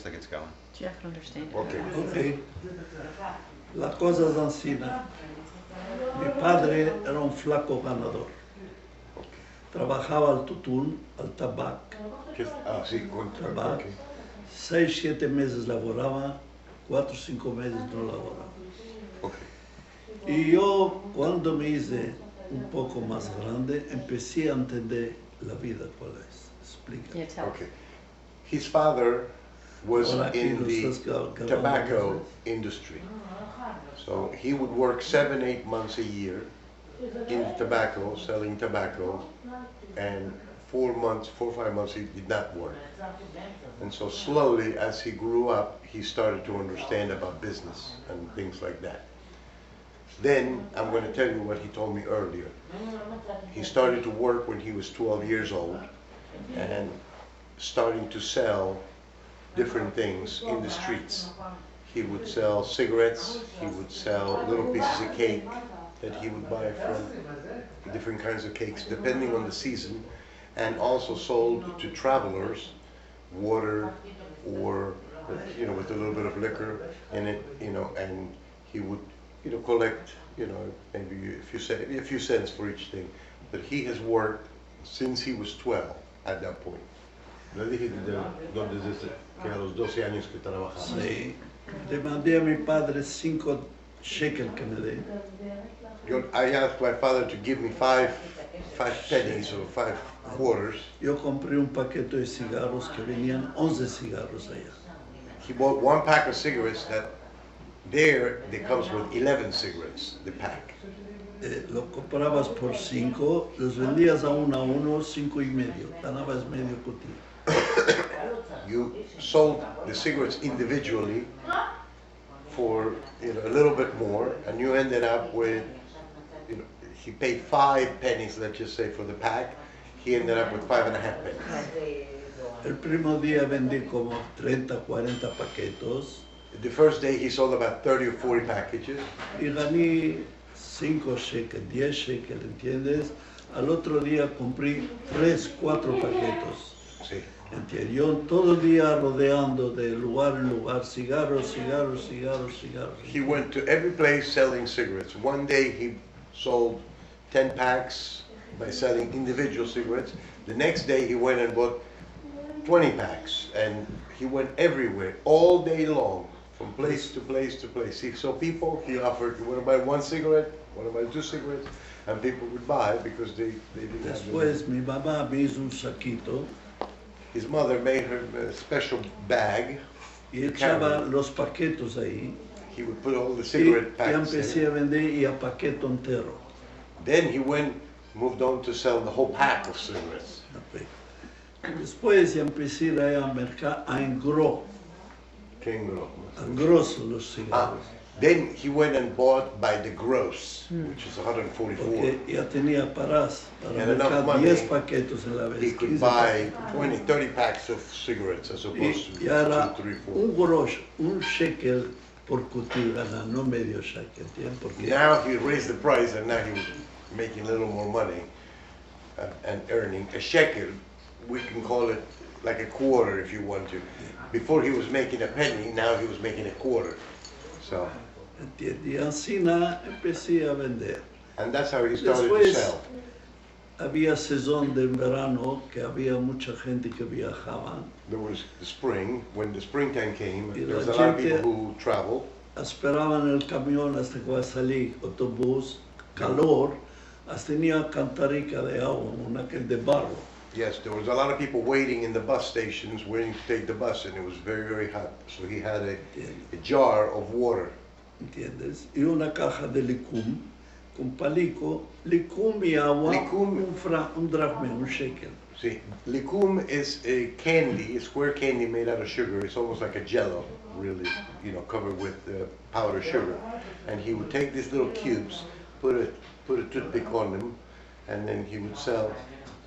looks like it's going. Jeff can understand. Okay. Ok. La cosa es así. Mi padre era un flaco ganador. Trabajaba al tutún, al tabac. Sí, con Tabac. okay. 6, 7 meses laboraba, 4, 5 meses no laboraba. Okay. Y yo, cuando me hice un poco más grande, empecé a entender la vida cuál es. Explica. Yeah, tell. Okay. His father was Ahora aquí in nos the estás grabando. tobacco industry. So he would work 7, 8 months a year in tobacco, selling tobacco, and 4 or 5 months he did not work. And so slowly, as he grew up, he started to understand about business and things like that. Then, I'm going to tell you what he told me earlier. He started to work when he was 12 years old and starting to sell different things in the streets. He would sell cigarettes, he would sell little pieces of cake that he would buy from different kinds of cakes depending on the season, and also sold to travelers water or with a little bit of liquor in it, and he would collect maybe a few cents for each thing. But he has worked since he was 12 at that point. Le dije que a los 12 años que trabajaba. Sí. Le mandé a mi padre 5 shekels que me dé. I asked my father to give me five pennies or 5 quarters. Yo compré un paquete de cigarros que venían 11 cigarros allá. He bought 1 pack of cigarettes that there comes with 11 cigarettes, the pack. Lo comprabas por 5, los vendías a uno, 5 y medio. Ganabas medio cutillo. You sold the cigarettes individually for a little bit more, and you ended up with, he paid 5 pennies, let's just say, for the pack. He ended up with 5.5 pennies. El primo día vendí como 30, 40 paquetos The first day he sold about 30 or 40 packages. y gané 5 shekels, 10 shekels, ¿entiendes? Al otro día compré 3, 4 paquetos. Sí. ¿Entiendes? Yo todo el día rodeando de lugar en lugar, cigarros, cigarros, cigarros, cigarros. He went to every place selling cigarettes. One day he sold 10 packs by selling individual cigarettes. The next day he went and bought 20 packs, and he went everywhere all day long, from place to place to place. He saw people, he offered, you want to buy 1 cigarette, want to buy 2 cigarettes, and people would buy because they didn't have the money. Después mi mamá me hizo un saquito His mother made her a special bag. y echaba los paquetos ahí He would put all the y cigarette ya packs empecé a in. vender y a paquete entero. Then he moved on to sell the whole pack of cigarettes. Después ya empecé a ir a mercar a engros, a grosso los cigarros. Then he went and bought by the gross, which is 144. Porque ya tenía para Had enough mercar money. 10 paquetos en la vez. He could 15 buy paquetos. 20, 30 packs of cigarettes as opposed to Y ya era 2, 3, 4. un grosh, un shekel por cutil, no medio shekel, ¿entiendes? Porque Now he raised the price and now he was making a little more money and earning a shekel. We can call it like a quarter if you want to. Before he was making a penny, now he was making a quarter. So, ¿entiendes? Y así empecé a vender. and that's how he started to Después sell. había sezón de verano que había mucha gente que viajaba. There was the spring, when the springtime came, Y there was la a lot of gente- people who traveled. Esperaban el camión hasta que va a salir autobús, calor, hasta tenía cantarica de agua, una que de barro. Yes, there was a lot of people waiting in the bus stations, waiting to take the bus, and it was very, very hot. So he had a jar of water. ¿Entiendes? Y una caja de licum con palico, licum y agua, Licum. un dracme, un shekel. See, licum is a candy, a square candy made out of sugar. It's almost like a jello, really, covered with powdered sugar. And he would take these little cubes, put a toothpick on them, and then he would sell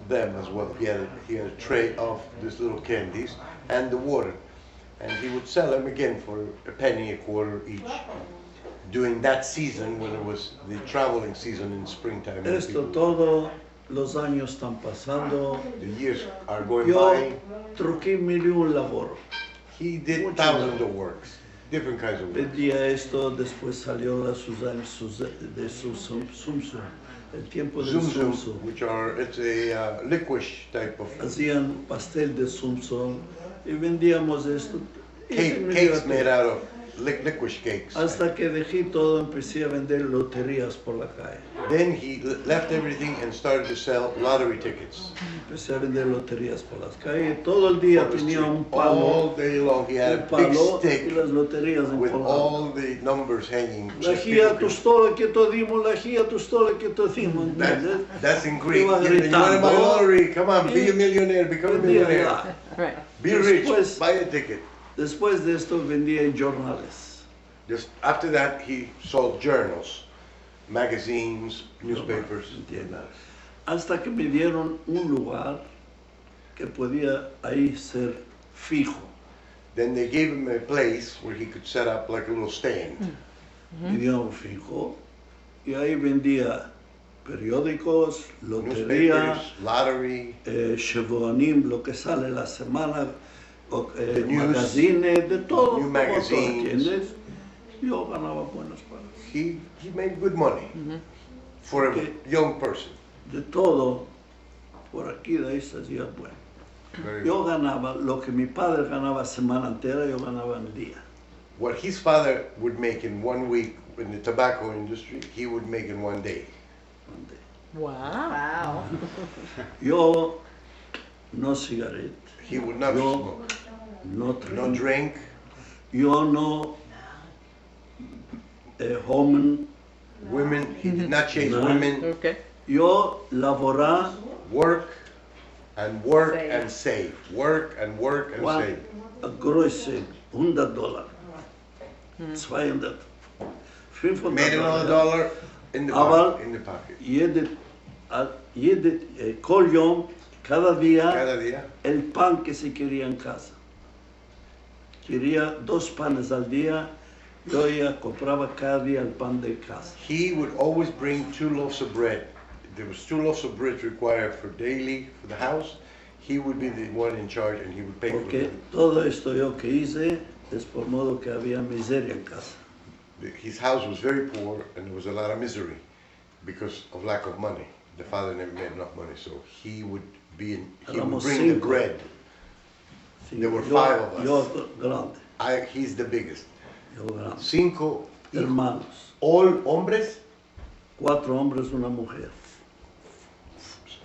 them as well. He had a tray of these little candies and the water. And he would sell them again for a penny, a quarter each. During that season, when it was the traveling season in springtime. when Esto people- todo, los años están pasando. The years are going Yo by. truqué 1,000,000 labor. He did Mucho thousands trabajo. of works, different kinds of works. Vendía esto, después salió de Sumsum, el tiempo del Zum Sumsum. which are, it's a licorice type of Hacían pastel de Sumsum y vendíamos esto. Y cakes made out of licorice cakes. hasta que dejé todo, empecé a vender loterías por la calle. Then he left everything and started to sell lottery tickets. Empecé a vender loterías por las calles. Todo el día On the tenía street. un palo, All day long he had un a big palo y stick las loterías with encolgadas. all the numbers hanging. La Just gia people tu could- stola que to dimos, la gia tu stola que to dimos. ¿Entiendes? That's in Greek. Iba You want to buy gritando. lottery? Come on, be Y a millionaire, become a vendía millionaire. ya. Right. Be rich, Después- buy a ticket. Después de esto vendía en jornales. Just after that, he sold journals, magazines, newspapers. ¿Entiendes? Hasta que me dieron un lugar que podía ahí ser fijo. Then they gave him a place where he could set up like a little stand. Me dieron fijo y ahí vendía periódicos, lotería, Newspapers, lottery, Shevoanim, lo que sale la semana, The news, magazines, de todo. new como magazines. todo, ¿entiendes? Yo ganaba buenas pagas. he made good money for a Okay. young person. De todo, por aquí de ahí se hacía bueno. Very Yo good. ganaba lo que mi padre ganaba semana entera, yo ganaba en día. What his father would make in 1 week in the tobacco industry, he would make in 1 day. Wow. Yo no cigarette, He would not Yo- smoke, no no drink, drink, yo no homen, women, he did not chase No. women, Okay. yo laborar work and work Save. and save, work and work and One- save. größe $100, 200, 500 Made another dollar. dollar in the Aber- pocket. In the pocket. Kol yom, cada día, Cada día. el pan que se quería en casa. Quería 2 panes al día, yo ya compraba cada día el pan de casa. He would always bring 2 loaves of bread. There was 2 loaves of bread required for daily for the house. He would be the one in charge and he would pay for Porque them. todo esto yo que hice es por modo que había miseria en casa. His house was very poor and there was a lot of misery because of lack of money. The father never made enough money, so he would be in, he would Éramos bring the 5. bread. Sí, There were yo- 5 of us. Yo grande, He's the biggest. yo grande. 5 Hermanos, all hombres, 4 hombres, una mujer.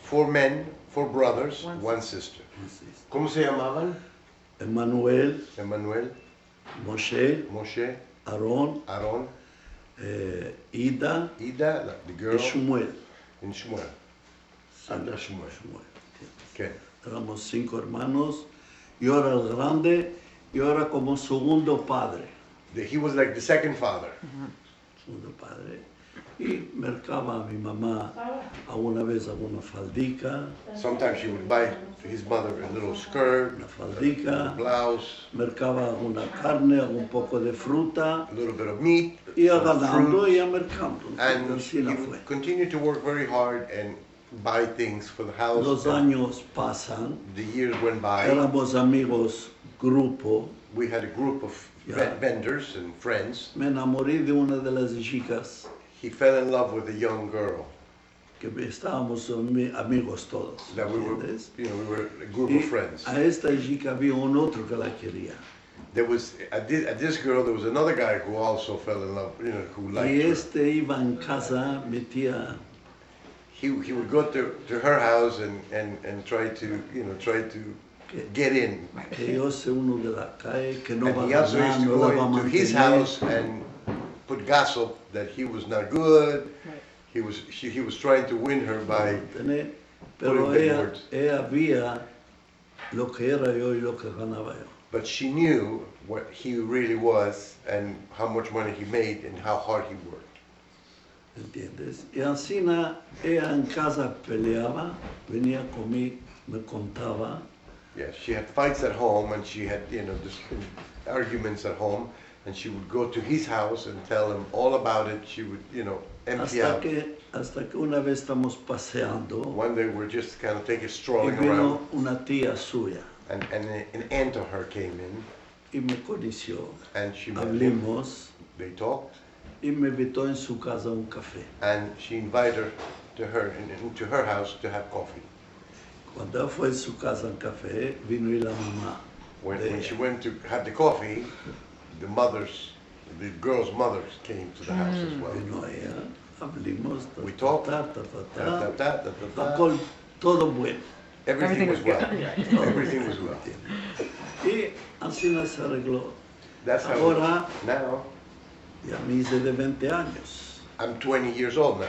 4 men, 4 brothers, One 1 sister. Así es. ¿Cómo se llamaban? Emmanuel, Emmanuel, Moshe, Moshe, Aarón, Aaron, Ida Ida, the y girl, Shmuel. and Shmuel. Anda Shmuel. Okay. Éramos 5 hermanos, yo era el grande, yo era como segundo padre. He was like the second father. Segundo padre. Y mercaba a mi mamá alguna vez alguna faldica, Sometimes she would buy his mother a little skirt, una a faldica, blouse, mercaba alguna carne, algún poco de fruta, a little bit of meat, iba some ganando fruit, y iba mercando. and Así he no would fue. continue to work very hard and buy things for the house. Los años pasan, The years went by. éramos amigos grupo, We had a group of Yeah. vendors and friends. me enamoré de una de las chicas He fell in love with a young girl que estábamos amigos todos, that we were, ¿entiendes? we were a group Y of friends. a esta chica había un otro que la quería. There was at this girl. There was another guy who also fell in love. Who liked Y her. este iba en casa, metía, He would go to her house and try to get in. que yo sé uno de la calle, que no va And a he also used ganar, to no la va a go into his mantener. house and put gossip that he was not good. Right. He was trying to win her by mantener, Pero Putting big ella, words. ella veía lo que era yo y lo que ganaba yo. but she knew what he really was and how much money he made and how hard he worked. ¿Entiendes? Y así ella en casa peleaba, venía conmigo, me contaba, Yeah, she had fights at home and she had just arguments at home, and she would go to his house and tell him all about it. She would empty out. hasta que una vez estamos paseando One day we're just kind of y strolling vino around, una tía suya. and an aunt of her came in, y me conoció. and she met him. Hablamos They talked, y me invitó en su casa a un café. and she invited her into her house to have coffee. Cuando ella fue a su casa al café, vino y la mamá. When she went to have the coffee, the girls' mothers came to the house as well. Vino ella, hablamos, We talked, ta, ta, ta, ta, ta. ta. Todo bueno. Everything was well. Todo Everything was well. Y así se arregló. That's how. Ahora Now ya me hice de 20 años. I'm 20 years old now.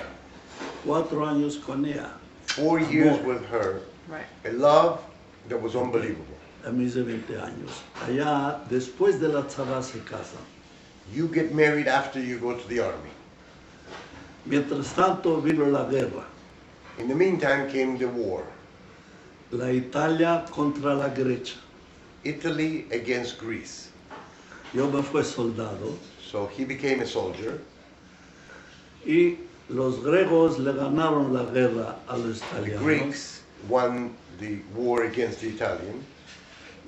4 años con ella. 4 years with her. Right. A love that was unbelievable. Ya me hice 20 años. Allá, después de la Saba se casan. You get married after you go to the army. Mientras tanto vino la guerra. In the meantime came the war. La Italia contra la Grecia. Italy against Greece. Yo me fui soldado So he became a soldier, y los griegos le ganaron la guerra a los the italianos Greeks won the war against the Italians,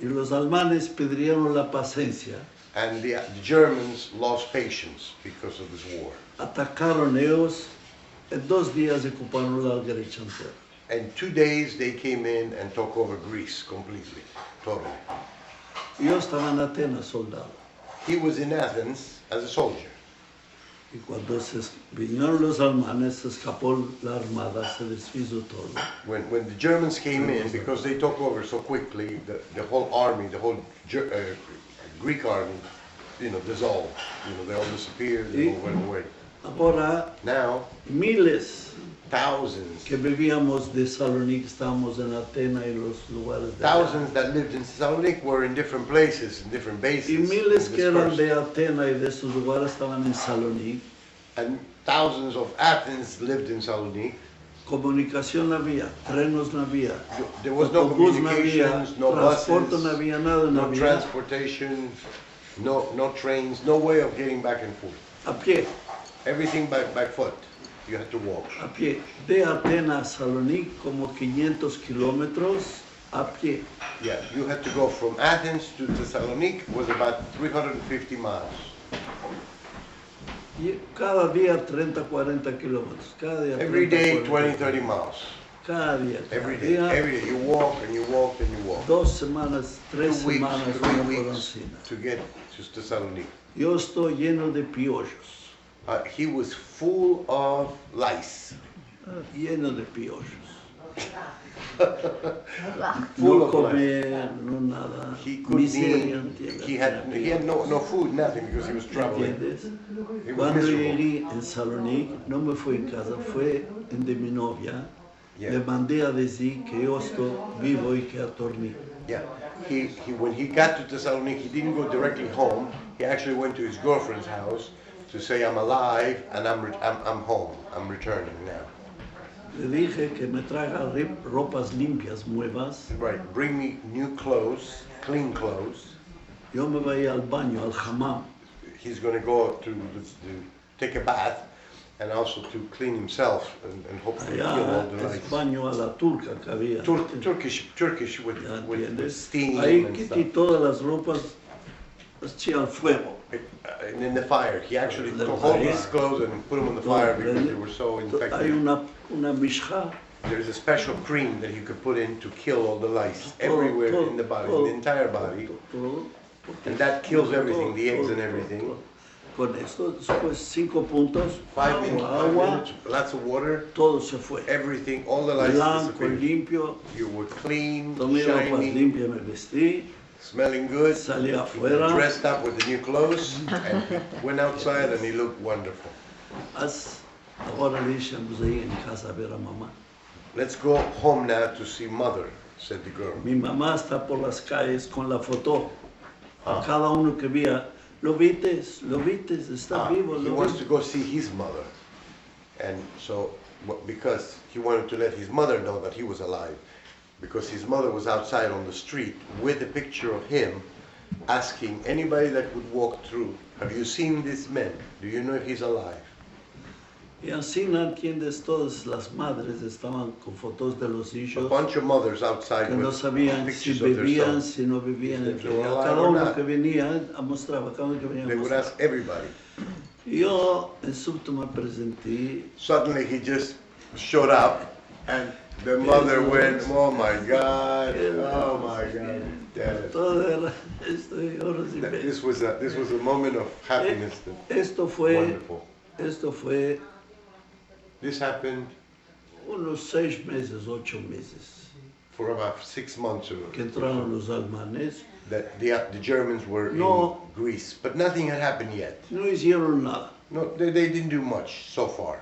y los alemanes pidieron la paciencia. and the Germans lost patience because of this war. Atacaron ellos, en 2 días ocuparon la Grecia entera. And 2 days they came in and took over Greece completely, totally. Yo estaba en Atenas soldado He was in Athens as a soldier. y cuando vinieron los alemanes se escapó la armada, se deshizo todo. When the Germans came in, because they took over so quickly, the whole army, the whole Greek army, dissolved. They all disappeared, they all went away. Ahora Now, miles thousands que vivíamos de Salónica, estábamos en Atenas y los lugares de allá. Thousands that lived in Thessaloniki were in different places, in different bases. Y miles and que eran dispersed. de Atenas y de esos lugares estaban en Salónica. And thousands of Athens lived in Saloniki. Comunicación no había, trenes no había, There was no autobús no había, communications, no transporte buses, no había, nada no no había. transportation, no trains, no way of getting back and forth. A pie, Everything by foot. You had to walk. a pie. De Atenas a Salónica como 500 kilómetros a pie. Yeah, you had to go from Athens to Thessaloniki was about 350 miles. Y cada día 30, 40 kilómetros. Cada día Every 30, day, 40 20, 30 miles. Cada día. Every Cada day. día, Every day. You walk and you walk and you walk. 2 semanas, 3 2 weeks, semanas 3 una por weeks encima. to get to Thessaloniki. Yo estoy lleno de piojos. He was full of lice. Lleno de piojos. Full No of lice. comer, no nada. He couldn't Miseria, eat. ¿entiendes? He had no food, nothing, because he was traveling. ¿Entiendes? He was Cuando miserable. llegué en Salónica, no me fui en casa, fue en de mi novia. Yeah. Le mandé a decir que yo estoy vivo y que dormí. Yeah. When he got to Thessaloniki, he didn't go directly home. He actually went to his girlfriend's house to say, I'm alive and I'm home. I'm returning now. Le dije que me traiga ropas limpias, nuevas. Right. Bring me new clothes, clean clothes. Yo me voy al baño, al hammam. He's going to go to take a bath and also to clean himself and hopefully kill all Allá the es lice. baño a la turca que había. Turkish with ¿Ya with entiendes? steam Ahí and quité stuff. todas las ropas, las eché al fuego. And in the fire, he actually The took all fire. his clothes and put them on the fire because they were so Hay infected. una mishja. There's a special cream that you could put in to kill all the lice Todo, everywhere todo, in the body, todo, in the entire body. todo, And that kills todo, everything, the eggs todo, and everything. todo. Con esto, después 5 puntos, 5 minutes, agua, lots of water, todo se fue. everything, all the lice Blanco, disappeared. limpio, You were clean, tomé ropa shiny, limpia, me vestí, smelling good. salí He afuera. dressed up with the new clothes and he went outside and he looked wonderful. Ahora deixamos ahí en casa a ver a mamá. Let's go home now to see mother, said the girl. Mi mamá está por las calles con la foto. A Ah. cada uno que vea, lo vistes, está vivo, He lo wants to viste. go see his mother. And so, because he wanted to let his mother know that he was alive, because his mother was outside on the street with a picture of him, asking anybody that would walk through, have you seen this man? Do you know if he's alive? Y así, ¿no entiendes? Todas las madres estaban con fotos de los A hijos bunch of mothers outside que no with sabían si pictures of their vivían, sons. si no vivían. If they were A alive cada or uno not. que venía mostraba, cada uno que venía They would mostraba. ask everybody. Y yo en súbito me presenté. Suddenly he just showed up, and the mother went, "Oh my God! Oh my God!" Dad. Todo era esto y ahora sí ve. This was a moment of happiness. Esto fue, Wonderful. esto fue This happened unos 6 meses, 8 meses, for about 6 months or que entraron los alemanes. that the Germans were No. in Greece, but nothing had happened yet. No hicieron nada. No, they didn't do much so far.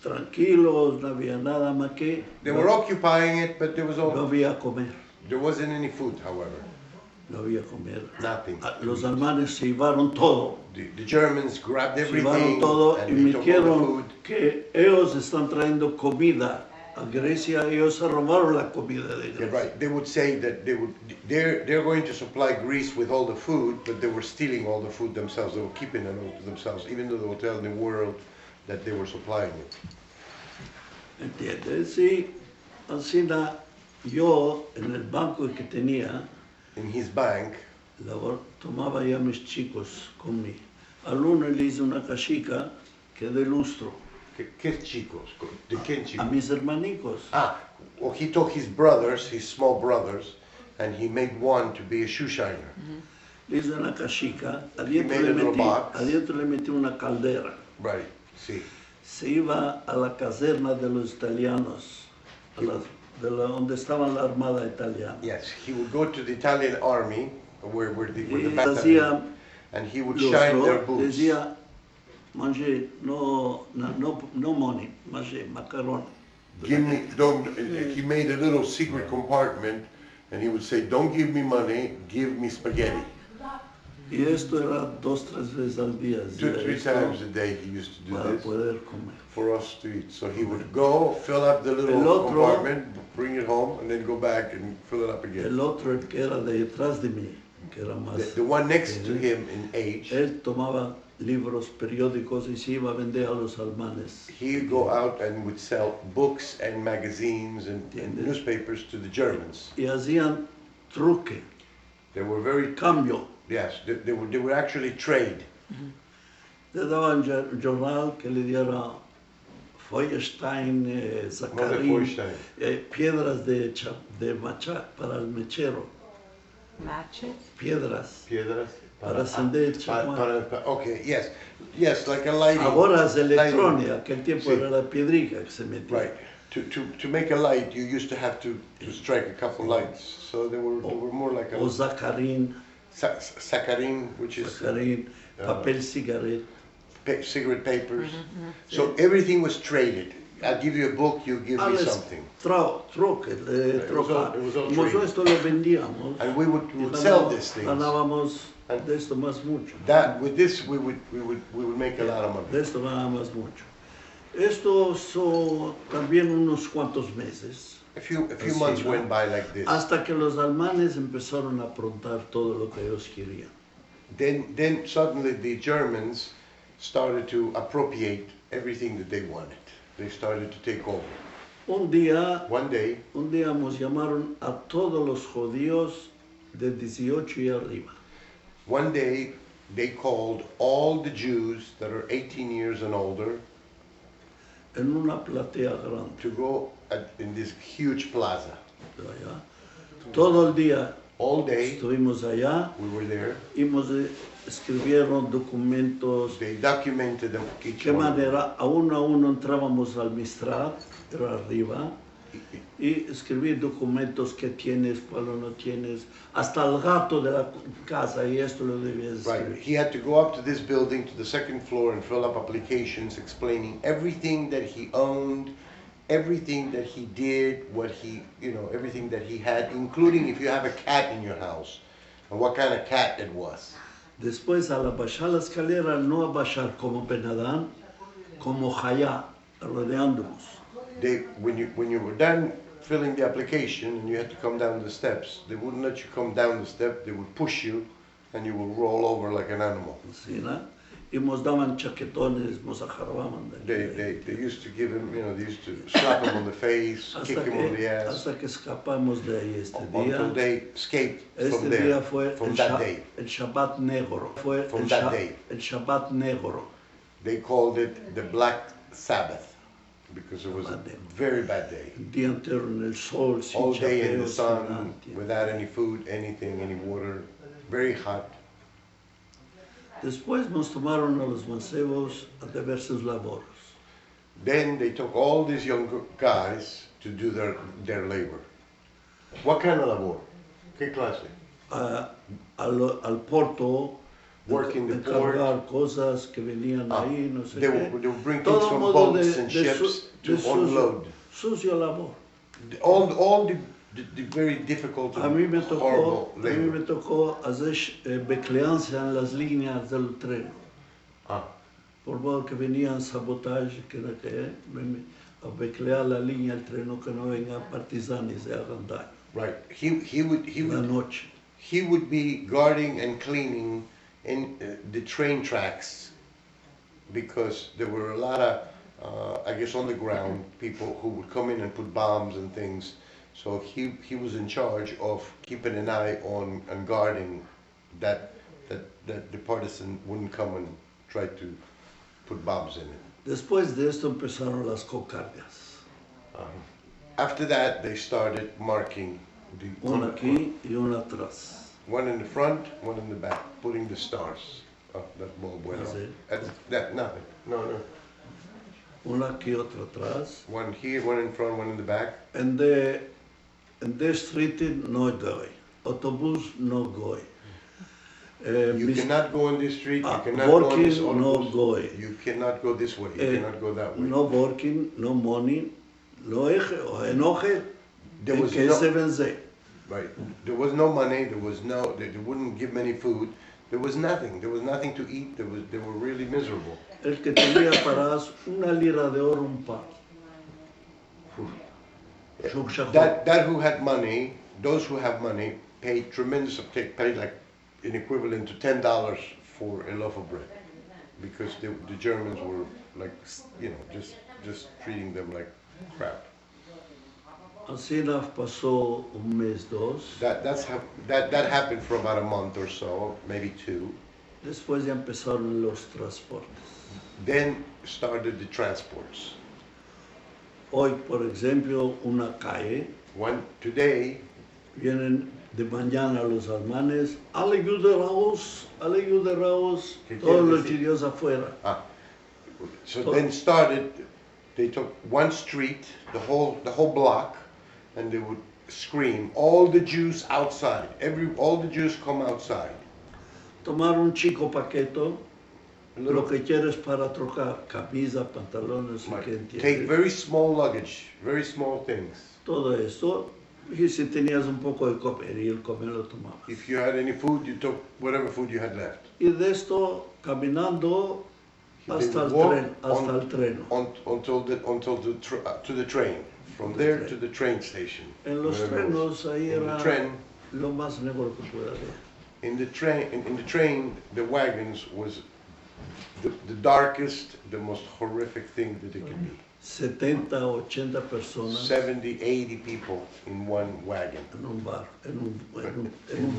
Tranquilos, no había nada más que. They were occupying it, but No había comer. there wasn't any food, however. No había comer. Nothing. Los alemanes se llevaron todo. The Germans grabbed Se everything llevaron todo y and me they took all the dijeron food. que ellos están trayendo comida a Grecia. Ellos se robaron la comida de Yeah, Grecia. right. They would say that they're going to supply Greece with all the food, but they were stealing all the food themselves. They were keeping it all to themselves, even though they were telling the world that they were supplying it. ¿Entiendes? Y así yo en el banco que tenía, In his bank, tomaba ya mis chicos conmigo. Al uno le hice una cachica que de lustro. ¿Qué chicos? ¿De quién A chicos? mis hermanicos. Ah, well, he took his brothers, his small brothers, and he made one to be a shoe shiner. Le hice una cachica, made a little box. adentro le metí una caldera. Right. See. Se iba a la caserna de los italianos, donde estaba la armada italiana. Yes, he would go to the Italian army, where the Y battalion, hacía and he would shine their boots. decía, mangé, no money, mangé, macaroni. Give me, don't, he made a little secret compartment, and he would say, "Don't give me money, give me spaghetti." Y esto era 2-3 veces al día. 2-3 times a day he used to do para this poder comer. for us to eat. So he would go, fill up the little El otro- compartment, bring it home, and then go back and fill it up again. El otro, el que era detrás de mí, que era más... The one next to him in age, Él tomaba libros, periódicos y se iba a vender a los alemanes. he'd go out and would sell books and magazines and ¿Entiendes? newspapers to the Germans. Y hacían truque, They were very, cambio. yes, they would actually trade. Le daban jornal que le diera Feuerstein, No, Zacarín, Feuerstein. piedras de macha para el mechero, Matches? piedras Piedras. para encender el chaguán. Okay, yes, like a lighting. Ahora es lighting. electrónica, aquel tiempo Sí. era la piedrica que se metía. Right. To make a light, you used to have to strike a couple lights. So they were more like a O Zacarín, saccharin, which is Zacarín, papel cigarette. cigarette papers. So everything was traded. I'll give you a book, you give me Alles something. troque, It was all Como trade. esto lo vendíamos. And we would y sell these things. Ganábamos And de esto más mucho. With this, we would make a lot of money. De esto ganábamos mucho. Esto son también unos cuantos meses, A few Así, months ¿no? went by like this. hasta que los alemanes empezaron a aprontar todo lo que ellos querían. Then suddenly the Germans started to appropriate everything that they wanted. They started to take over. Un día One day, nos llamaron a todos los judíos de 18 y arriba. one day they called all the Jews that are 18 years and older En una platea grande. to go in this huge plaza. Allá. Todo el día All day estuvimos allá we were there. y escribieron documentos. They documented them De each qué one. manera a uno entrábamos al Mistral, era arriba, y escribir documentos que tienes, cuál no tienes, hasta el gato de la casa, y esto lo debías Right. escribir. He had to go up to this building to the second floor and fill up applications explaining everything that he owned, everything that he did, what he, everything that he had, including if you have a cat in your house and what kind of cat it was. Después, al bajar la escalera, no a bajar como Benadán, como Jaya, rodeándonos. When you were done filling the application and you had to come down the steps, they wouldn't let you come down the step, they would push you and you would roll over like an animal. ¿Sí, no? y nos daban chaquetones, nos ajarbaban de They used to give him, they used to slap him on the face, kick him on the ass, hasta que escapamos de ahí este until día. they escaped Este from día there, fue from that day. el Shabbat Negro. Fue From that day. el Shabbat Negro. They called it the Black Sabbath because it was a Bad day. very bad day. El día entero en el sol, sin All day in the chapeos, sin sun, nada. without any food, anything, any water, very hot. Después nos tomaron a los mancebos a diversos labores. Then they took all these young guys to do their labor. What kind of labor? ¿Qué clase? Al porto, Work in the port. encargar cosas que venían ahí, no sé They qué. would bring things Todo from modo boats de and ships to unload. sucio labor. All the very difficult A mí me and horrible labor. tocó hacer becleancia en las líneas del tren. Ah, Por modo que venían sabotaje, que era que a beclear la línea del tren, que no vengan partisanos y hagan daño. right. He La would noche. he would be guarding and cleaning in the train tracks because there were a lot of, I guess, on the ground people who would come in and put bombs and things. So he was in charge of keeping an eye on and guarding that the partisan wouldn't come and try to put bombs in it. Después de esto empezaron las cocardias. After that, they started marking the Una aquí y una atrás. one in the front, one in the back, putting the stars. Oh, that's muy bueno. That's it. That nothing. No. Una aquí, otra atrás. One here, one in front, one in the back. En de street no goy. Autobús no goy. You cannot go on this street. You cannot go on this Working no autobus. goy. You cannot go this way. You cannot go that way. No working, no money. Lo eje o enoje. There En was que se vence. Right. There was no money. There was no. They wouldn't give many food. There was nothing. There was nothing to eat. They were really miserable. El que tenía paradas una lira de oro un par. Shuk shachor. That who had money, those who have money, paid tremendous. Paid like an equivalent to $10 for a loaf of bread, because the Germans were like, just treating them like crap. Así pasó un mes, dos. That happened for about a month or so, maybe two. Después ya empezaron los transportes. Then started the transports. Hoy, por ejemplo, una calle, Today, vienen de mañana los alemanes, ayúdenos, ¿Qué todos quiere los decir? judíos afuera. so then started. They took one street, the whole block, and they would scream, "All the Jews outside! All the Jews come outside!" Tomar un chico paqueto, lo que quieres para trocar, camisa, pantalones, Right. ¿qué entiendes? Take very small luggage, very small things. Todo esto, y si tenías un poco de comer, y el comer lo tomabas. If you had any food, you took whatever food you had left. Y de esto, caminando hasta el They would tren, walk hasta el tren. to the train. From there to the train station. En los wherever it was. trenos ahí In the era train, lo más negro que pueda haber. in the train, the wagons was the darkest, the most horrific thing that it could be. 70, 80 personas 70, 80 people in one wagon. en un bar, en un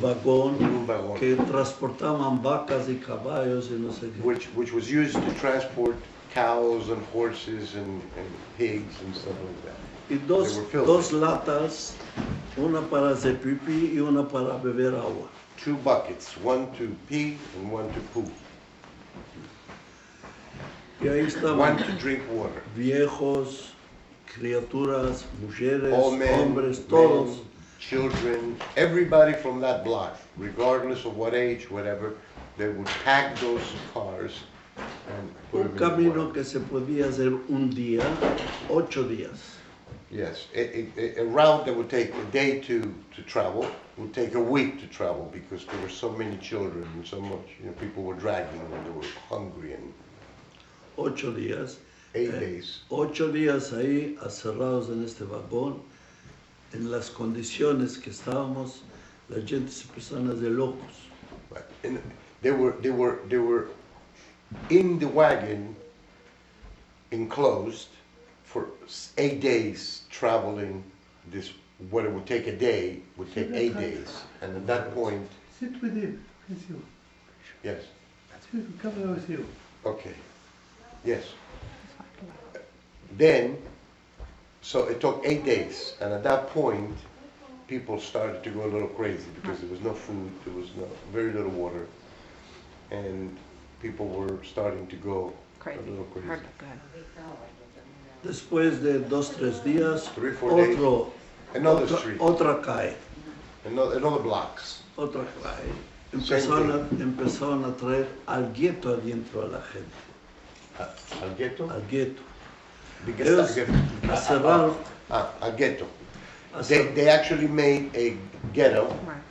vagón En un vagón. que transportaban vacas y caballos y no sé qué. Which was used to transport cows and horses and pigs and stuff like that. Y They were filthy. dos latas, una para hacer pipí y una para beber agua. 2 buckets, one to pee and one to poop. Y ahí One estaban to drink water. viejos, criaturas, mujeres, All men, hombres, todos. men, children, everybody from that block, regardless of what age, whatever, they would pack those cars and put Un them in the camino water. que se podía hacer un día, 8 días. Yes, a route that would take a day to travel would take a week to travel because there were so many children and so much, people were dragging and they were hungry and 8 días. 8 days. 8 días ahí, acerrados en este vagón, en las condiciones que estábamos, la gente se empezaba de locos. Right. And they were in the wagon, enclosed, for 8 days traveling this, what it would take a day, would take 8 days. And at that point, Sit with him, with you. yes, Sit, come with you. okay, yes. Then, so it took 8 days, and at that point, people started to go a little crazy because there was no food, there was very little water, and people were starting to go Crazy. a little crazy. Heard good. Después de 2-3 días, 3-4 days. Another street, otra cae, another blocks. otra cae. Same Empezaron a traer al gueto adentro a la gente, Al ghetto? al gueto. Because Ellos cerraron, al ghetto. a They, cer- they actually made a ghetto Right.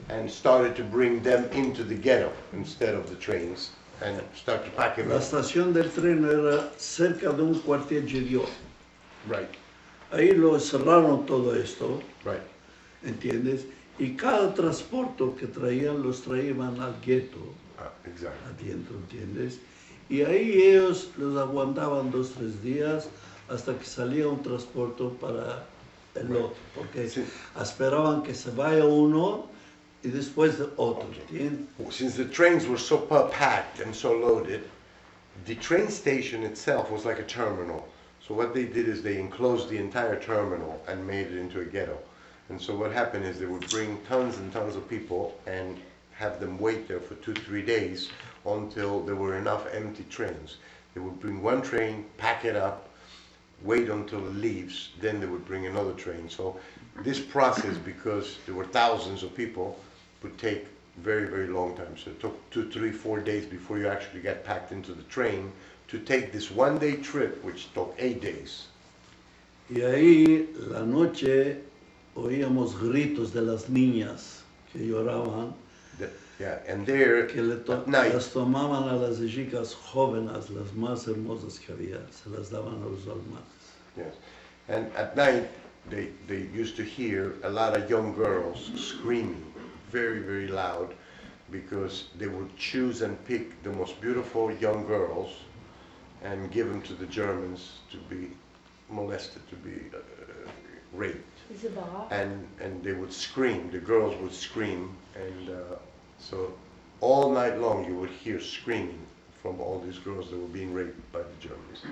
and started to bring them into the ghetto instead of the trains and start to pack them la up. estación del tren era cerca de un cuartel judío. Right, Ahí lo cerraron todo esto, right. ¿entiendes? Y cada transporte que traían los traían al gueto Exactly. adentro, ¿entiendes? Y ahí ellos los aguantaban 2-3 días hasta que salía un transporte para el otro, porque Sí. esperaban que se vaya uno y después de otro, ¿entiendes? Since the trains were so packed and so loaded, the train station itself was like a terminal. So what they did is they enclosed the entire terminal and made it into a ghetto. And so what happened is they would bring tons and tons of people and have them wait there for 2-3 days until there were enough empty trains. They would bring one train, pack it up, wait until it leaves, then they would bring another train. So this process, because there were thousands of people, would take very, very long time. So it took 2-3-4 days before you actually got packed into the train to take this one-day trip, which took 8 days. Y ahí la noche oíamos gritos de las niñas que lloraban, And there, que at night, las tomaban a las chicas jóvenes, las más hermosas que había, se las daban a los almanes. yes, and at night, they used to hear a lot of young girls screaming very, very loud because they would choose and pick the most beautiful young girls and give them to the Germans to be molested, to be raped. And they would scream, the girls would scream, and so all night long you would hear screaming from all these girls that were being raped by the Germans.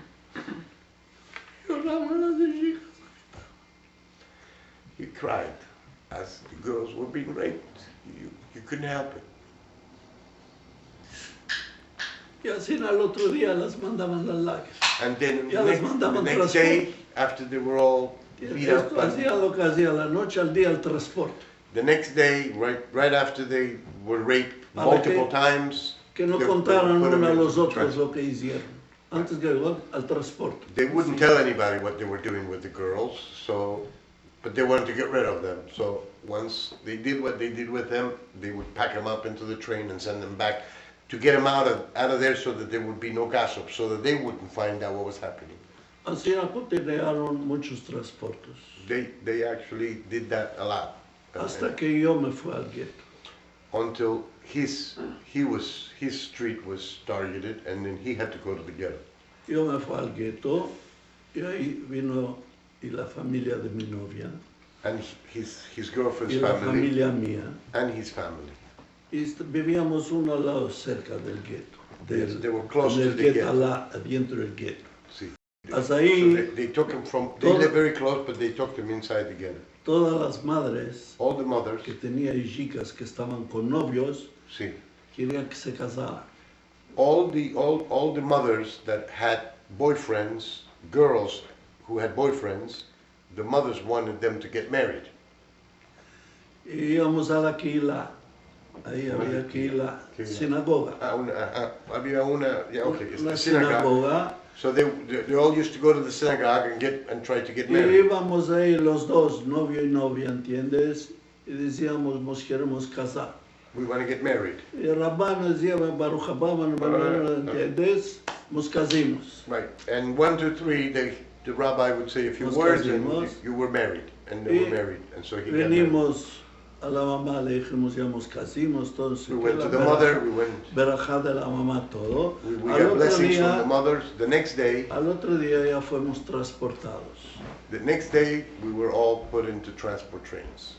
Lloraban las chicas. He cried as the girls were being raped. You couldn't help it. Y así al otro día las mandaban las lágrimas. And then Ya the las mandaban next day, after they were all beat up, Esto hacía lo que hacía la noche al día el transporte. the next day, right after they were raped Para multiple que- times, Que no they contaran put them uno a into los the otros trans- lo que hicieron. Antes que al transporte. They wouldn't tell anybody what they were doing with the girls, so, but they wanted to get rid of them. So once they did what they did with them, they would pack them up into the train and send them back to get them out of there so that there would be no gossip, so that they wouldn't find out what was happening. Así continuaron muchos transportes. They actually did that a lot. Hasta que yo me fui al gueto. Until his street was targeted, and then he had to go to the ghetto. Yo me fui al gueto y ahí vino y la familia de mi novia And his girlfriend's y la family familia mía. and his family. Y vivíamos uno al lado cerca del gueto. Yes, they were close del to the gueto, ghetto. adentro del gueto. See. Hasta So ahí they took him from, they Todo- lived very close, but they took them inside the ghetto. todas las madres All the mothers, que tenían chicas que estaban con novios see, querían que se casaran. all the mothers that had boyfriends, girls who had boyfriends, the mothers wanted them to get married. Y íbamos a la Kila. Ahí había Kila, Kila. sinagoga. Había una, yeah, okay, it's La the synagogue. sinagoga. So they all used to go to the synagogue and try to get Y married. íbamos ahí los dos, novio y novia, ¿entiendes? Y decíamos, nos queremos casar. We want to get married. Y el rabano decía, Baruch haba, ¿entiendes? Nos casimos. Right. And 1, 2, 3, the rabbi would say a few Nos words and casimos. you were married. And they were Y married. And so he got married. Venimos A la mamá le dijimos, ya nos casimos, todo. We went to the mother, we went, Verajá de la mamá, todo. we Al got otro blessings from the día, mothers. The next day, ya fuimos transportados. we were all put into transport trains.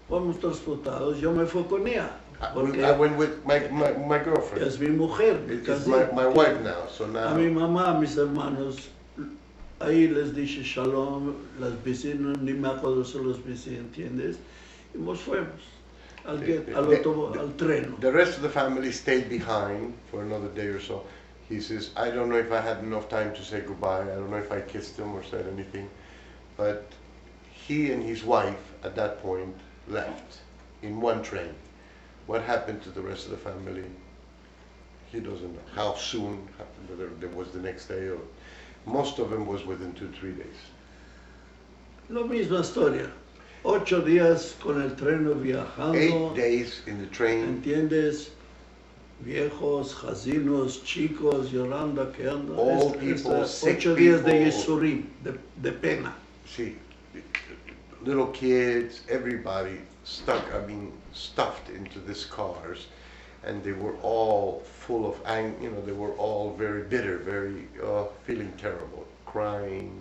Fuimos transportados, yo me fui con ella. Porque I went with my girlfriend. es mi mujer, mi It's casé. my wife now, so A now. mi mamá, a mis hermanos, ahí les dije shalom, las vecinas, ni me acuerdo si los vecinos, ¿entiendes? Y nos fuimos al tren. The rest of the family stayed behind for another day or so. He says, I don't know if I had enough time to say goodbye. I don't know if I kissed him or said anything. But he and his wife at that point left in one train. What happened to the rest of the family? He doesn't know. How soon, whether there was the next day or most of them was within 2-3 days. La misma historia. 8 días con el tren viajando. 8 days in the train. ¿Entiendes? Viejos, jazinos, chicos, llorando, que andan. Old people, sick 8 días de people. Yesurim, de pena. See, little kids, everybody stuffed into these cars, and they were all full of they were all very bitter, very feeling terrible, crying,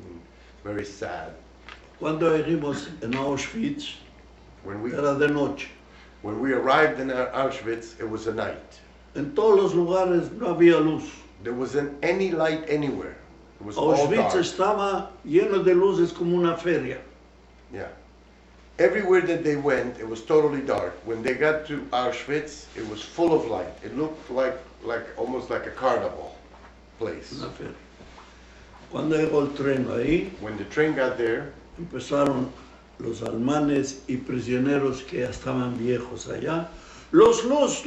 very sad. Cuando llegamos en Auschwitz, When we era de noche. arrived in Auschwitz, it was a night. En todos los lugares no había luz. There wasn't any light anywhere. It was all Auschwitz dark. estaba lleno de luces como una feria. Yeah. Everywhere that they went, it was totally dark. When they got to Auschwitz, it was full of light. It looked like almost like a carnival place. Una feria. Cuando llegó el tren ahí, When the train got there, empezaron los alemanes y prisioneros que ya estaban viejos allá. Los luz,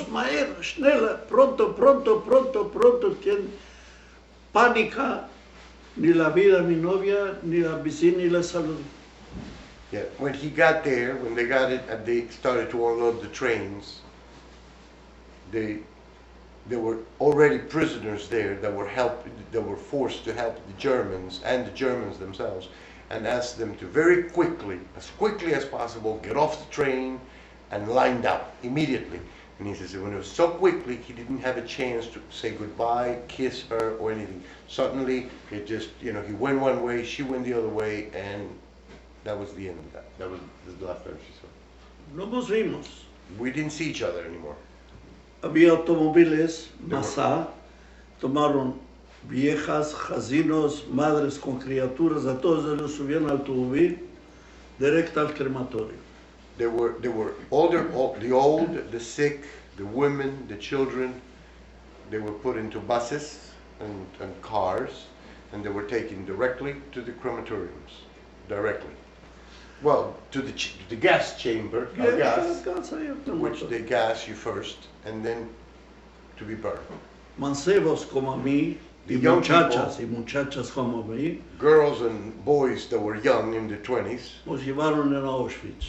Maer, schnell, pronto, ¿quién? Pánica, ni la vida de mi novia, ni la vecina, ni la salud. yeah, when he got there, when they got it, and they started to unload the trains, there were already prisoners there that were forced to help the Germans and the Germans themselves, and asked them to very quickly as possible, get off the train and lined up immediately. And he says when it was so quickly, he didn't have a chance to say goodbye, kiss her, or anything. Suddenly, it just, he went one way, she went the other way, and that was the end of that. That was the last time she saw. No nos vimos. We didn't see each other anymore. Había automóviles, Masá, tomaron viejas, jazinos, madres con criaturas, a todos ellos subieron al automóvil, directo al crematorio. There were the old, the sick, the women, the children. They were put into buses and cars, and they were taken directly to the crematoriums, directly. Well, to the gas chamber, gas, which they gas you first, and then to be burned. Mancebos como a mí, The y young muchachas como a mí, Girls and boys that were young in the 20s, nos llevaron en Auschwitz.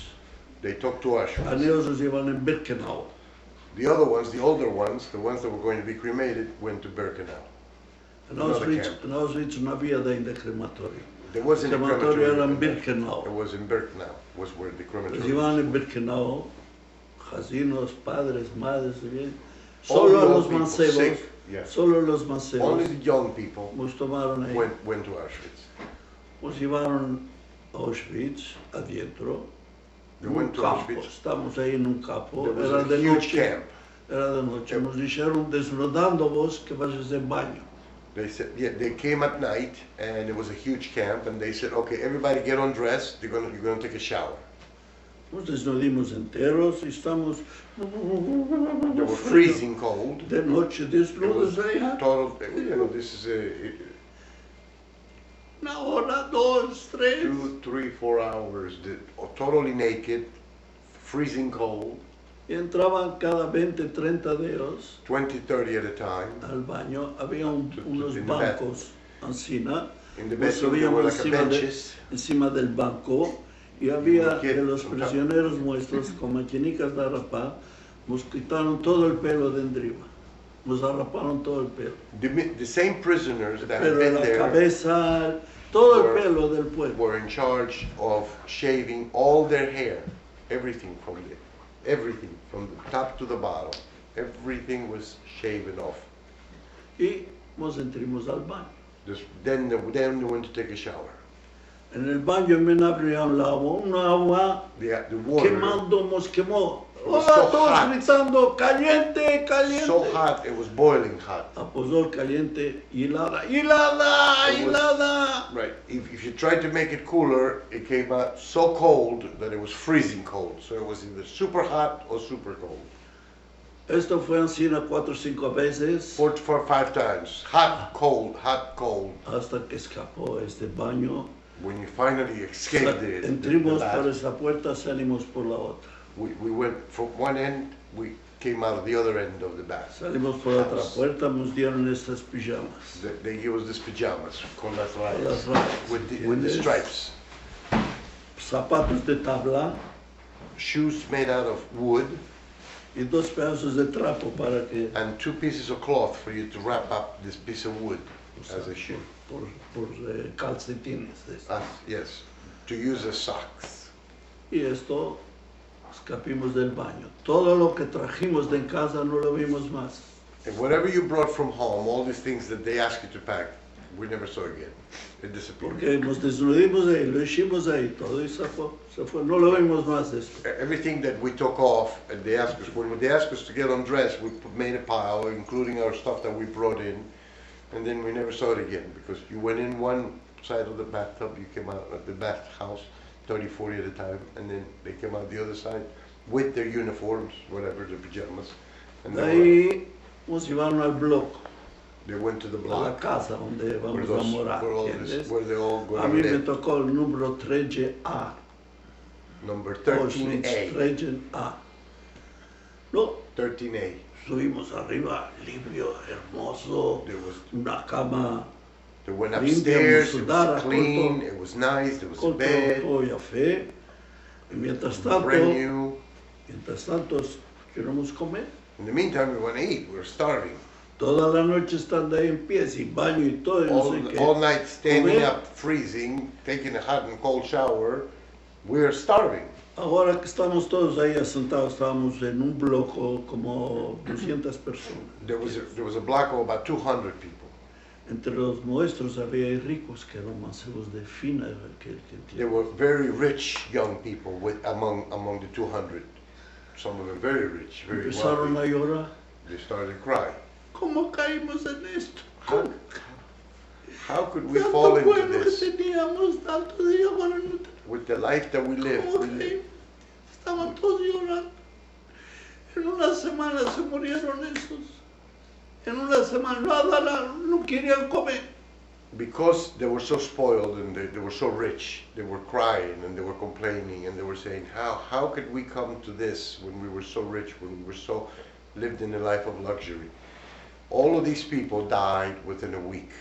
they took to A Auschwitz. ellos los llevan en Birkenau. The other ones, the older ones, the ones that were going to be cremated, went to Birkenau. En Another Auschwitz, camp. en Auschwitz no había de crematorio. There wasn't a Crematorio era en crematorium. Birkenau. It was in Birkenau, was where the Los crematorium llevaban was. en Birkenau, jazinos, padres, madres, bien. All Solo the a old los people, mancebos, sick, yeah. solo los Only mancebos the young people nos tomaron ahí. went to Auschwitz. Nos llevaron a Auschwitz, adentro, They en un went to campo. Auschwitz. Estamos ahí en un campo. There was Era a de huge noche. camp. Era de noche. Nos dijeron desnudando vos que vayas en baño. They said, yeah, they came at night, and it was a huge camp, and they said, okay, everybody get undressed. You're gonna take a shower. Nos desnudimos enteros y estamos They were freezing cold. de noche It was desnudos ahí. total. This is Una hora, dos, tres. 2, 3, 4 hours, totally naked, freezing cold, Y entraban cada 20, 30 de ellos 20, 30 at a time. al baño. Había unos in the bed. bancos encima. In the Nos bedroom, there were subíamos like benches. encima del banco y había Get de los on top. prisioneros nuestros con maquinicas de arrapar, nos quitaron todo el pelo de arriba, nos arraparon todo el pelo. The same prisoners that had Pero been la there cabeza, todo el were- pelo del pueblo. were in charge of shaving all their hair. everything from the top to the bottom, everything was shaven off. Y nos entramos al baño. Then they went to take a shower. En el baño me abrían el agua, un agua The water, quemando, nos quemó. It was Hola, so todos hot. gritando, caliente, caliente. so hot, it was boiling hot. Apozol caliente, helada, helada, It was- helada. Right. If you tried to make it cooler, it came out so cold that it was freezing cold. So it was either super hot or super cold. Esto fue así 4 o 5 veces 4 or 5 times. Hot, cold, hasta que escapó este baño. When you finally escaped the Entramos bath, por esa puerta, salimos por la otra. we went from one end, we came out of the other end of the bath. Salimos por la otra puerta, nos dieron estas pijamas. They gave us these pajamas con las Las rayas, rayas, with the ¿entiendes? stripes. Zapatos de tabla Shoes made out of wood y 2 pedazos de trapo para que and 2 pieces of cloth for you to wrap up this piece of wood as a shoe. por calcetines. Yes, to use as socks. Y esto escapimos del baño. Todo lo que trajimos de en casa no lo vimos más. And whatever you brought from home, all these things that they asked you to pack, we never saw again. It disappeared. Porque nos desnudimos ahí, lo hicimos ahí, todo y se fue. No lo vimos más de esto. Everything that we took off, and they asked us, when they asked us to get undressed, we made a pile, including our stuff that we brought in, and then we never saw it again, because you went in one side of the bathtub, you came out of the bathhouse, 30, 40 at a time, and then they came out the other side with their uniforms, whatever, their pajamas, and De they, ahí nos llevaron al bloque, they went to the a la block casa donde where, vamos a morar. ¿Entiendes? where they all go A to mí me live. tocó el número 13A. Number Auschwitz, 13A. 13A. No, 13A. subimos arriba, limpio, hermoso, There was, una cama, they went Limpio, upstairs, it sudara, was clean, corto. it was nice, there was a con bed, todo ya fe. Y mientras tanto, brand new. queremos comer. In the meantime, we want to eat. We're starving. Toda la noche estando ahí en pies y baño y todo, y no sé qué. All night standing Comer. up, freezing, taking a hot and cold shower. We're starving. Ahora que estamos todos ahí asentados, estábamos en un bloque como 200 personas. There was a block of about 200 people. Entre los nuestros había ricos que eran mancebos de fina. There were very rich young people among the 200. Some of them very rich, very Empezaron wealthy. a llorar. They started to cry. ¿Cómo caímos en esto? How could we Tanto fall into bueno que this? teníamos, tanto de ahora no With the life that we live, ¿Cómo caímos? Estaban todos llorando. En una semana se murieron esos. En una semana no querían comer. because they were so spoiled and they were so rich, they were crying and they were complaining and they were saying, how could we come to this when we were so rich, when we were so lived in a life of luxury? All of these people died within a week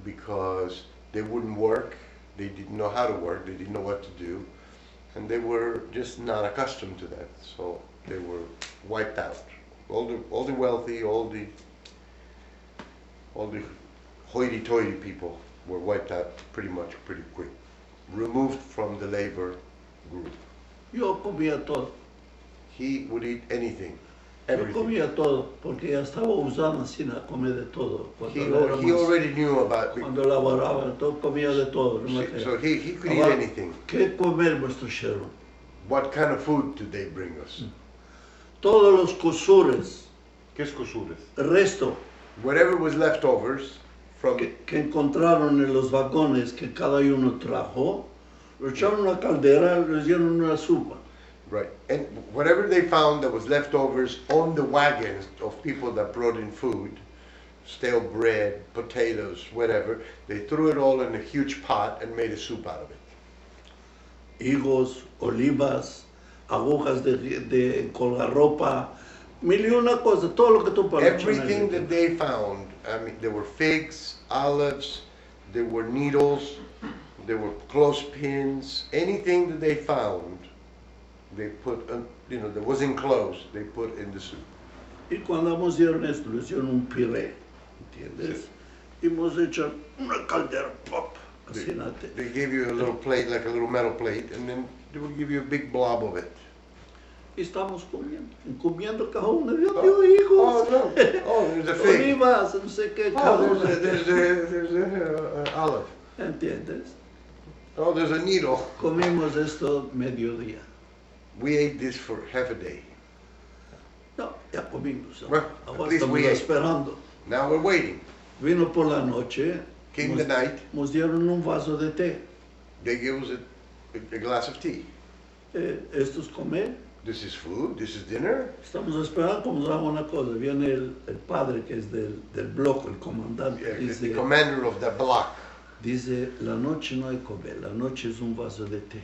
because they wouldn't work, they didn't know how to work, they didn't know what to do, and they were just not accustomed to that. So they were wiped out. All the wealthy, all the hoity-toity people were wiped out pretty quick, removed from the labor group. Yo comía todo. He would eat anything, Yo everything. comía todo, porque ya estaba usando así a comer de todo. He already knew about it, Cuando laboraba, todo comía de todo. No me so creas. he could eat Ahora, anything. ¿Qué comer vuestro Sharon? What kind of food did they bring us? Todos los cosures, ¿Qué es cosures? el resto Whatever was leftovers from que encontraron en los vagones que cada uno trajo, lo echaron en una caldera y les dieron una sopa. right, and whatever they found that was leftovers on the wagons of people that brought in food, stale bread, potatoes, whatever, they threw it all in a huge pot and made a soup out of it. Higos, olivas, agujas de colgar ropa, mil y una cosa, todo lo que tú puedas echar en Everything el- that they found, I mean, there were figs, olives, there were needles, there were clothespins, anything that they found, they put, that was enclosed, they put in the soup. Y cuando nos dieron esto, les dieron un puré, ¿entiendes? Y hemos hecho una caldera, pop, así nate. They gave you a little plate, like a little metal plate, and then they would give you a big blob of it. Y estamos comiendo cada uno. Dios mío, hijos. Oh, no. Oh, there's a fig. Olivas, no sé qué, cada Oh, uno. there's a olive. ¿Entiendes? Oh, there's a needle. Comimos esto mediodía. We ate this for half a day. No, ya comimos. Well, Ahora at least estamos we ate. esperando. Now we're waiting. Vino por la noche. Came the night. Nos dieron un vaso de té. They gave us a glass of tea. Esto es comer. This is food. This is dinner. Estamos esperando, como sabe una cosa, viene el padre que es del bloque, el comandante, Yeah, the dice, commander of the block. dice, la noche no hay comer, la noche es un vaso de té.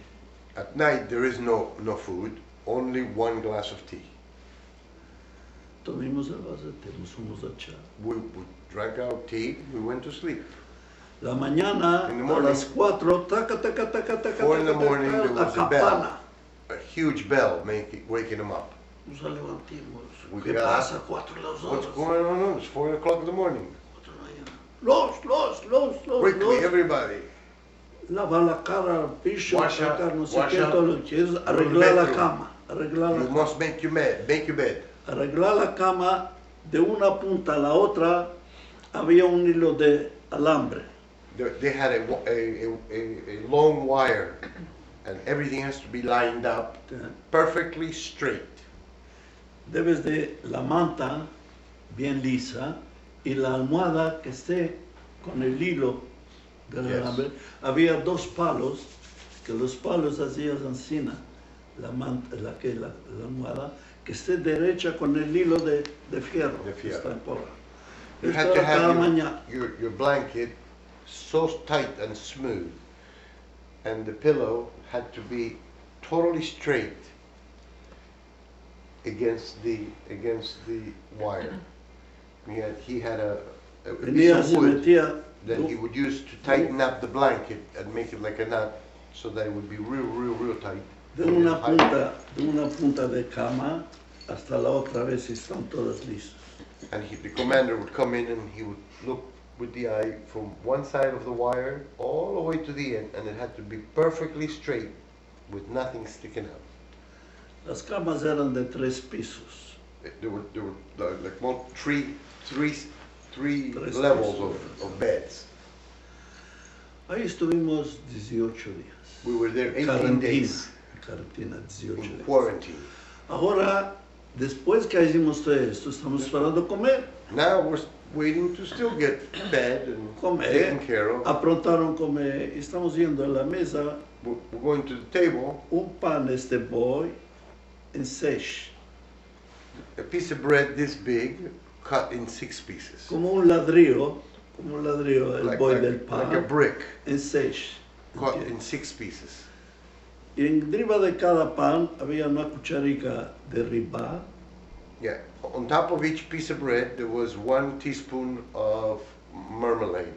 At night there is no food. Only one glass of tea. Tomamos el vaso de té, nos fuimos a echar. We drank our tea. We went to sleep. La mañana, In the a morning, las 4, taca, taca, taca, taca, 4 in the taca, morning, taca, there la was a bell. campana. A huge bell waking them up. Nos levantimos. We ¿Qué got pasa? 4 las What's horas. going on? It's 4 o'clock in the morning. 4 de la mañana. Los. Quickly, everybody. Lava la cara al piso, Wash up, sacar no sé wash qué, up. todo lo que es, Go to the arreglar la bedroom. cama. Arreglar la You cama. must make your bed. Make your bed. Arreglar la cama, de una punta a la otra había un hilo de alambre. They had a long wire, and everything has to be lined up perfectly straight. Debes de la manta bien lisa y la almohada que esté con el hilo del Yes. alambre. Había 2 palos, que los palos hacías encima, la manta, la almohada, que esté derecha con el hilo de fierro. De que fierro. está en polvo. You Esto had to era cada have mañana. your blanket so tight and smooth, and the pillow had to be totally straight against the wire. He had a piece Venía, of se wood metía that he would use to tighten up the blanket and make it like a knot, so that it would be real tight. de una punta de cama hasta la otra vez y están todas listas. And the commander would come in and he would look with the eye from one side of the wire all the way to the end, and it had to be perfectly straight with nothing sticking out. Las camas eran de 3 pisos. There were like more three Tres levels pisos. of beds. Ahí estuvimos 18 días. We were there 18 days Carantina, 18 in días. quarantine. Ahora, después que hicimos todo esto, estamos esperando comer. Now we're waiting to still get fed and taken care of. Aprontaron comer. Estamos yendo a la mesa We're going to the table. un pan este boy en 6, A piece of bread this big, cut in 6 pieces. como un ladrillo el boy del pan like a brick, en 6. cut in 6 pieces. Y encima de cada pan había una cucharica de ribá, Yeah. On top of each piece of bread, there was 1 teaspoon of marmalade.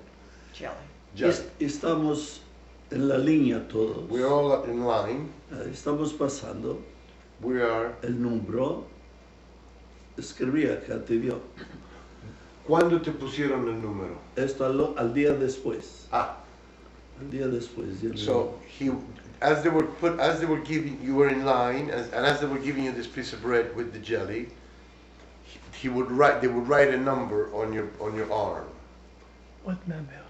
Jelly. Jelly. y estamos en la línea todos. We're all in line. Estamos pasando We are. el número, escribía que te dio. ¿Cuándo te pusieron el número? Esto al día después. Ah. Al día después. ya So as they were giving, you were in line, and as they were giving you this piece of bread with the jelly, they would write a number on your arm. What number?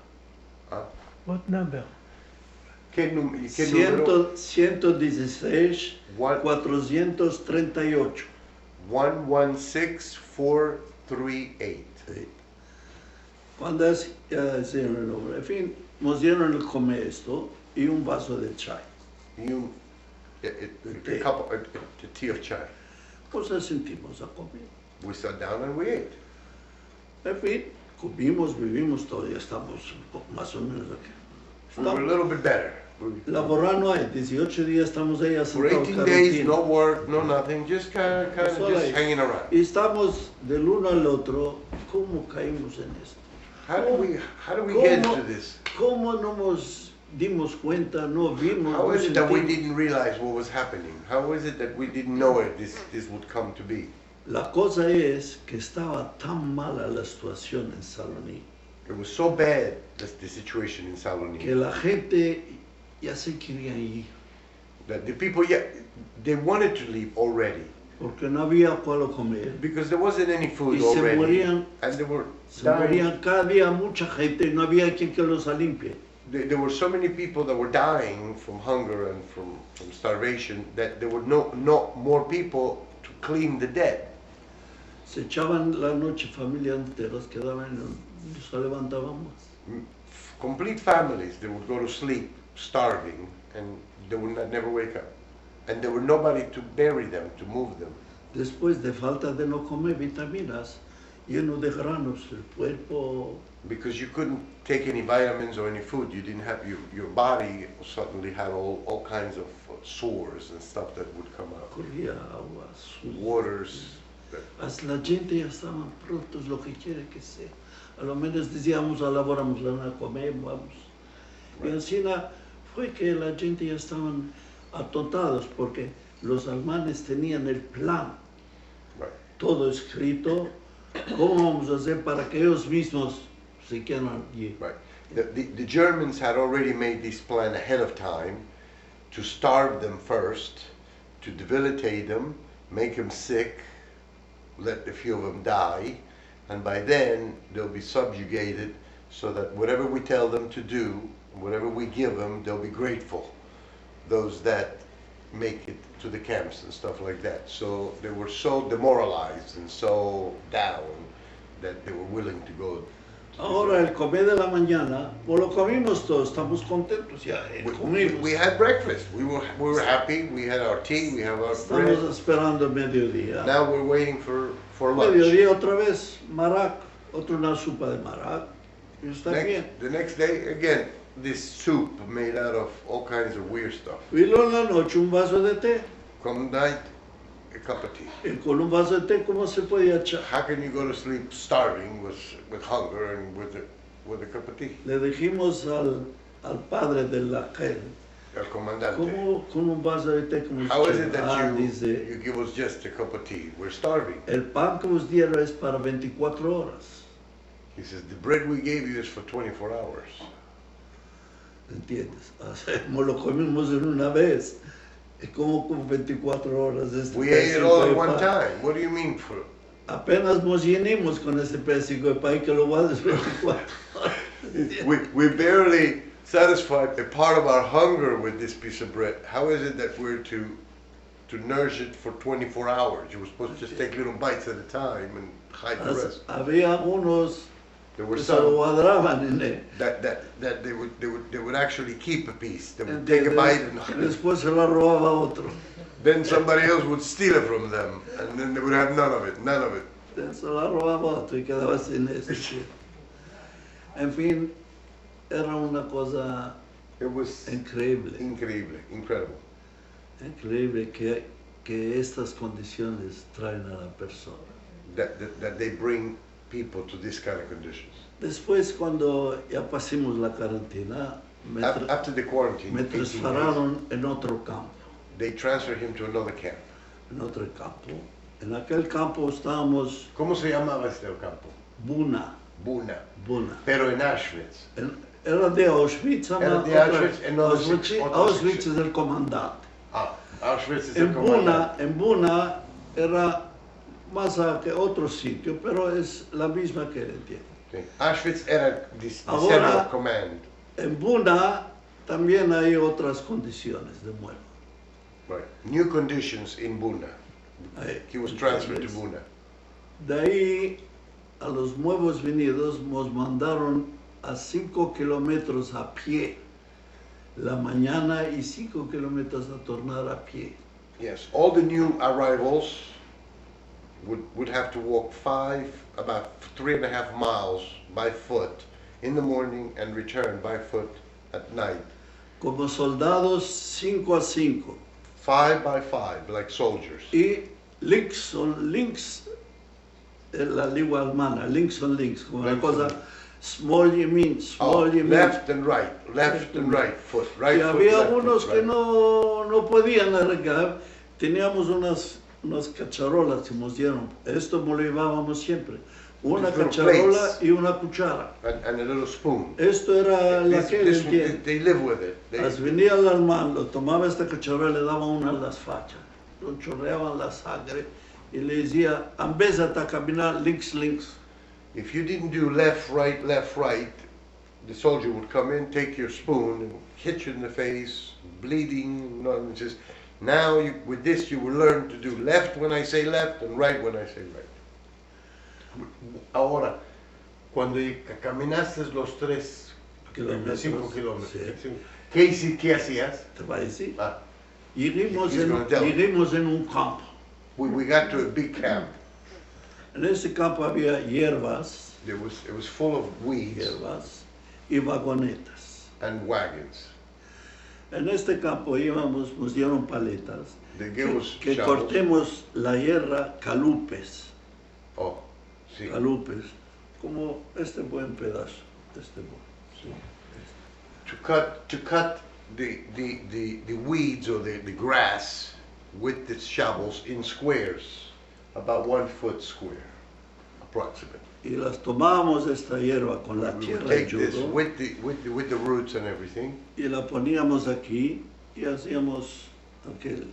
Huh? What number? ¿Qué número? 116, What? 438. 116438. Sí. Cuando hicieron el nombre, en fin, nos dieron el comer esto y un vaso de chai. A cup, a tea of chai. Pues nos sentimos a comer. We sat down and we ate. En fin, comimos, vivimos, todavía estamos un poco más o menos aquí. We were a little bit better. Laborar no hay, 18 días estamos ahí For sentados 18 days, carantina. no work, no nothing, just kind of Solo just ahí. hanging around. Y estamos del uno al otro, ¿cómo caímos en esto? How do we get ¿Cómo? into this? ¿Cómo no nos dimos cuenta, no vimos, How no is it that we sentimos? didn't realize what was happening? How is it that we didn't know it, this would come to be? La cosa es que estaba tan mala la situación en Saloni It was so bad, the situation in que Saloniki. la gente ya se quería ir. That the people, yeah, they wanted to leave already porque no había cuál comer. because there wasn't any food Y se already, morían, and they were se dying. morían cada día mucha gente y no había quien que los limpie. There were so many people that were dying from hunger and from starvation that there were no more people to clean the dead. Se echaban la noche familias enteras, quedaban y no se levantaban más. Complete families, they would go to sleep starving and they would never wake up. And there were nobody to bury them, to move them. Después de falta de no comer vitaminas, lleno de granos, el cuerpo Because you couldn't take any vitamins or any food, you didn't have, your body suddenly had all kinds of sores and stuff that would come out. corría agua, Waters. La gente ya estaban prontos, lo que quiere que sea. A lo menos decíamos, elaboramos la comer, vamos. Y así fue que la gente ya estaban atontados porque los alemanes tenían el plan, Right. todo escrito, cómo vamos a hacer para que ellos mismos se quedan allí. Right. The Germans had already made this plan ahead of time to starve them first, to debilitate them, make them sick, let a few of them die, and by then they'll be subjugated so that whatever we tell them to do, whatever we give them, they'll be grateful. Those that make it to the camps and stuff like that. So they were so demoralized and so down that they were willing to go. Ahora el comer de la mañana, pues lo comimos todos, estamos contentos ya, comimos. We had breakfast. We were happy. We had our tea. We have our Estamos bread. esperando el mediodía. Now we're waiting for lunch. Mediodía otra vez, marac, otra una sopa de marac. Y está bien. The next day, again, this soup made out of all kinds of weird stuff. Y luego en la noche un vaso de té. Come night, a cup of tea. Y con un vaso de té, ¿cómo se podía echar? How can you go to sleep starving with hunger and with a cup of tea? Le dijimos al padre de la calle, El comandante. ¿cómo con un vaso de té como How is it that you dice, give us just a cup of tea? We're starving. el pan que os dieron es para 24 horas. He says, the bread we gave you is for 24 hours. ¿Entiendes? Hacemos, lo comimos en una vez. Es como con 24 horas. Este We ate it all at one pan. time. What do you mean for? Apenas nos llenimos con ese pésico de pan que lo guardas 24 horas. We barely satisfied a part of our hunger with this piece of bread. How is it that we're to nourish it for 24 hours? You were supposed to just take little bites at a time and hide the rest. Había unos There were que se lo some guardaban en él. that they would actually keep a piece. They would take a bite and Después se lo robaba otro. then somebody else would steal it from them, and then they would have none of it. Se lo robaba otro y quedaba sin eso. En fin, era una cosa It was increíble. incredible. Increíble que estas condiciones traen a la persona. That they bring people to this kind of conditions. Después, cuando ya pasamos la cuarentena, After the quarantine, me 18 days, trasladaron en otro campo. they transferred him to another camp. En otro campo. En aquel campo estábamos ¿Cómo se llamaba este campo? Buna. Buna. Buna. Pero en Auschwitz. Era de Auschwitz, Era de Auschwitz, en otra sección. Auschwitz es el comandante. Auschwitz is the En comandante. Buna era más que otro sitio, pero es la misma que entiendo. Sí. Auschwitz era the Ahora- center of command. En Buna también hay otras condiciones de muerte. Right. New conditions in Buna. He was transferred to Buna. De ahí a los nuevos venidos nos mandaron a 5 kilómetros a pie la mañana y 5 kilómetros a tornar a pie. Yes, all the new arrivals would have to walk about 3.5 miles by foot in the morning and return by foot at night. Como soldados 5 a 5. 5 by 5, like soldiers. Y links son links, la lengua alemana, links son links, como una Links cosa, son- small yemín, small yemín. Left and right foot, right Y foot, había left foot, unos que right. no podían arreglar, teníamos unas cacharolas que nos dieron, esto me lo llevábamos siempre, una Just little cacharola plates. y una cuchara. and a little spoon. Esto era la que This, tiempo. they live with it. As venía el hermano, tomaba esta cacharola y le daba una en las fachas. Lo chorreaban la sangre y le decía, empieza a caminar links, links. If you didn't do left, right, the soldier would come in, take your spoon, and hit you in the face, bleeding. And says, now with this you will learn to do left when I say left and right when I say right. Ahora, cuando caminaste los 3 Kilómetros, 5 kilómetros, sí. ¿Qué hacías? Te va a decir. Ah, Lleguemos He's gonna tell. lleguemos en un campo. we got to a big camp. En ese campo había hierbas, It was full of weeds y vagonetas. and wagons. En este campo íbamos, nos dieron paletas, They gave us que shovels. cortemos la hierba calupes, Oh, sí. calupes, como este buen pedazo, este buen. Sí. To cut the weeds or the grass with the shovels in squares, about 1 foot square, approximately. Y las tomábamos esta hierba con la We would tierra y take this judo with the roots and everything, y la poníamos aquí y hacíamos aquel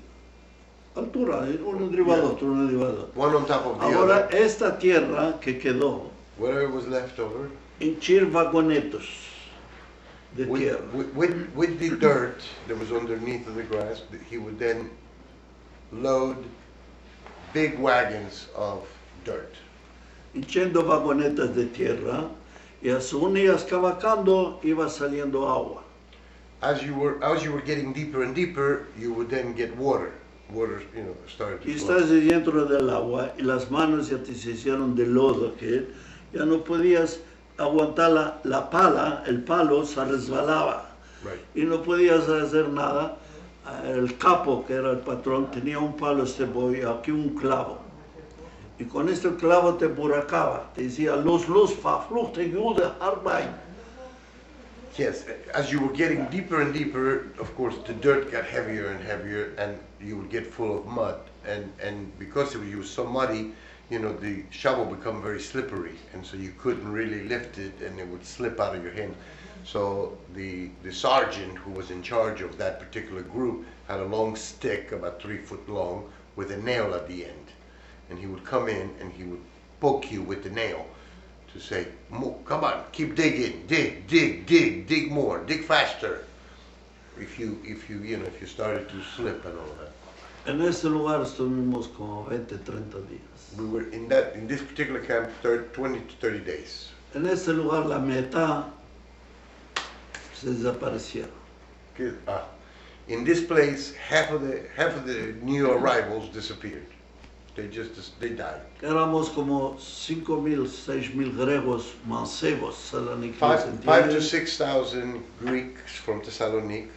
altura, uno arriba del otro, uno arriba del otro. one on top of the Ahora other, esta tierra que quedó, whatever was left over. hinchir vagonetos de tierra. With the dirt that was underneath of the grass, he would then load big wagons of dirt. Hinchando vagonetas de tierra y a su unías cavacando iba saliendo agua. As you were getting deeper and deeper, you would then get water. Water, started Y to flow. estás dentro del agua y las manos ya te se hicieron de lodo que ya no podías aguantar la pala, el palo se resbalaba Right. y no podías hacer nada. El capo, que era el patrón, tenía un palo y aquí un clavo. Y con este clavo te buracaba, te decía, los verfluchte Jude Arbeit. Yes, as you were getting deeper and deeper, of course, the dirt got heavier and heavier, and you would get full of mud. And because you were so muddy, the shovel become very slippery, and so you couldn't really lift it, and it would slip out of your hand. So the sergeant who was in charge of that particular group had a long stick, about 3 foot long, with a nail at the end. And he would come in and he would poke you with the nail to say, come on, keep digging, dig more, dig faster. If you started to slip and all that. En ese lugar estuvimos como 20, 30 días. We were in this particular camp 20 to 30 days. En ese lugar la mitad se desaparecieron. In this place, half of the new arrivals disappeared. They died. Éramos como 5,000, 6,000 griegos mancebos, saloniqueses, 5 to ¿entiendes? 6,000 Greeks from Thessaloniki.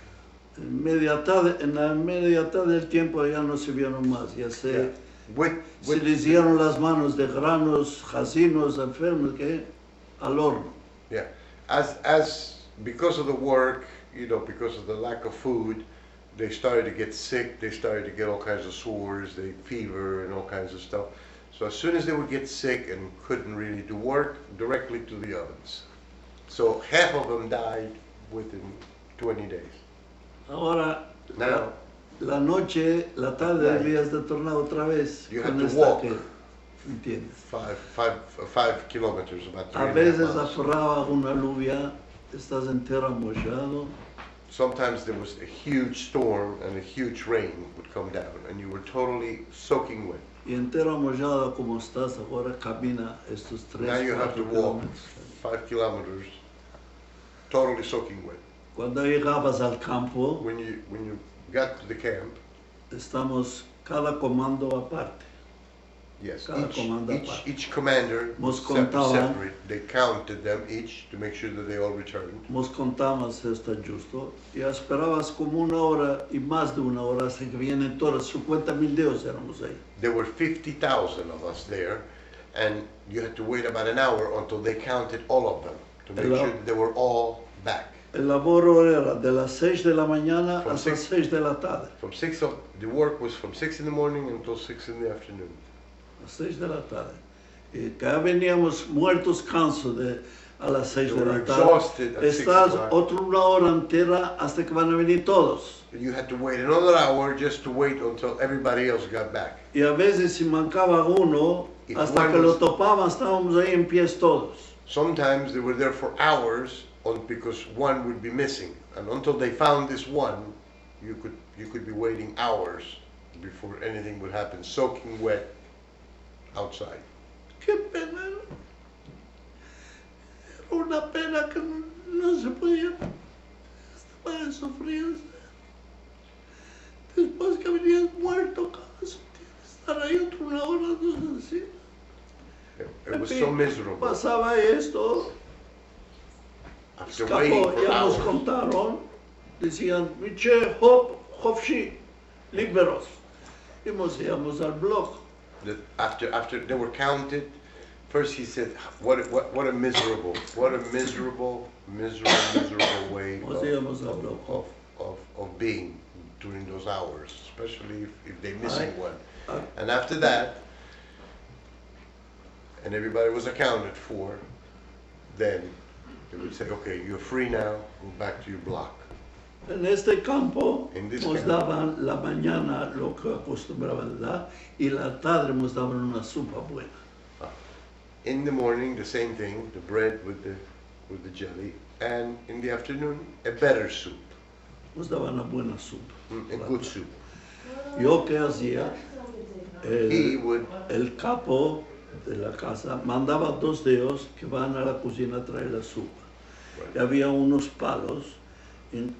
En la inmediatez del tiempo ya no se vieron más, ya se With les dieron las manos de granos, jacinos, enfermos, que al horno. Yeah, as because of the work, because of the lack of food, they started to get sick. They started to get all kinds of sores, fever, and all kinds of stuff. So as soon as they would get sick and couldn't really do work, directly to the ovens. So half of them died within 20 days. Ahora, Now la noche, la tarde Right. debías de tornar otra vez. You con have to esta walk. que- ¿entiendes? 5 kilometers, about 3 A and a half veces miles. aferraba una lluvia, estás entero mojado. Sometimes there was a huge storm and a huge rain would come down, and you were totally soaking wet. Y entero mojado como estás ahora, camina estos 3, Now you have 4 to walk kilómetros. 5 kilometers, totally soaking wet. Cuando llegabas al campo, When you got to the camp, estamos cada comando aparte. yes, Cada comando aparte. each commander Nos contaban. separate. They counted them each to make sure that they all returned. Nos contamos esto justo y esperabas como una hora y más de una hora hasta que vienen todos, 50,000 dedos éramos ahí. There were 50,000 of us there, and you had to wait about an hour until they counted all of them to make Hello. sure that they were all back. El laboro era de las 6 de la mañana From hasta 6 6 de la tarde. The work was from 6 in the morning until 6 in the afternoon. A 6 de la tarde. Y que veníamos muertos cansos a las 6 They de were la tarde. exhausted at 6 Estás o'clock. otra una hora entera hasta que van a venir todos. You had to wait another hour just to wait until everybody else got back. Y a veces si mancaba uno, If hasta one que lo was- topaban, estábamos ahí en pies todos. Sometimes they were there for hours because one would be missing. And until they found this one, you could be waiting hours before anything would happen, soaking wet outside. Qué pena. Era una pena que no se podía. Estaba sufriendo. Después que venías muerto, casi estar ahí otra una hora, no sé si. It was so miserable. Pasaba esto, After waiting escapó, for ya nos hours. contaron, decían, Miche, hop, hopshi, liberos. Y nos íbamos al blog. That after they were counted, first he said, what a miserable way Nos íbamos al blog. of being during those hours, especially if they're missing one. Ah, And after that, and everybody was accounted for, then they would say, okay, you're free now, go back to your block. En este campo In this nos camp. daban la mañana lo que acostumbraban dar y la tarde nos daban una sopa buena. In the morning, the same thing, the bread with the jelly, and in the afternoon, a better soup, Nos daban una buena sopa. a good soup. Yo que hacía, He el, would, el capo de la casa mandaba dos de ellos que van a la cocina a traer la sopa. Y había unos palos, y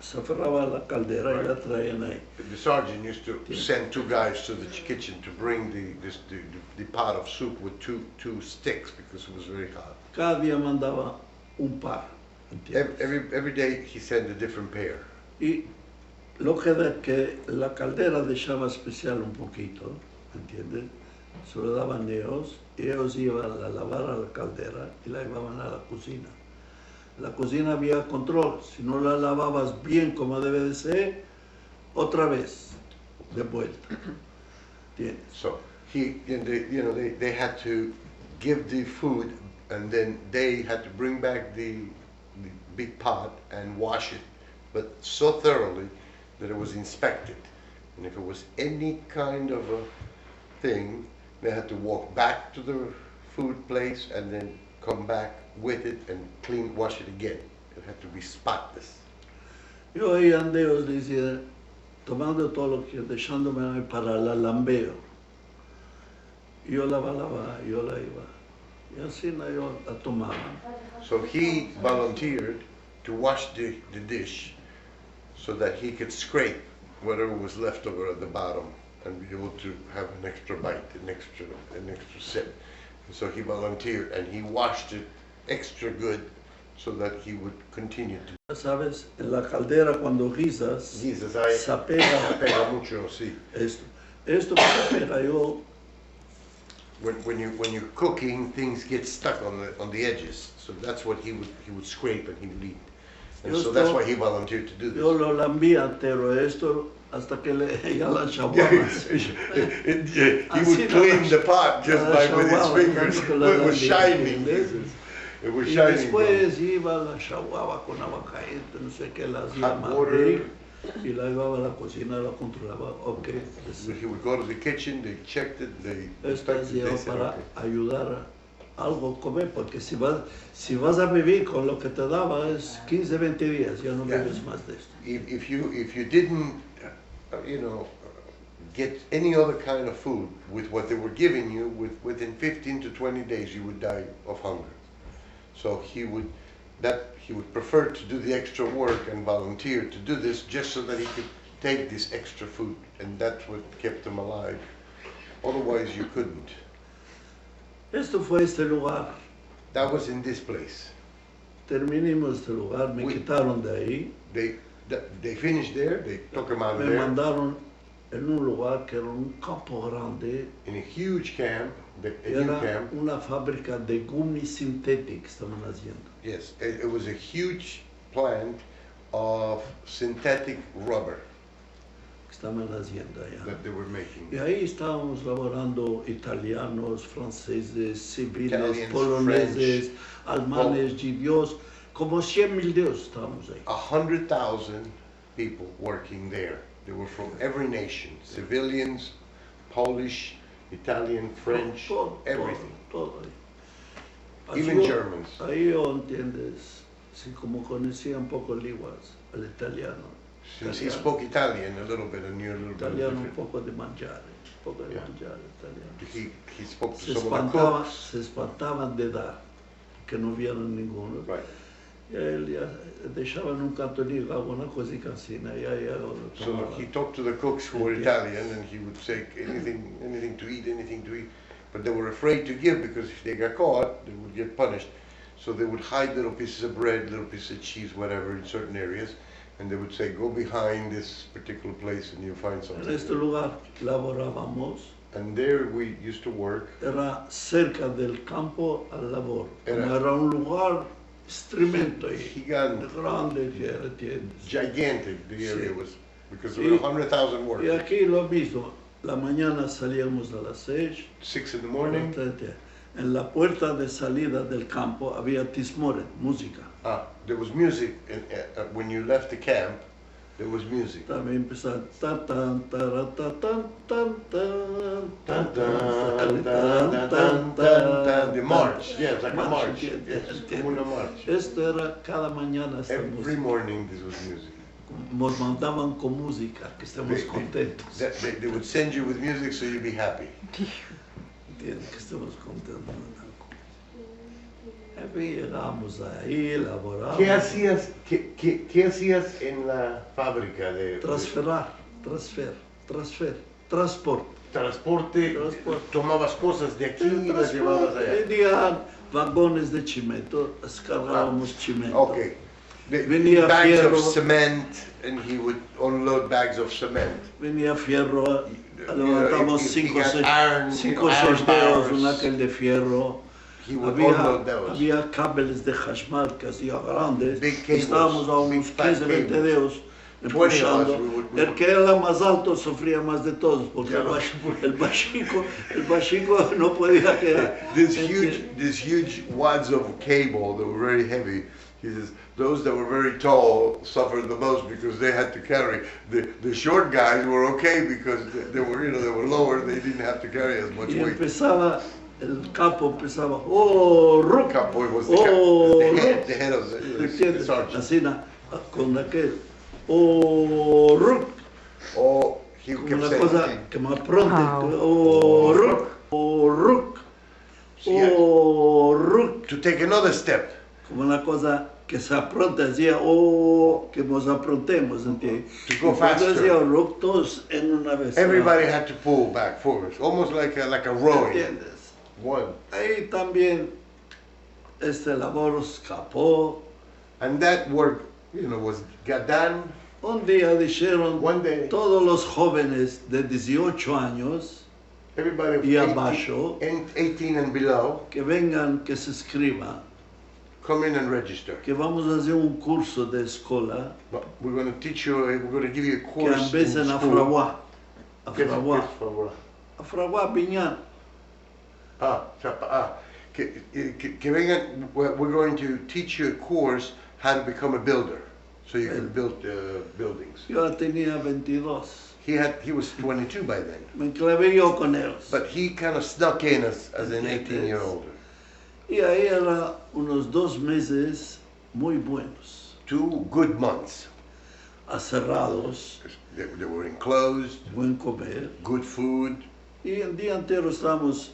se aferraba a la caldera y la traían ahí. the sergeant used to send two guys to the kitchen to bring the pot of soup with two sticks because it was very hot. Cada día mandaba un par. ¿entiendes? Every day he sent a different pair. Y lo que la caldera dejaba especial un poquito, ¿entiendes? Se lo daban ellos y ellos iban a lavar a la caldera y la llevaban a la cocina. En la cocina había control, si no la lavabas bien como debe de ser, otra vez, de vuelta. ¿Entiendes? So they had to give the food, and then they had to bring back the big pot and wash it, but so thoroughly that it was inspected. And if it was any kind of a thing, they had to walk back to the food place and then come back with it and wash it again. It had to be spotless. Yo ahí andé, os decía, tomando todo lo que, dejándome a mí para el alambeo. Yo la yo la iba. Y así yo la tomaba. So he volunteered to wash the dish so that he could scrape whatever was left over at the bottom and be able to have an extra bite, an extra sip. And so he volunteered and he washed it extra good so that he would continue to. ¿Sabes? En la caldera cuando guisas, Jesus, se pega pega mucho, sí. esto. Esto que se pega yo, When you're cooking, things get stuck on the edges. So that's what he would scrape and he would eat. And so that's why he volunteered to do yo this. lo lambía entero esto hasta que ya la chaguaba. He Así would no clean la- the pot just la by with his enxaguaba, fingers. tanto que la It was lambía, shining. ¿entiendes? It was Y shining. después iba, la chaguaba con agua caliente, no sé qué, la hacía Hot más water. rica, y la llevaba a la cocina, la controlaba. Ok, So he would go to the kitchen, they checked it, they esto inspected, hacía they said, para okay. ayudar a algo a comer, porque si vas a vivir con lo que te daba es 15, 20 días, ya no Yeah. vives más de esto. If you didn't, get any other kind of food with what they were giving you, within 15 to 20 days you would die of hunger. So he would prefer to do the extra work and volunteer to do this just so that he could take this extra food, and that's what kept him alive. Otherwise you couldn't. Esto fue este lugar. That was in this place. Terminamos este lugar, me Oui. quitaron de ahí, They finished there, they took him out of me there mandaron en un lugar que era un campo grande, in a huge camp, a new era camp. una fábrica de gumi sintético estaban haciendo. Yes, it was a huge plant of synthetic rubber. estaba en la hacienda allá. that they were making. Y ahí estábamos laborando italianos, franceses, civiles, Italians, poloneses, alemanes, judíos, como 100,000 dios estábamos ahí. 100,000 people working there. They were from every nation, civilians, Polish, Italian, French, Todo, everything. todo ahí. Even Así yo- Germans. Ahí yo, ¿entiendes? Sí, como conocía un poco lenguas, el italiano. Since he spoke Italian a little bit and knew a little bit Italiano, un different. poco de mangiare, un poco de Yeah. mangiare italiano. He spoke to Se some of the espantaban, cooks. se espantaban de dar, que no vieron ninguno. Right. Y a él ya dejaba en un canto y digo, alguna cosita así, ya lo So tomaba. he talked to the cooks who were Yeah. Italian, and he would say anything to eat. But they were afraid to give because if they got caught, they would get punished. So they would hide little pieces of bread, little pieces of cheese, whatever, in certain areas, and they would say, "Go behind this particular place, and you'll find En something." este lugar laborábamos, And there we used to work. era cerca del campo al labor. Era- Como era un lugar tremendo y Gigante. grande, que era, ¿entiendes? Gigantic, the area Sí. was, because there were Y- 100,000 Y workers. aquí lo mismo, la mañana salíamos a las 6, 6 in the morning. en la puerta de salida del campo había tismore, música. There was music when you left the camp. There was music. También empezaba ta tan tara, ta tan tan tan Dun, tan dun, dun, tan dun, tan dun, tan. the march, yeah, it's like a march. ¿entiendes? Yes, como una march. Esto era cada mañana esta Every música. morning this was music. Nos mandaban con música, que estemos They- contentos. They would send you with music so you'd be happy. ¿Entiendes? Que estemos contentos. En fin, llegábamos ahí, elaboramos. ¿Qué hacías en la fábrica de Transporte. transporte? Transporte. Tomabas cosas de aquí y las llevabas allá. Venían vagones de cimento, descargábamos cimento. Okay. Venía Bags fierro. of cement, and he would unload bags of cement. Venía fierro, You know, levantamos if he 5 o got 6 iron, cinco, iron 6 dedos, bars, un aquel de fierro. he would unload those. Había cables de hashmal que hacía grandes. Big cables, Estábamos a big unos fat 15, 20 cables. dedos 20 of us, empuxando. we would- El que era más alto sufría más de todos, porque Yeah. el bachico no podía quedar. These huge wads of cable that were very heavy. He says those that were very tall suffered the most because they had to carry. The short guys were okay because they were lower. They didn't have to carry as much Y weight. empezaba, el capo empezaba, oh, ruc, Cowboy was oh, the head of the ¿entiendes? sergeant. Así, con aquel, oh, ruc, Oh, he como kept una saying, cosa que más pronto, oh, ruc, oh, ruc, Yeah. oh, ruc, to take another step. como una cosa que se apronta, decía, oh, que nos aprontemos, ¿entiendes? To go Y cuando faster. decía ruc, todos en una vez. Everybody had to pull back forward, almost like a rowing. ¿Entiendes? One. Ahí también este labor escapó. And that work, got done. Un día dijeron One day, todos los jóvenes de 18 años everybody y abajo 18 and below, que vengan, que se escriban, come in and register. que vamos a hacer un curso de escuela But we're going to teach you, we're going to give you a que course in empiecen a school. fraguar. A ¿Qué es fraguar. fraguar? A fraguar piñar. Que vengan, we're going to teach you a course how to become a builder, so you can build buildings. Yo ya tenía 22. He was 22 by then, Me enclavé yo con ellos. but he kind of snuck in as an 18-year-old. Y ahí eran unos 2 meses muy buenos, 2 good months. acerrados, They were enclosed, buen comer. good food. Y el día entero estamos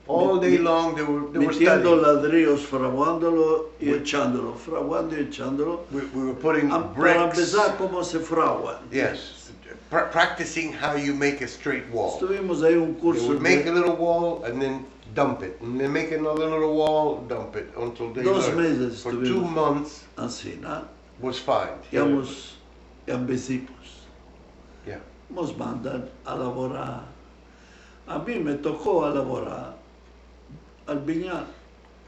All day long they were metiendo studying. ladrillos, fraguándolo y echándolo, fraguando y echándolo. We were putting Para bricks. empezar, cómo se fragua. Yes, practicing how you make a straight wall. Estuvimos ahí un They curso would make a de little wall and then dump it, and then make another little wall, dump it until they 2 learned. meses For 2 estuvimos months así, ¿no? was fine. Íbamos en Besipos. Yeah. Nos mandan a laborar. A mí me tocó a laborar al viñar.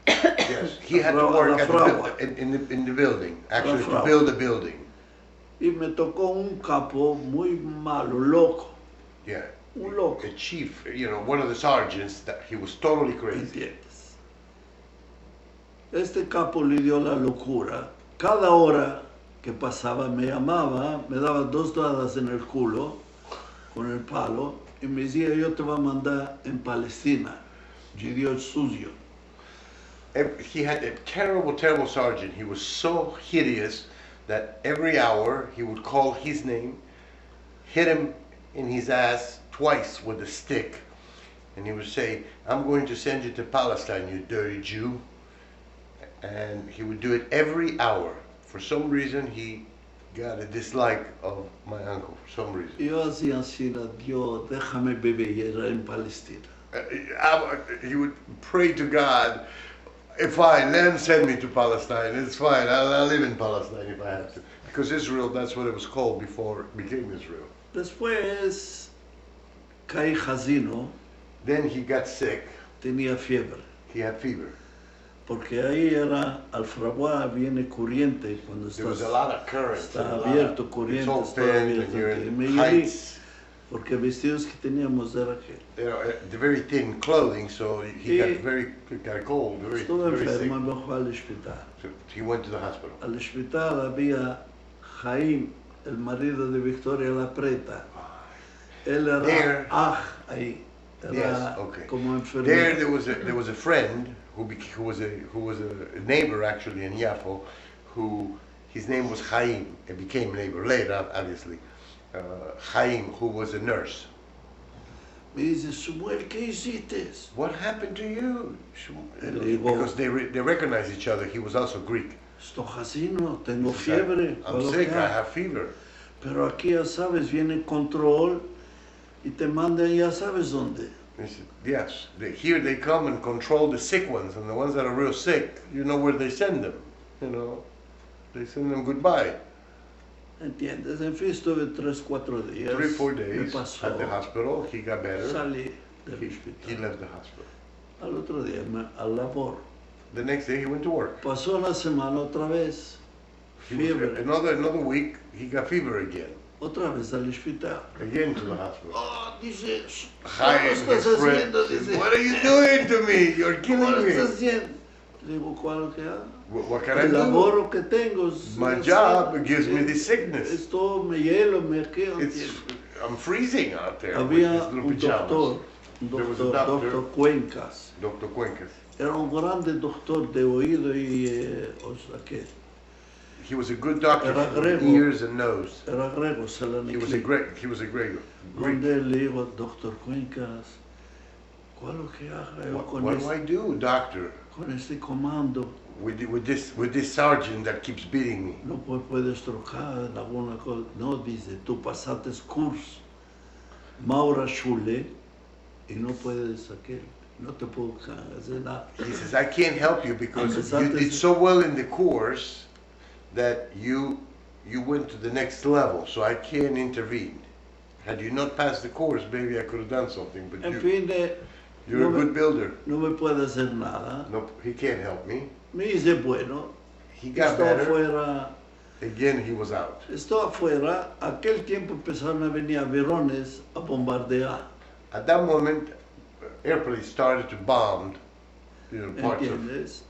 Yes, he had to La work at fragua. in the building, actually to fragua. build a building. Y me tocó un capo muy malo, loco, Yeah. un loco. A chief, one of the sergeants, that he was totally crazy. ¿Entiendes? Este capo le dio la locura. Cada hora que pasaba me llamaba, me daba 2 dadas en el culo con el palo y me decía, yo te voy a mandar en Palestina, judío sucio. He had a terrible, terrible sergeant. He was so hideous that every hour he would call his name, hit him in his ass twice with a stick, and he would say, I'm going to send you to Palestine, you dirty Jew. And he would do it every hour. For some reason, he got a dislike of my uncle, for some reason. Yo hacía así, Dios, déjame beber en Palestina. He would pray to God, fine, let him send me to Palestine. It's fine. I'll live in Palestine if I have to. Because Israel, that's what it was called before it became Israel. Después caí jazino, Then he got sick. tenía fiebre. He had fever. Porque ahí era al fraguar, viene corriente cuando There was a estás, lot of current. está abierto, corriente, It's all está thin abierto. and you're Y in me llevé, heights. porque vestidos que teníamos era que The very thin clothing, so he got cold, very, estuve very sick. enfermo, me fue al hospital. So he went to the hospital. Al hospital había Jaime, el marido de Victoria La Preta. Él era There- ahí, era Yes, okay. como enfermo. There was a friend who was a neighbor actually in Yafo, who his name was Chaim. It became neighbor later, obviously. Chaim, who was a nurse. Me dice, Samuel, ¿qué hiciste? What happened to you? Le digo- Because they recognized each other. He was also Greek. Estoy jazino, tengo He said, fiebre. I'm ¿cuál lo sick. que I hay?" have fever. Pero aquí ya sabes, viene control y te mandan ya sabes dónde. He said, yes. Here they come and control the sick ones, and the ones that are real sick, you know where they send them. They send them goodbye. ¿Entiendes? En fin, estuve 3-4 días. 3-4 Me days pasó. at the hospital. He got better. Salí del He hospital. left the hospital. Al otro día, al labor. The next day he went to work. Pasó la semana otra vez. He was- Fiebre. another week, he got fever again. Otra vez al hospital. Again to the hospital. Oh, dice, Hi, ¿cómo estás his friend haciendo? said, Dice, what are you doing to me? You're ¿cómo killing lo estás me. haciendo? Le digo, ¿cuál que hago? What can I El do? laboro que tengo. My job gives me this sickness. Esto me hielo, me quedo. I'm freezing out there with Había these little un pajamas. doctor, There was a doctor. doctor Cuencas. Dr. Cuencas. Era un grande doctor de oído y, o sea, que He was a good doctor Era for grego. ears and nose. era griego, He was a Salaniquí. Greek. Donde le digo, doctor Cuencas, ¿cuál lo que haga yo What do I do, doctor, con este comando? with this sergeant that keeps beating me? No puedes trocar en alguna cosa. No, dice, tú pasaste curso, Maura Schule, y no puedes aquel, no te puedo hacer nada. He says, I can't help you because you Empezaste- did so well in the course that you went to the next level, so I can't intervene. Had you not passed the course, maybe I could have done something, but En fin, you're a no good builder. no me puede hacer nada. No, he can't help me. Me dice, bueno, He got estoy better. afuera. Again, he was out. Estoy afuera, aquel tiempo empezaron a venir aviones a bombardear, At that moment, airplanes started to bomb, parts of. ¿entiendes?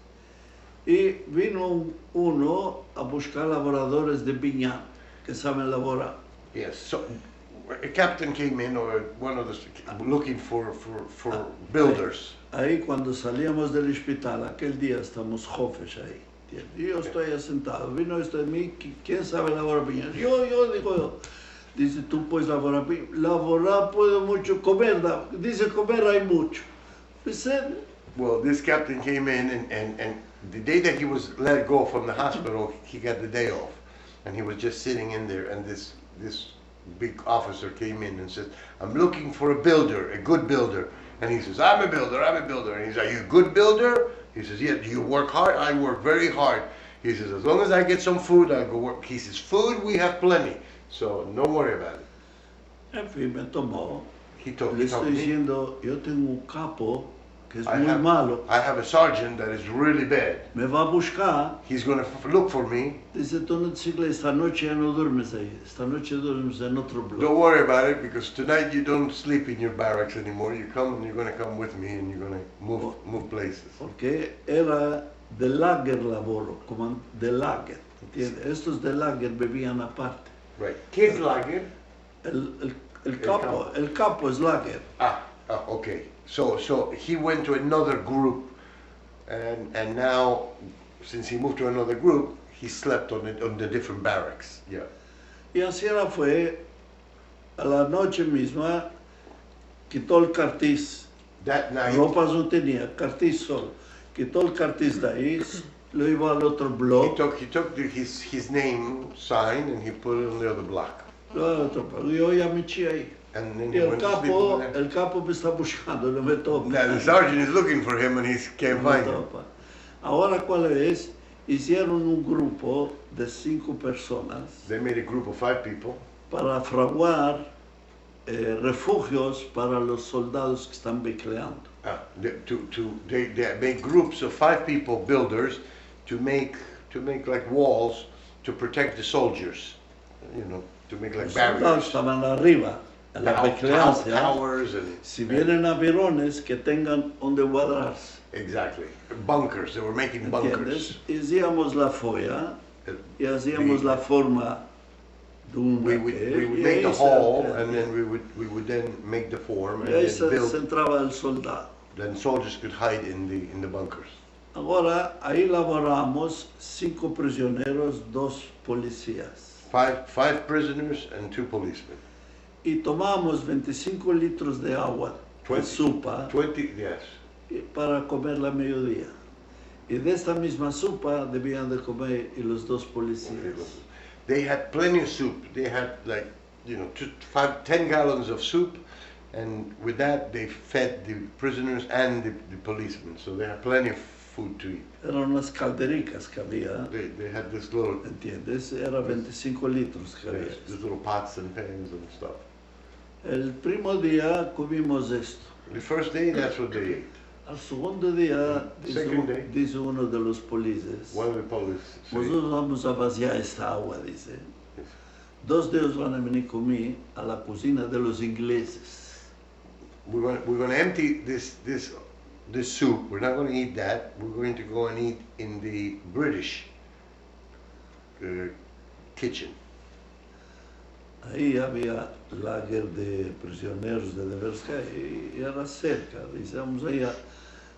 Y vino uno a buscar laboradores de viña que saben laborar. Yes. So a captain came in, or one of the looking for builders. Ahí cuando salíamos del hospital, aquel día estamos jofes ahí. ¿entiendes? Y yo estoy asentado, vino esto de mí, ¿quién sabe laborar viña? Yo, digo yo. Dice, tú puedes laborar viña. Laborar puedo mucho, comer, dice comer hay mucho. I said, Well, this captain came in, and the day that he was let go from the hospital, he got the day off, and he was just sitting in there, and this big officer came in and said, I'm looking for a builder, a good builder. And he says, I'm a builder. And he's, are you a good builder? He says, yeah, do you work hard? I work very hard. He says, as long as I get some food, I'll go work. He says, food, we have plenty. So don't worry about it. en fin, me tomó. He told Le me. estoy diciendo, yo tengo un capo que es muy malo, I have a sergeant that is really bad. me va a buscar. He's going to look for me. Dice, tú no decirle, esta noche ya no duermes ahí, esta noche duermes en otro Don't bloque. worry about it because tonight you don't sleep in your barracks anymore. You come and you're going to come with me and you're going to move places. Porque era de lager laboro, como de lager. ¿Entiendes? Estos de lager bebían aparte. Right. Kids like it. El capo es lager. Okay. So he went to another group, and now, since he moved to another group, he slept on the different barracks. Yeah. Y así era fue, a la noche misma, quitó el cartiz. That night, Ropas no tenía, cartiz solo. Quitó el cartiz de ahí, lo iba al otro bloque. he took his name sign and he put it on the other block. Yo ya me eché ahí. And then Y he went to sleep over there. el capo me está buscando, no me toca. Now, the sergeant is looking for him and he can't No me find him. toca. Ahora, ¿cuál es? Hicieron un grupo de 5 personas They made a group of 5 people para fraguar refugios para los soldados que están becleando. they make groups of 5 people, builders, to make like walls to protect the soldiers. You know, to make like Los soldados barriers. estaban arriba, en la becleancia. Towers and Si vienen aviones, que tengan donde guardarse. exactly bunkers. They were making bunkers. ¿Entiendes? Hacíamos la folla y hacíamos la forma de un We would make the hall and then we would then make the form and y ahí then se build. entraba el soldado. Then soldiers could hide in the bunkers. Ahora, ahí laboramos 5 prisioneros, 2 policías. 5 prisoners and 2 policemen. Y tomamos 25 litros de agua, de sopa, 20, yes. para comer la mediodía. Y de esta misma sopa debían de comer y los 2 policías. They had plenty of soup. They had like, 10 gallons of soup, and with that they fed the prisoners and the policemen. So they had plenty of food to eat. Eran unas caldericas que había, They had this little, ¿entiendes? Era 25 litros que había. these little pots and pans and stuff. El primo día comimos esto. The first day, that's what they ate. Al segundo día, Second day. dice uno de los policías, One of the police said, nosotros vamos a vaciar esta agua, dice. Yes. 2 de ellos van a venir conmigo a la cocina de los ingleses. we're going to empty this soup. We're not going to eat that. We're going to go and eat in the British kitchen. Ahí había lager de prisioneros de Nebraska y era cerca. Dice, vamos allá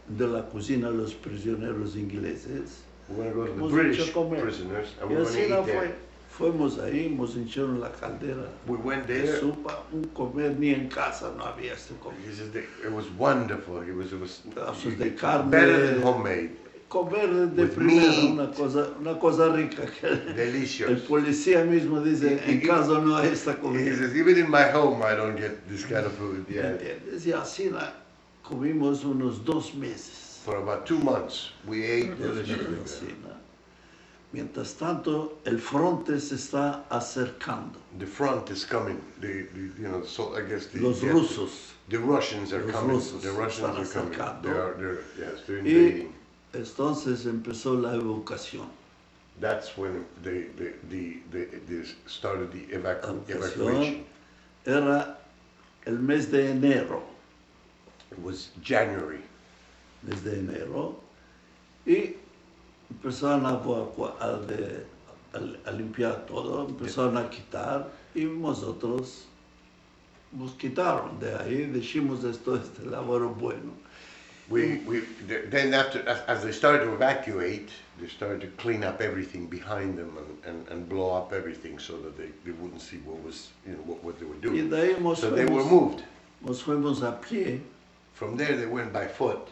de la cocina de los prisioneros ingleses. We're going to go to the Hemos British hecho comer. prisoners and Y we're going así to la eat there. fue. Fuimos ahí, nos hincharon la caldera. We went De there. sopa, un comer, ni en casa no había este comer. He says it was wonderful. It was Pedazos de carne. better than homemade. Comer de With primera, meat. una cosa rica. Que el Delicious. policía mismo dice, en Y- casa no hay esta He comida. says even in my home I don't get this kind of food. ¿Me Yeah. entiendes? Y así la comimos unos 2 meses. For about 2 months we ate de this. medicina. Mientras tanto, el fronte se está acercando. The front is coming. So I guess Los rusos. The Russians are Los coming. rusos The Russians están are coming. acercando. They're Y invading. entonces empezó la evacuación. That's when they started the evacuation. Evacuación era el mes de enero. It was January. Mes de enero. Y empezaron a limpiar todo, empezaron a quitar y nosotros nos quitaron de ahí, dijimos esto es el labor bueno. Then as they started to evacuate, they started to clean up everything behind them and blow up everything so that they wouldn't see what they were Y doing. de ahí nos So they were moved. fuimos a pie From there they went by foot.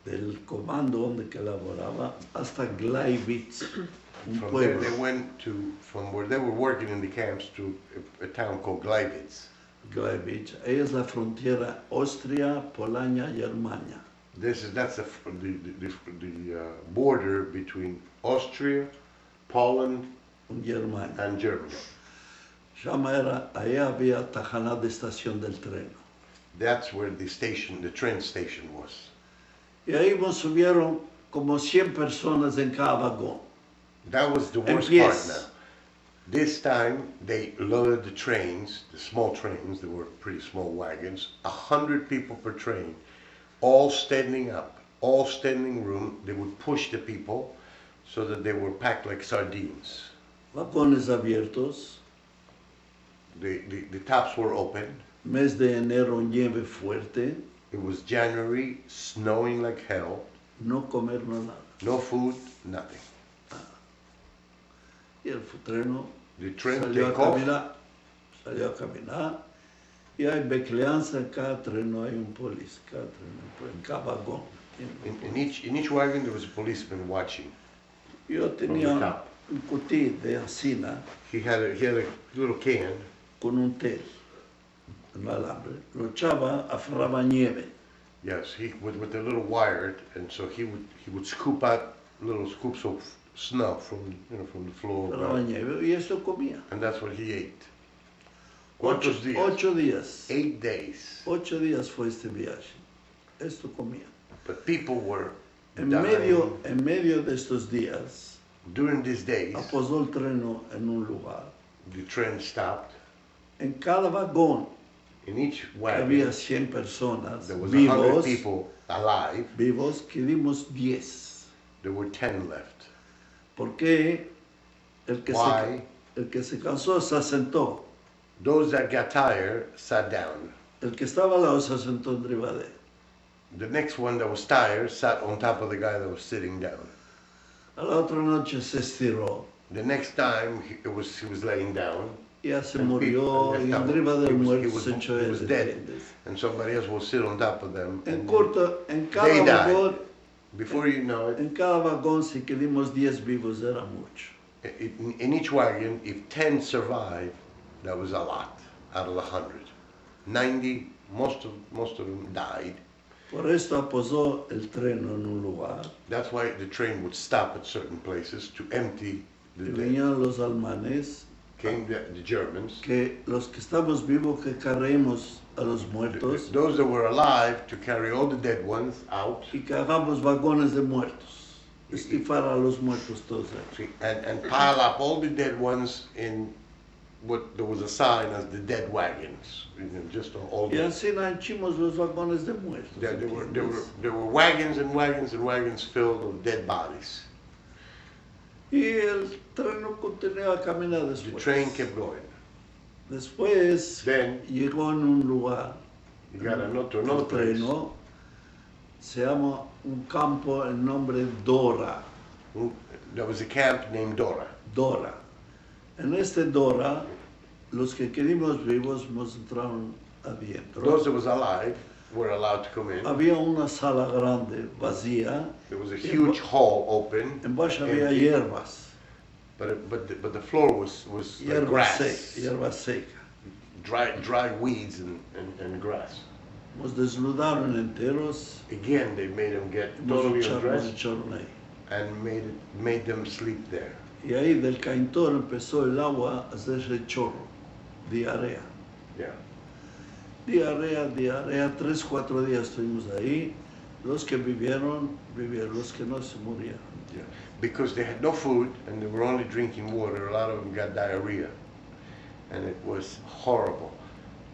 del comando donde que laboraba hasta Gleiwitz, un From there pueblo. they went from where they were working in the camps to a town called Gleiwitz. Gleiwitz, ahí es la frontera Austria, Polonia y Alemania. That's the border between Austria, Poland, Y Alemania. and Germany. Llama era, ahí había tajana de estación del tren. That's where the train station was. Y ahí nos subieron como 100 personas en cada vagón. That was the worst Empieza. part now. This time they loaded the trains, the small trains, they were pretty small wagons, 100 people per train, all standing up, all standing room. They would push the people so that they were packed like sardines. Vagones abiertos, The tops were open. mes de enero, nieve fuerte, It was January, snowing like hell, no comer nada. no food, nothing. Y el treno The train salió a take off. caminar, y hay vigilancia en cada treno, hay un policía, en cada vagón. In each wagon there was a policeman watching. Yo From the tenía top. un cutí de asina He had a little can. con un tel, un alambre, lo echaba, aferraba nieve. Yes, he with a little wire, and so he would scoop out little scoops of snow from the floor, Aferraba nieve y esto comía. and that's what he ate. ¿Cuántos días? 8 días. 8 days. 8 días fue este viaje. Esto comía. But people were En dying. medio de estos días, During these days, aposó el treno en un lugar. the train stopped. En cada vagón In each había wagon, 100 personas there was 100 vivos, people alive. vivos, quedamos 10. There were 10 left. Porque el que, Why? el que se cansó se asentó. Those that got tired sat down. El que estaba al lado se asentó arriba de él. The next one that was tired sat on top of the guy that was sitting down. A la otra noche se estiró. The next time he was laying down, Ya se and murió people- y and arriba del he muerto was, se echó he él. was dead, ¿entiendes? and somebody else will sit on top of them. En And corto, en cada they died. vagón, before you know it, en cada vagón, si quedamos 10 vivos, era mucho. in each wagon, if 10 survived, that was a lot out of 100. 90, most of them died. Por esto aposó el treno en un lugar. That's why the train would stop at certain places to empty Y the dead. venían los alemanes, Came the Germans. que los que estamos vivos, que carguemos a los muertos Those that were alive to carry all the dead ones out, y que hagamos vagones de muertos. Estifar a los muertos todos ahí. see, and pile up all the dead ones in what there was a sign as the dead wagons. Just all Y the, así hinchimos los vagones de muertos. there were wagons and wagons and wagons filled with dead bodies. Y el treno continuaba a caminar The después. train kept going. Después Then llegó en un lugar, you got to el another place. treno, se llama un campo, el nombre Dora. There was a camp named Dora. Dora. En este Dora, los que quedamos vivos nos entraron adentro. Those that was alive were allowed to come in. Había una sala grande, vacía. There was a huge hall open. Embaixo había empty, hierbas, but the floor was like hierba grass, seca, hierba seca. dry weeds and grass. Nos desnudaron enteros, Again, they made them get nos totally echaron undressed ahí. and made them sleep there. Y ahí del caintor empezó el agua a hacerse chorro, diarrea. Yeah. Diarrea, 3-4 días estuvimos ahí. Los que vivieron, los que no se murieron. Yeah. Because they had no food and they were only drinking water, a lot of them got diarrhea. And it was horrible.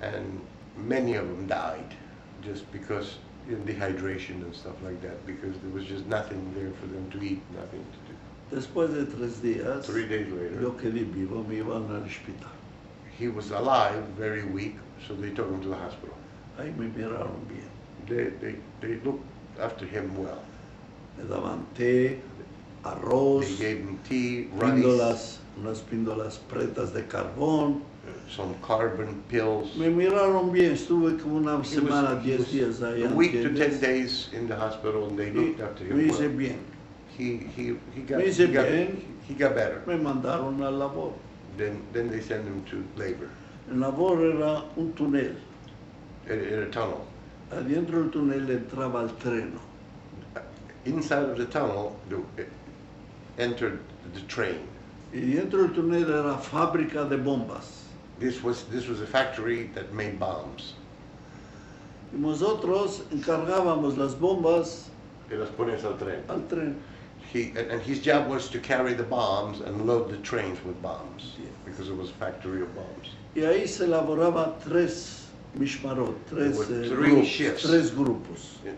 And many of them died just because dehydration and stuff like that, because there was just nothing there for them to eat, nothing to do. Después de 3 días, 3 days later, yo quedé vivo, me iban al hospital. he was alive, very weak, so they took him to the hospital. Ahí me miraron bien. They looked after him well. Me daban té, arroz, They gave him tea, rice, píndolas, unas píndolas pretas de carbón. some carbon pills. Me miraron bien, estuve como una He semana, was- he 10 was días ahí. A week to ¿entiendes? 10 days in the hospital, and they Y looked after me him hice well. bien. He got, Me hice he got, bien. he got better. Me mandaron a labor. Then they sent him to labor El labor era un túnel. in a tunnel. Adentro del túnel entraba el treno. Inside of the tunnel, entered the train. Y dentro del túnel era fábrica de bombas. This was a factory that made bombs. Y nosotros encargábamos las bombas Y las pones al tren. al tren. And his job was to carry the bombs and load the trains with bombs, Yeah. because it was a factory of bombs. Y ahí se elaboraba tres mishmarot, tres, There were three grupos, shifts. tres grupos. Yeah.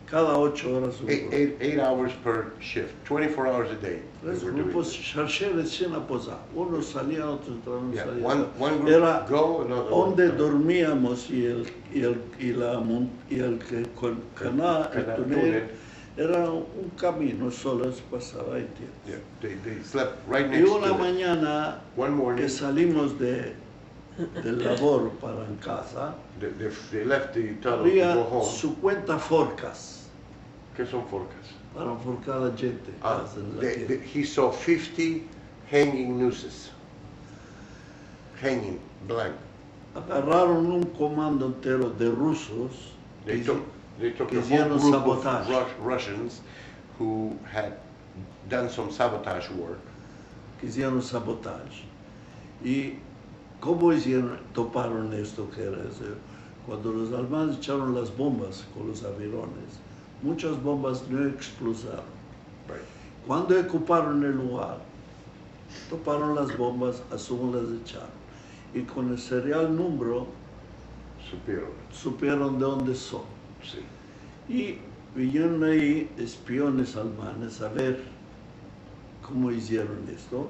Cada 8 horas un grupo. 8 hours per shift, 24 hours a day. Tres they were doing grupos, this. Sharsheret sin posar. Unos salían, otros entraban, Yeah, salían. one group Era go, another one donde come. dormíamos y el canal, el túnel, era un camino, solo se pasaba el tiempo. Yeah, they slept right Y next una to it. mañana One morning, que salimos del labor para en casa, they left the tunnel to había go home. 50 forcas ¿Qué son forcas? para forcar a la gente. en la tierra. He saw 50 hanging nooses. Hanging, blank. Agarraron un comando entero de rusos They que took, they took que a whole hicieron group sabotage. of Russians who had done some sabotage work. hicieron sabotaje. ¿Y cómo hicieron, toparon esto que era eso? Cuando los alemanes echaron las bombas con los aviones, muchas bombas no explosaron. Right. Cuando ocuparon el lugar, toparon las bombas, asumo las echaron. Y con el serial número supieron de dónde son. Sí. Y vinieron ahí espiones alemanes a ver cómo hicieron esto.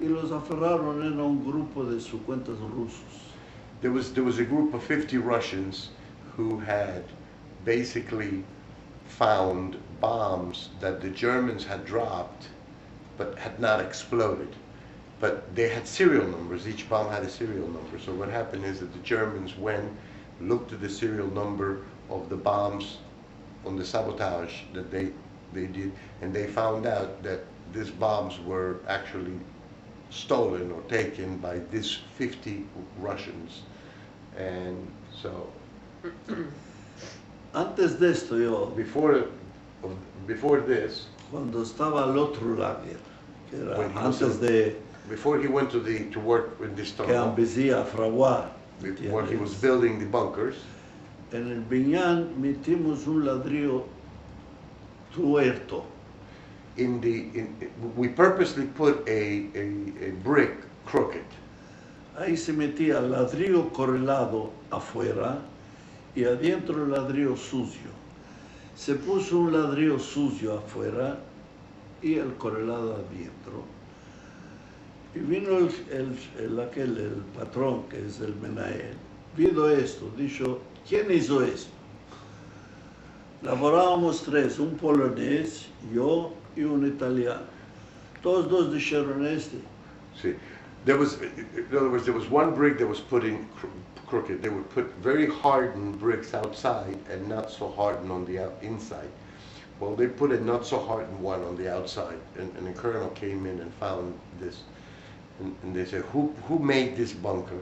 Y los aferraron, era un grupo de 50 rusos. There was a group of 50 Russians who had basically found bombs that the Germans had dropped but had not exploded. But they had serial numbers. Each bomb had a serial number. So what happened is that the Germans went, looked at the serial number of the bombs on the sabotage that they did, and they found out that these bombs were actually stolen or taken by these 50 Russians. And so Antes de esto yo, before this, cuando estaba al otro lager, que era When he was antes a- de before he went to work in this que tunnel, empecé a fraguar, where he was ¿entiendes? building the bunkers, En el Viñán metimos un ladrillo tuerto. we purposely put a brick crooked. Ahí se metía el ladrillo correlado afuera y adentro el ladrillo sucio. Se puso un ladrillo sucio afuera y el correlado adentro. Y vino el patrón, que es el Menael, viendo esto, dijo, ¿quién hizo esto? Laborábamos tres, un polonés, yo y un italiano. Todos dos dijeron este. See, in other words, there was one brick that was put in crooked. They would put very hardened bricks outside and not so hardened on the inside. Well, they put a not so hardened one on the outside, and the colonel came in and found this, and they said, who made this bunker?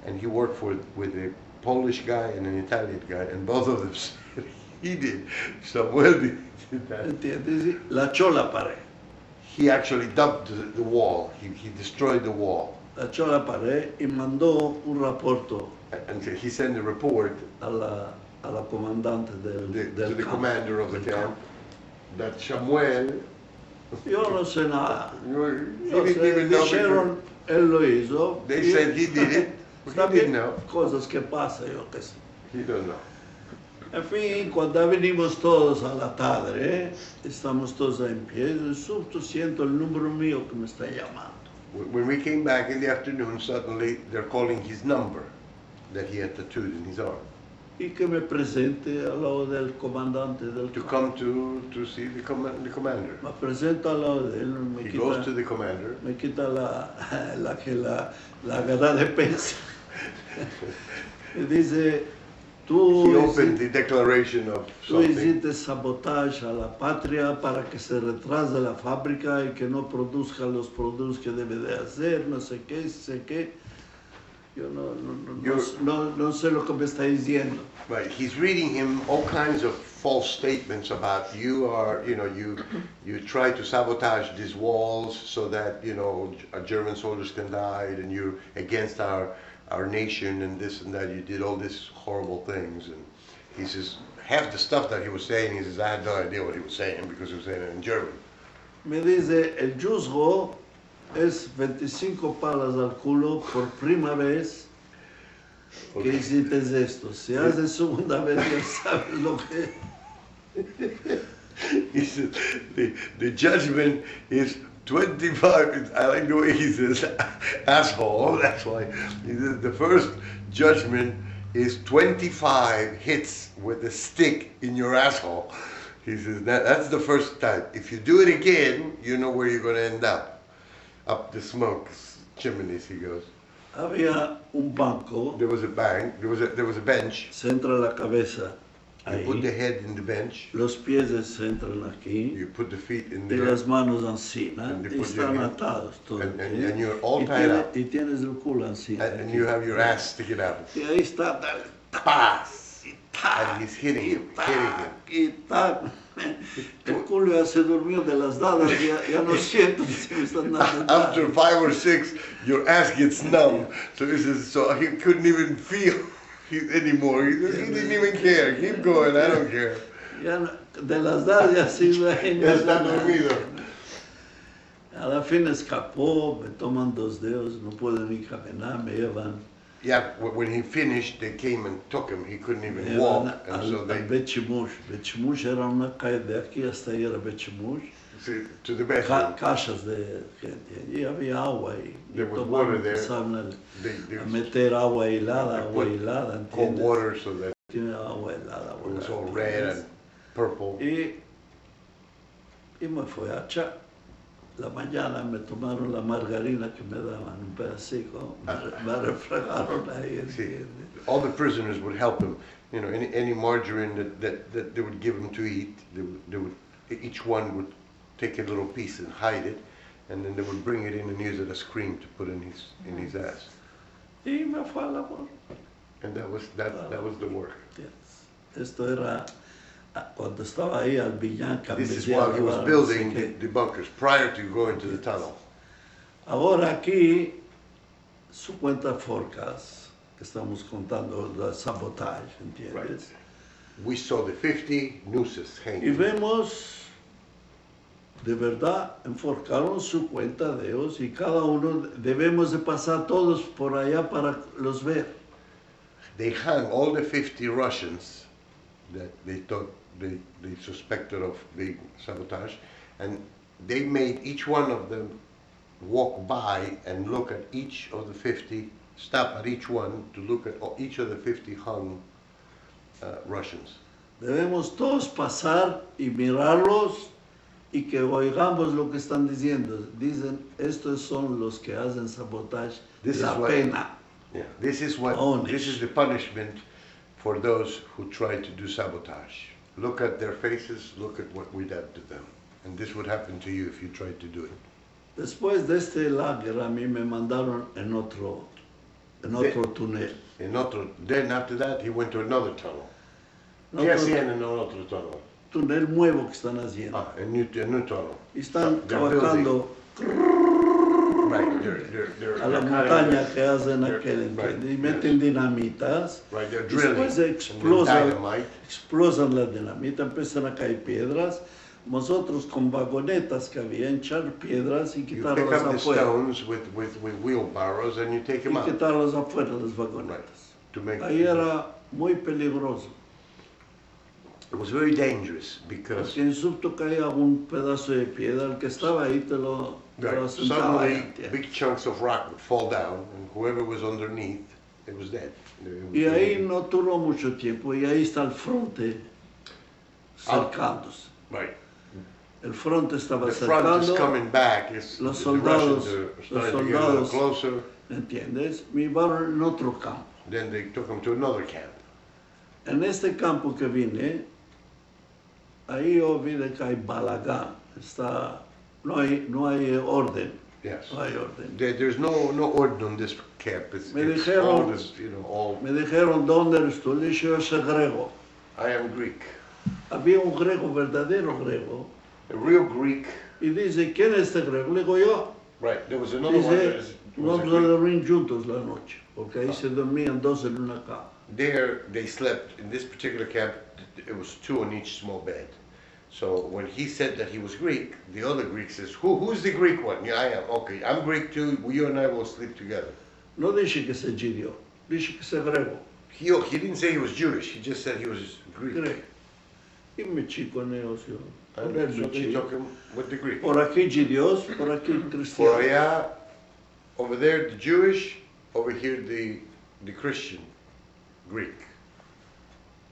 And he worked with a Polish guy and an Italian guy, and both of them said he did. Samuel did that. ¿Entiendes? La echó la pared. He actually dumped the wall. He destroyed the wall. La echó la pared y mandó un reporto And he sent a report a la comandante to del the campo, commander of the del camp that Samuel, Yo no sé nada. he Yo didn't sé, even know. dijeron, él lo hizo. They y said he did it, but está he didn't bien, know. cosas que pasan, yo qué sé. He don't know. En fin, cuando venimos todos a la tarde, estamos todos en pie, de súbito siento el número mío que me está llamando. When we came back in the afternoon, suddenly they're calling his number that he had tattooed in his arm Y que me presente al lado del comandante del to campo. come to see the commander. Me presento al lado de él, He goes to the commander. me quita la gana de peso. Y dice, He tú opened the declaration of tú something. hiciste sabotaje a la patria para que se retrase la fábrica y que no produzca los productos que debe de hacer, no sé qué. Yo no sé lo que me está diciendo. Right, he's reading him all kinds of false statements about you try to sabotage these walls so that, German soldiers can die, and you're against our nation and this and that. You did all these horrible things. And he says, half the stuff that he was saying, he says, I had no idea what he was saying because he was saying it in German. Me dice, el juzgo es 25 palas al culo por primera vez que Okay. hiciste esto. Si haces segunda vez ya sabes lo que... He says, the judgment is 25, I like the way he says, asshole, that's why. He says, the first judgment is 25 hits with a stick in your asshole. He says, that's the first time. If you do it again, you know where you're going to end up the smoke chimneys, he goes. Había un banco, There was a bank, there was a bench. se entra la cabeza You put the ahí, head in the bench, los pies se entran aquí, you put the feet in y there, las manos encima, And they y put your están hand- atados todos. and ¿sí? you're all Y tied tiene- up. Y tienes el culo encima. and you have your ass sticking out. Y ahí está, dale, Paz! y tac, And he's hitting y him, tac, hitting him. y tac. El culo ya se durmió de las dadas, ya no siento si me están dando After dadas. 5 or 6, your ass gets numb. So he says, so he couldn't even feel anymore. He didn't even care. Keep going, I don't care. Ya no- de las dadas ya sí, ahí no Ya hace está nada. dormido. A la fin escapó, me toman 2 dedos, no puedo ni caminar, me llevan, Yeah, when he finished, they came and took him. He couldn't me even llevan walk. And al, so al they, Bechimush. Bechimush era una calle de aquí hasta ahí era Bechimush. to the bathroom. Cajas de gente, y había agua y There was tomaban, water there. empezaban They a meter agua helada, They put ¿entiendes? cold water so that Tiene agua helada, it was all ¿entiendes? red and purple. Y me fui a echar. La mañana me tomaron la margarina que me daban, un pedacito, me refregaron ahí, See, ¿entiendes? all the prisoners would help him. You know, any margarine that they would give him to eat, they would each one would take a little piece and hide it, and then they would bring it in and use it as cream to put in his ass. Y me fue al amor. And that was the work. Yes. Esto era, cuando estaba ahí al Villán, This is Camellera, while he was no sé building qué. the bunkers prior to going to the tunnel. Ahora aquí, su cuenta Forcas, que estamos contando, la sabotaje, Right. ¿entiendes? We saw the 50 nooses Y hanging. vemos, de verdad, enforcaron su cuenta de ellos y cada uno debemos de pasar todos por allá para los ver. They hung all the 50 Russians that they thought they suspected of the sabotage, and they made each one of them walk by and look at each of the 50, stop at each one to look at each of the 50 hung Russians. Debemos todos pasar y mirarlos y que oigamos lo que están diciendo. Dicen, estos son los que hacen sabotaje, This la is what- pena. Yeah, this is what Punish. this is the punishment for those who try to do sabotage. Look at their faces, look at what we did to them, and this would happen to you if you tried to do it. Después de este lager a mí me mandaron en otro túnel. Then after that, he went to another tunnel. En ¿Qué otro hacían en otro tunnel? túnel nuevo que están haciendo. A new tunnel. Y están They're trabajando Right, they're a la montaña que hacen aquel, right, ¿entiendes? Y meten dinamitas. Right, they're Y drilling. después and then explosan, dynamite. explosan la dinamita, empiezan a caer piedras. Nosotros con vagonetas que había, echar piedras y You pick quitarlas up the afuera. stones with wheelbarrows and you take Y them out. quitarlas afuera las Right, vagonetas. to make. Ahí era muy peligroso. It was very dangerous because Porque en subto caía un pedazo de piedra, el que estaba ahí te lo sentaba. suddenly ¿entiendes? big chunks of rock would fall down and whoever was underneath, it was dead. Y ahí no duró mucho tiempo y ahí está el fronte cercándose. Right. El fronte estaba The front is cercando, coming back. Los The soldados- Russians are los starting to get a little soldados- closer. ¿entiendes? Me llevaron en otro campo. Then they took them to another camp. En este campo que vine, ahí yo vi de que hay balagán, no hay orden, Yes. no hay orden. There's no order on this camp. It's Me all dijeron- this, all. Me dijeron, ¿dónde eres tú? Le dije, yo soy griego. I am Greek. Había un griego, verdadero griego, A real Greek. y dice, ¿quién es este griego? Le digo yo. Right. There was another one. Dice, That was a vamos a Greek. dormir juntos la noche, porque ahí se dormían dos en una cama. there they slept in this particular camp. It was two on each small bed. So when he said that he was Greek, the other Greek says, who's the Greek one? Yeah, I am. Okay, I'm Greek too. You and I will sleep together. No dice che sei gidio, dice che sei grego. He didn't say he was Jewish. He just said he was Greek. Grego. Y me chico negocio. And Por so they took him with the Greek. Por aquí gidios, por aquí For cristiano. allá, over there the Jewish, over here the Christian, Greek.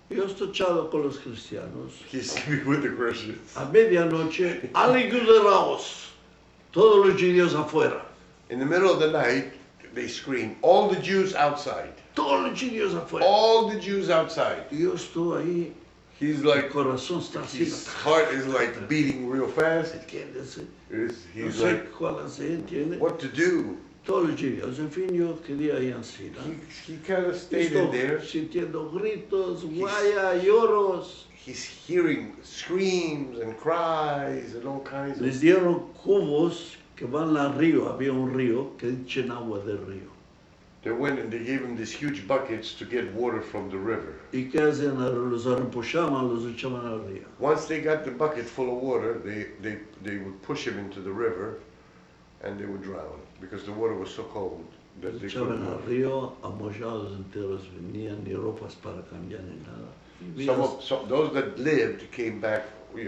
Yo estoy echado con los cristianos. He's with the Christians. A medianoche, aliguderaos. Todos los gidios afuera. In the middle of the night, they scream, all the Jews outside. Todos los gidios afuera. All the Jews outside. Y yo estoy ahí. He's El like, corazón está así. his heart is like beating real fast. ¿Entiendes? He's No he's sé like, cuál hacer, ¿entiendes? what to do? Todos los gidios. En fin, yo quedé ahí así. ¿no? He kind of stayed in Estoy there. sintiendo gritos, guaya, lloros. He's hearing screams and cries and all kinds Les of. dieron cubos que van al río. Había un río que echen agua del río. They went and they gave him these huge buckets to get water from the river. ¿Y qué hacían? Los arrempuchaban, los echaban al río. Once they got the bucket full of water, they would push him into the river and they would drown because the water was so cold that Los they echaban couldn't al move. río, amollados enteros venían, ni ropas para cambiar ni nada. Y Those that lived came back,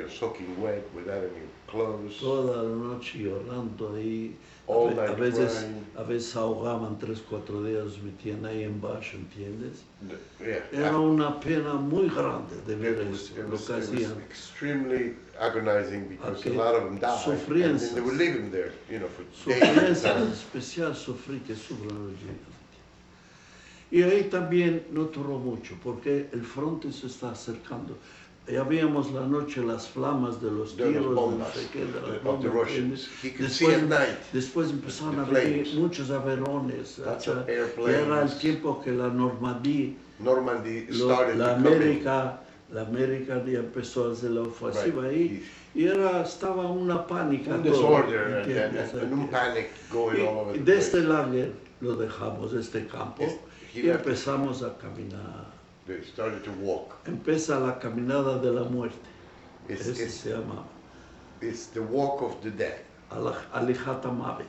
soaking wet without any clothes. toda la noche llorando ahí. All A night veces, crying. a veces ahogaban 3-4 días, los metían ahí en baixo, ¿entiendes? Yeah, Era una pena muy grande de ver it was, esto, it lo was, que it was hacían. extremely agonizing because Okay. a lot of them died, Sufrían. and then they would leave him there, for days Sufriencia, at a en time. especial sufrí que sufren los judíos. Y ahí también no duró mucho, porque el fronte se está acercando. Ya veíamos la noche las flamas de los De los tiros, de no bombas, sé qué, de las of the bombas, Russians. ¿entiendes? He could see at night. Después empezaron the a venir flames. muchos averones. Lots o of sea, airplanes. ya era el tiempo que la Normandía, Normandy started la to come in. América ya empezó a hacer la ofensiva Right. ahí. Y estaba una pánica. Un todo, disorder ¿entiendes? and un panic going all over Y the de place. este lager lo dejamos, este campo, He y left it. empezamos a caminar. They started to walk. Empieza la caminada de la muerte, It's, ese it's, se llama it's the walk of the death. Alijata Mavet,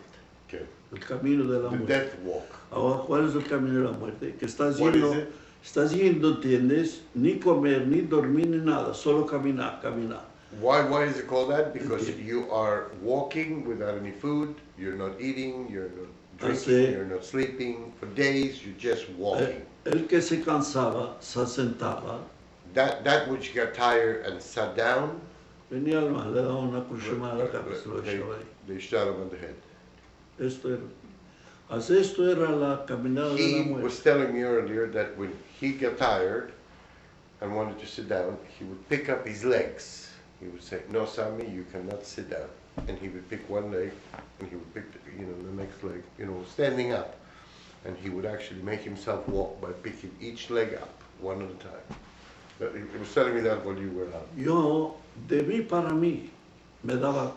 Okay. el camino de la The muerte. death walk. Ahora, ¿cuál es el camino de la muerte? Que What is it? estás yendo, ¿entiendes? Ni comer, ni dormir, ni nada, solo caminar, caminar. Why is it called that? Because Okay. you are walking without any food, you're not eating, you're not drinking, Así. you're not sleeping. For days, you're just walking. El que se cansaba, se sentaba, That which got tired and sat down, venía al mar, le daba una cuchumada a la cabeza, lo they, echaba ahí. they shot him on the head. Esto era. Así esto era la caminada de la He muerte. was telling me earlier that when he got tired and wanted to sit down, he would pick up his legs. He would say, "No, Sammy, you cannot sit down." And he would pick one leg, and he would pick, the next leg, standing up. And he would actually make himself walk by picking each leg up, one at a time. But he was telling me that while you were out. Yo, de mí para mí, me daba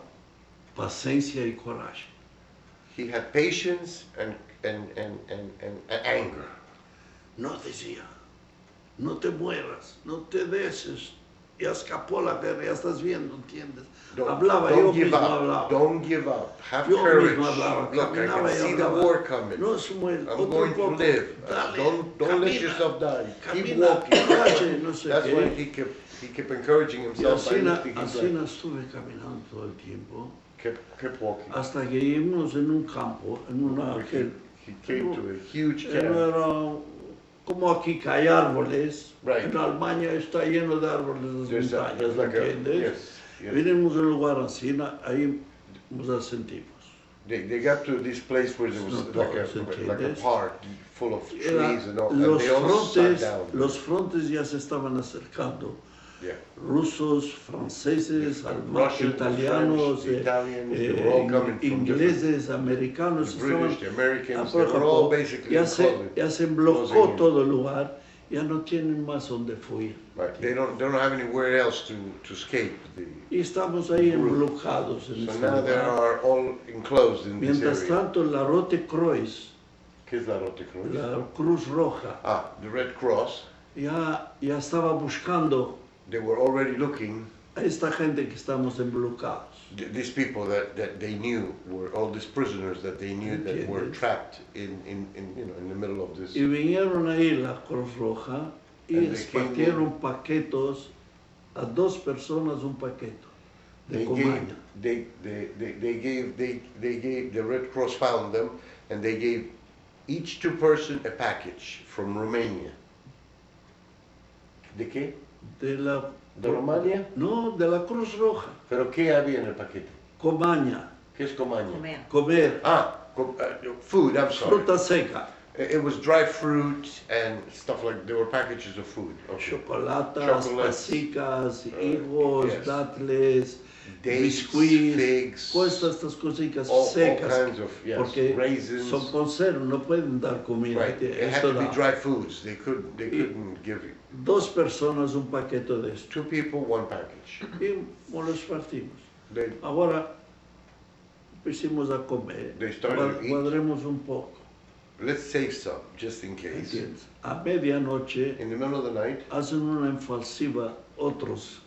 paciencia y coraje. He had patience and anger. No decía, no te mueras, no te deses. Ya escapó la guerra, ya estás viendo, ¿entiendes? Hablaba, yo Don't give mismo up. hablaba. Don't give up. Have Yo courage. mismo hablaba, Look, I caminaba can y see the hablaba. war coming. No se muere, I'm otro going to poco. live. Dale, Don't let camina, yourself die. Keep camina, walking. coraje, no sé That's qué. why he kept encouraging Y himself by así, lifting his así leg. estuve caminando todo el tiempo, Kept walking. hasta que llegamos en un campo, en una... He came to a huge No camp. era como aquí que hay árboles. Right. En Alemania está lleno de árboles There's las montañas, ¿entiendes? yes. Vinimos a un lugar así, ahí nos sentimos. They got to this place where there was No like todos, a ¿entiendes? park full of Era- trees and all, and los they all sat frontes, down. los frontes ya se estaban acercando. Yeah. Rusos, franceses, Russians, italianos, French, Italians, they were all coming from ingleses, americanos. The British, estaban- the Americans, por they were ejemplo, all basically ya se closing bloqueó in. todo el lugar, ya no tienen más donde fuir. Right. They don't have anywhere else to escape. Y estamos ahí emblocados en So este now they lugar. are all enclosed in this Mientras area. tanto, la Rote Kreuz ¿Qué es la Rotecruz? la Cruz Roja, Ah, the Red Cross. ya estaba buscando They were already looking. a esta gente que estamos emblocados. These people that they knew were all these prisoners that they knew that were Entiendes. trapped in the middle of this. Y vinieron ahí la Cruz Roja y And they came repartieron paquetos a 2 personas un paqueto de comaña. They gave the Red Cross found them and they gave each person a package from Romania. ¿De qué? ¿De Romania? No, de la Cruz Roja. ¿Pero qué había en el paquete? Comaña, ¿Qué es comaña? comer, Food, I'm sorry. fruta seca, It was dry fruit and stuff like, there were packages of food. Okay. chocolatas, Chocolates, pasicas, higos, yes. dátiles, Dates, biscuits, figs, todas estas cositas all secas, kinds of, yes, porque raisins. son conservas, no pueden dar comida. Right, it had Esto to be da. dry foods. They couldn't give you. 2 personas un paquete de esto 2 people, 1 package. y los partimos. They, Ahora empecemos a comer, They started to eat. cuadremos un poco, let's save some, just in case. ¿entiendes? A medianoche In the middle of the night, hacen una ofensiva otros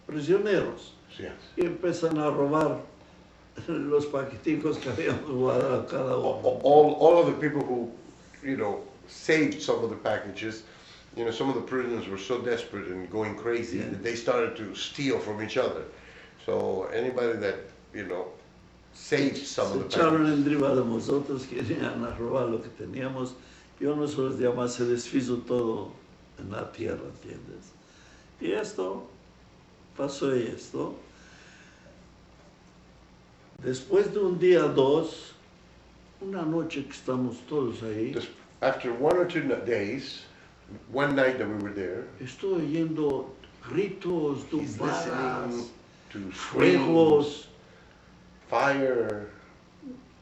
prisioneros yes. y empiezan a robar los paqueticos que habíamos guardado cada uno. All of the people who, saved some of the packages, some of the prisoners were so desperate and going crazy Yeah. that they started to steal from each other. So anybody that, saved some Se of the echaron packages. encima de nosotros, querían a robar lo que teníamos. Yo no se los llamaba, se deshizo todo en la tierra, ¿entiendes? Y pasó esto. Después de un día, 2, una noche que estamos todos ahí, Just after 1 or 2 days, one night that we were there, estoy oyendo gritos, he's tumbadas, listening to screams, fuegos, fire.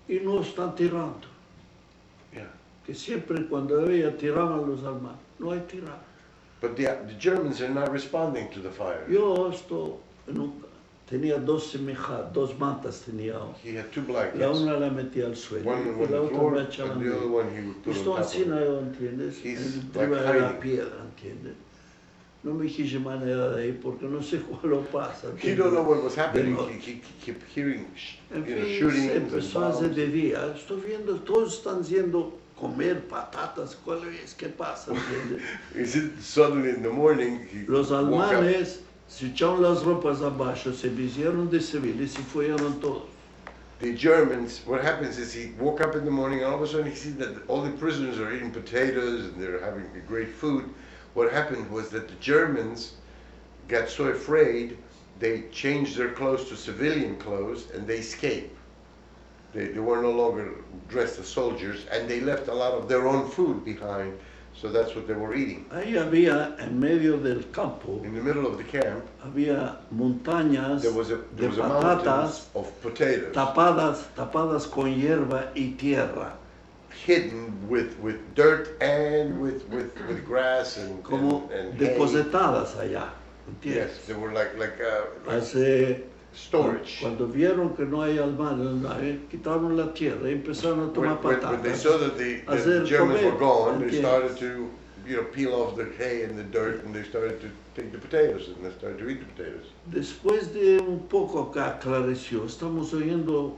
y no están tirando. Yeah. Que siempre cuando había tiraban los almanes, no hay tirar. But the Germans are not responding to the fire. Yo tenía 2 semijas, 2 mantas tenía. He had 2 La blankets. una la metía al suelo One y on la the otra floor me and echaban the other de. one he would put Esto on top así of no it. ¿entiendes? He's Arriba like de la hiding. piedra, ¿entiendes? No me quise manera de ahí porque no sé cuál lo pasa. He don't know what was happening. Pero- He kept hearing, En fin, shootings se and empezó a hacer bombs. de día. Estoy viendo, todos están yendo comer patatas. ¿Cuál es? ¿Qué pasa? ¿Entiendes? He said suddenly in the morning he Los woke up. alemanes se echaron las ropas abajo, se vistieron de civiles y fueron todos. The Germans, what happens is he woke up in the morning and all of a sudden he sees that all the prisoners are eating potatoes and they're having great food. What happened was that the Germans got so afraid they changed their clothes to civilian clothes and they escaped. They were no longer dressed as soldiers and they left a lot of their own food behind, so that's what they were eating. Ahí había, en medio del campo, In the middle of the camp, había montañas there was a de mountain patatas of potatoes tapadas con hierba y tierra, hidden with dirt and with grass and como and hay. depositadas allá, Yes, ¿entiendes? they were like Hace, storage. cuando vieron que no hay almanes, quitaron la tierra y empezaron a tomar When they patatas. saw that the hacer Germans were comer, gone, they ¿entiendes? started to peel off the hay and the dirt, and they started to take the potatoes and they started to eat the potatoes. Después de un poco que aclareció, estamos oyendo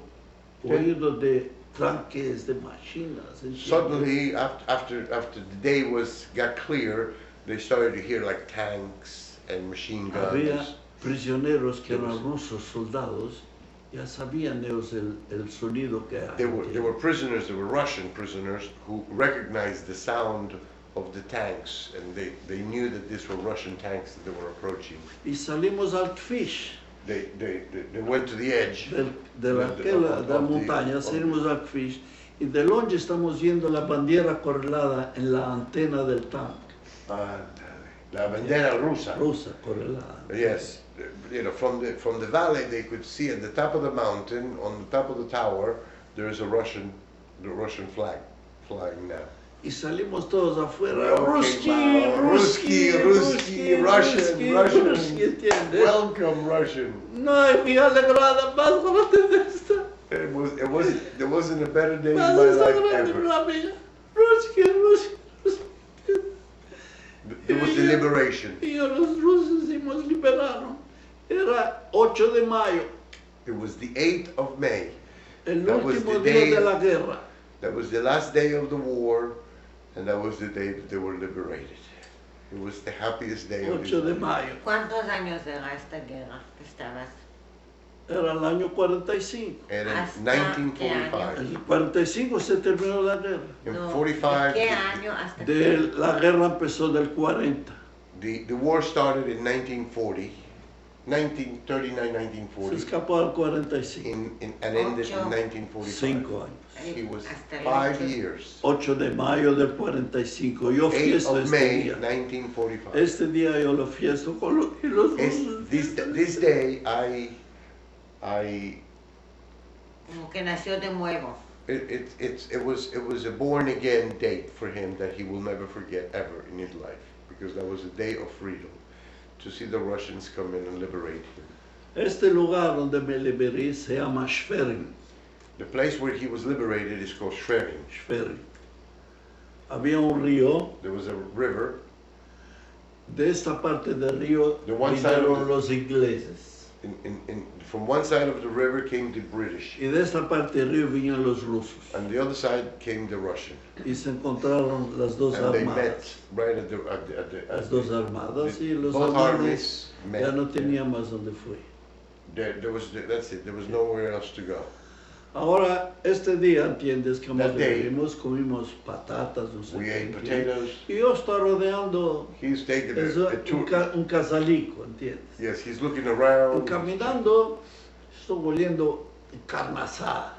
de tranques, de máquinas. ¿entiendes? Suddenly, after the day got clear, they started to hear like tanks and machine Había guns. prisioneros que eran rusos, soldados, ya sabían ellos el sonido que hay. There were prisoners, there were Russian prisoners who recognized the sound of the tanks, and they knew that these were Russian tanks that they were approaching. Y salimos al fish They went to the edge. de la montaña, salimos al fish y de longe estamos viendo la bandera correlada en la antena del tanque. La bandera rusa. Rusa, correlada. Yes, from the valley they could see at the top of the mountain, on the top of the tower, there is the Russian flag flying now. Y salimos todos afuera, Okay, Ruski, Russian. ¿entiendes? Welcome, Russian. No hay mi alegrada más grande de esta. There wasn't a better day in Más my life grande ever. la mía. Rusia, Rusia. It was the liberation. Y los rusos y nos liberaron. Era 8 de mayo, It was the 8th of May. el That was último the día day- de la guerra. That was the last day of the war, and that was the day that they were liberated. It was the happiest day of his 8 de life. mayo. ¿Cuántos años era esta guerra que estabas? Era el año 45. And in ¿Hasta 1945, En el 45 se terminó la guerra. in No, 45, ¿de qué año hasta De, la guerra empezó del 40. the war started in 1940, 1939, Se 1940, escapó al 45. and ended in Ocho. 1945. 5 años. He was Hasta el 5 ocho. years. 8 de mayo del 45. Yo 8th fiesto of este May, día. 1945. Este día yo lo fiesto con los, y los rusos. This day, I como que nació de nuevo? it was a born again date for him that he will never forget ever in his life, because that was a day of freedom, to see the Russians come in and liberate him. Este lugar donde me liberé se llama Schwerin. The place where he was liberated is called Schwerin. Schwerin. Había un río. There was a river. De esta parte del río The one side of vinieron the- los ingleses. From one side of the river came the British, Y de esta parte del río vinieron los rusos. and the other side came the Russian. Y se encontraron las dos And they armadas. met right at Las dos armadas y los both alemanes armies met. ya no tenían más donde fue. That's it. There was nowhere else to go. Ahora, este día, entiendes, que That day, comimos patatas, no sé We qué, ate qué. potatoes. Y yo estaba rodeando He's taking eso, a tour. un casalico, ¿entiendes? Yes, he's looking Y around. caminando, estoy oliendo carne asada.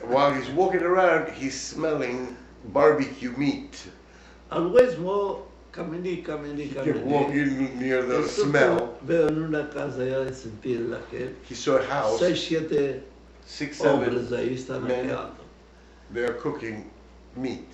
While he's walking around, he's smelling barbecue meat. Al mismo, caminé. He kept walking near the Esto smell. Veo en una casa ya de sentir la que He saw a house, 6, 7 6, hombres 7, ahí están men. quedando. they are cooking meat.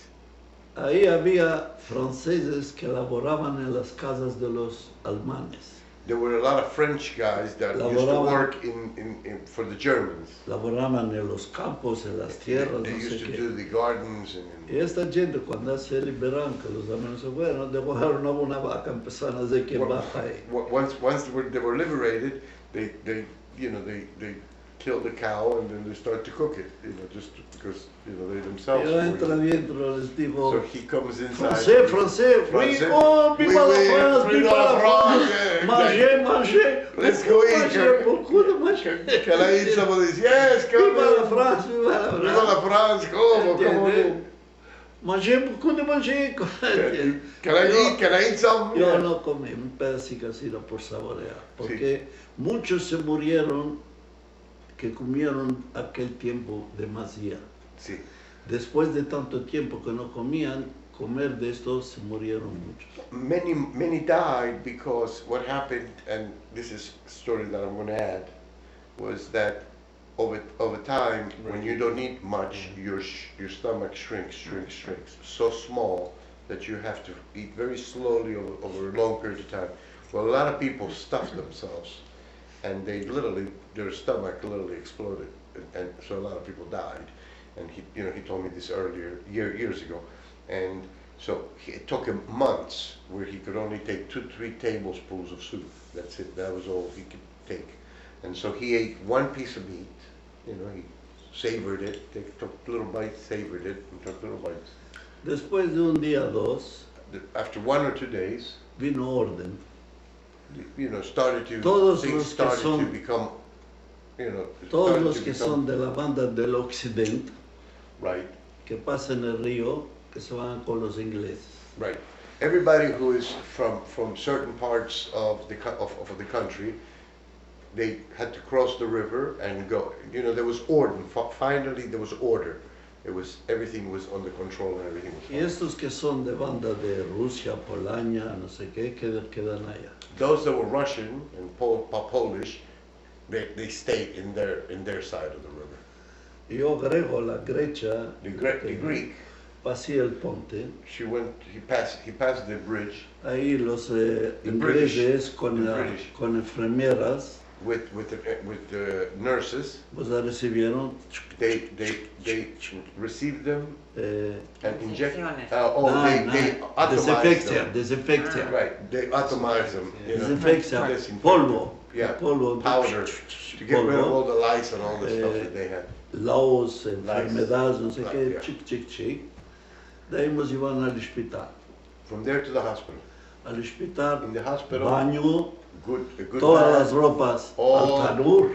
Ahí había franceses que laboraban en las casas de los alemanes. There were a lot of French guys that used to Laboraban. work for the Germans. Laboraban en los campos, en las tierras, They no sé used to qué. do the gardens Y esta gente cuando se liberaron, que los alemanes se fueron, dejaron a una vaca, empezaron a decir que baja ahí. once they were liberated, they kill the cow and then they start to cook it, just because, they themselves Yo were entro adentro, les digo, So he comes inside. Français, oui, Français. oh, viva Oui, la oui, France, viva viva la la France, France, yeah, manger, Let's go eat, manger, beaucoup de manger. Can I eat some of this? Yes, come Viva la in. France, viva la Viva France. la France, come on Entiende? in. Manger, beaucoup de manger. Can I eat some? Yo Yeah. no comí un pedacito así no por saborear, porque muchos se murieron que comieron aquel tiempo demasiado. Sí. Después de tanto tiempo que no comían, comer de esto se murieron muchos. Many died because what happened, and this is a story that I'm going to add, was that over time, when you don't eat much, your stomach shrinks, so small that you have to eat very slowly over a long period of time. Well, a lot of people stuffed themselves, and their stomach literally exploded, and so a lot of people died. And he told me this earlier, years ago, and so it took him months where he could only take 2-3 tablespoons of soup. That's it. That was all he could take. And so he ate one piece of meat. He savored it. Took little bites, savored it, and took little bites. Después de un día o dos, After 1 or 2 days, vino orden. Todos things los que started to son- become, Todos started los to que become- son de la banda del occidente, right. que pasan el río, que se van con los ingleses. Right. Everybody who is from certain parts of the country, they had to cross the river and go. There was order. Finally, there was order. Everything was under control and everything was Y fine. estos que son de banda de Rusia, Polonia, no sé qué, quedan allá. Those that were Russian and Polish, they stayed in their side of the river. Y yo agrego la grecha, The Greek, pasé el ponte, he passed the bridge. ahí los The British, ingleses the con British. enfermeras with the nurses. Pues la recibieron. They received them and inject. Injecciones. They atomized Desinfeccia, them. desinfeccia. Right, they atomized them. You know, Desinfeccia, disinfect polvo. Yeah, polvo. powder to get rid of Polvo. all the lice and all the stuff that they had. Laos, enfermedades, no sé Lice, qué, yeah. chic. De ahí nos iban al hospital. From there to the hospital. Al hospital, In the hospital, baño, a good todas las bath, ropas all- al tanur,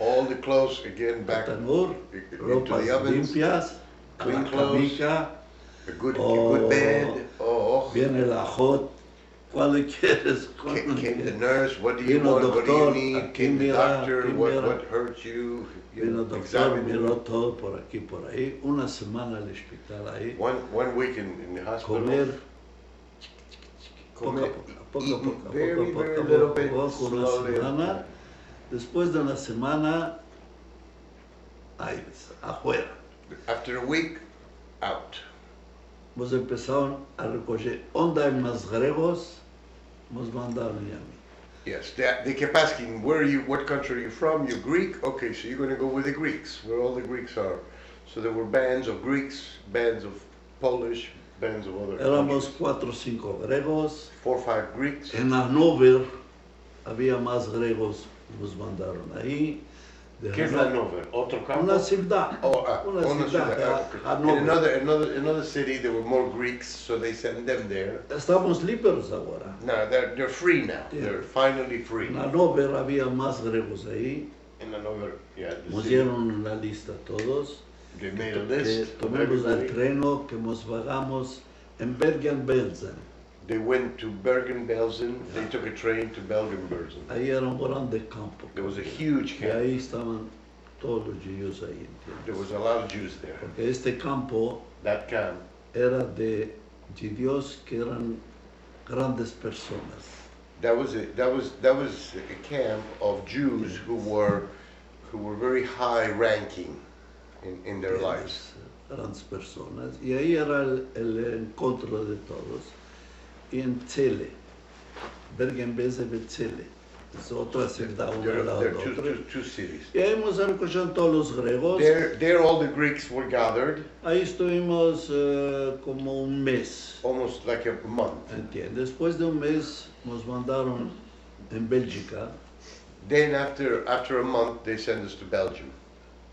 all the clothes again back al tanur, into ropas the ovens, limpias, a clean la clothes. camica, a good Oh. bed. Oh, viene el ajot, ¿cuándo quieres? came the ¿Cuándo nurse. What do you Vino want? What do you doctor, need? aquí Came the mira, doctor. aquí What mira. hurt you? You Vino know, el doctor, examined you. miró todo por aquí, por ahí, una semana al hospital ahí, One week in the hospital. comer, poco a Comer, poco, eating very little bit, una slowly. semana. Después de una semana, ahí, afuera. After a week, out. Nos empezaron a recoger. ¿Dónde hay más griegos? Nos mandaron a mí. Yes, they kept asking, where are you? What country are you from? You're Greek? Okay, so you're going to go with the Greeks, where all the Greeks are. So there were bands of Greeks, bands of Polish, bands of other Éramos countries. 4 o 5 griegos. 4 or 5 Greeks. En Hannover había más griegos. Nos mandaron ahí. De ¿Qué es Hanover? ¿Otro campo? Una ciudad. Una ciudad. ciudad. Okay. Hannover. In another city, there were more Greeks, so they sent them there. Estamos libres ahora. Now they're free now. Yeah. They're finally free. En Hannover había más griegos ahí. In Hanover, yeah, the Nos city, dieron una lista todos. they made a Que list of tomemos el everybody. treno, que nos vagamos en Bergen-Belsen. They went to Bergen-Belsen. They took a train to Bergen-Belsen. Ahí era un grande campo. There was a huge Y camp. ahí estaban todos los judíos ahí, There ¿entiendes? was a lot of Jews there. Porque este campo That camp, era de judíos que eran grandes personas. that was a camp of Jews who were very high ranking in their lives. Grandes personas. Y ahí era el encuentro de todos. Y en Chile, Bergen-Belsen de Chile. Es otra ciudad, una There al lado are de otra. two cities. Y ahí hemos recogido todos los griegos. There all the Greeks were gathered, Ahí estuvimos como un mes, almost like a month. ¿entiendes? Después de un mes nos mandaron en Bélgica, Then after a month, they sent us to Belgium.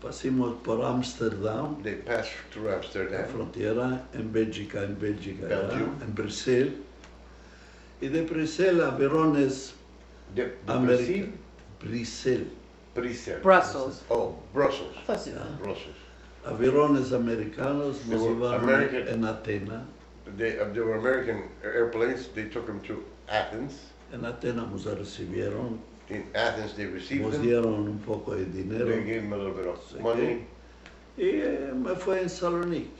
pasamos por Ámsterdam, They passed through la Amsterdam. frontera, en Bélgica, era, Belgium. en Bruselas. Y de Bruselas a Verones, The América. Bruselas. Brussels. Oh, Brussels. Ya. Brussels. A Verones americanos They nos were llevaron American. en Atena. There were American airplanes. They took them to Athens. En Atena nos recibieron, In Athens, they received nos them. dieron un poco de dinero. They gave him a little bit of Sí. money. Y me fue en Salonique.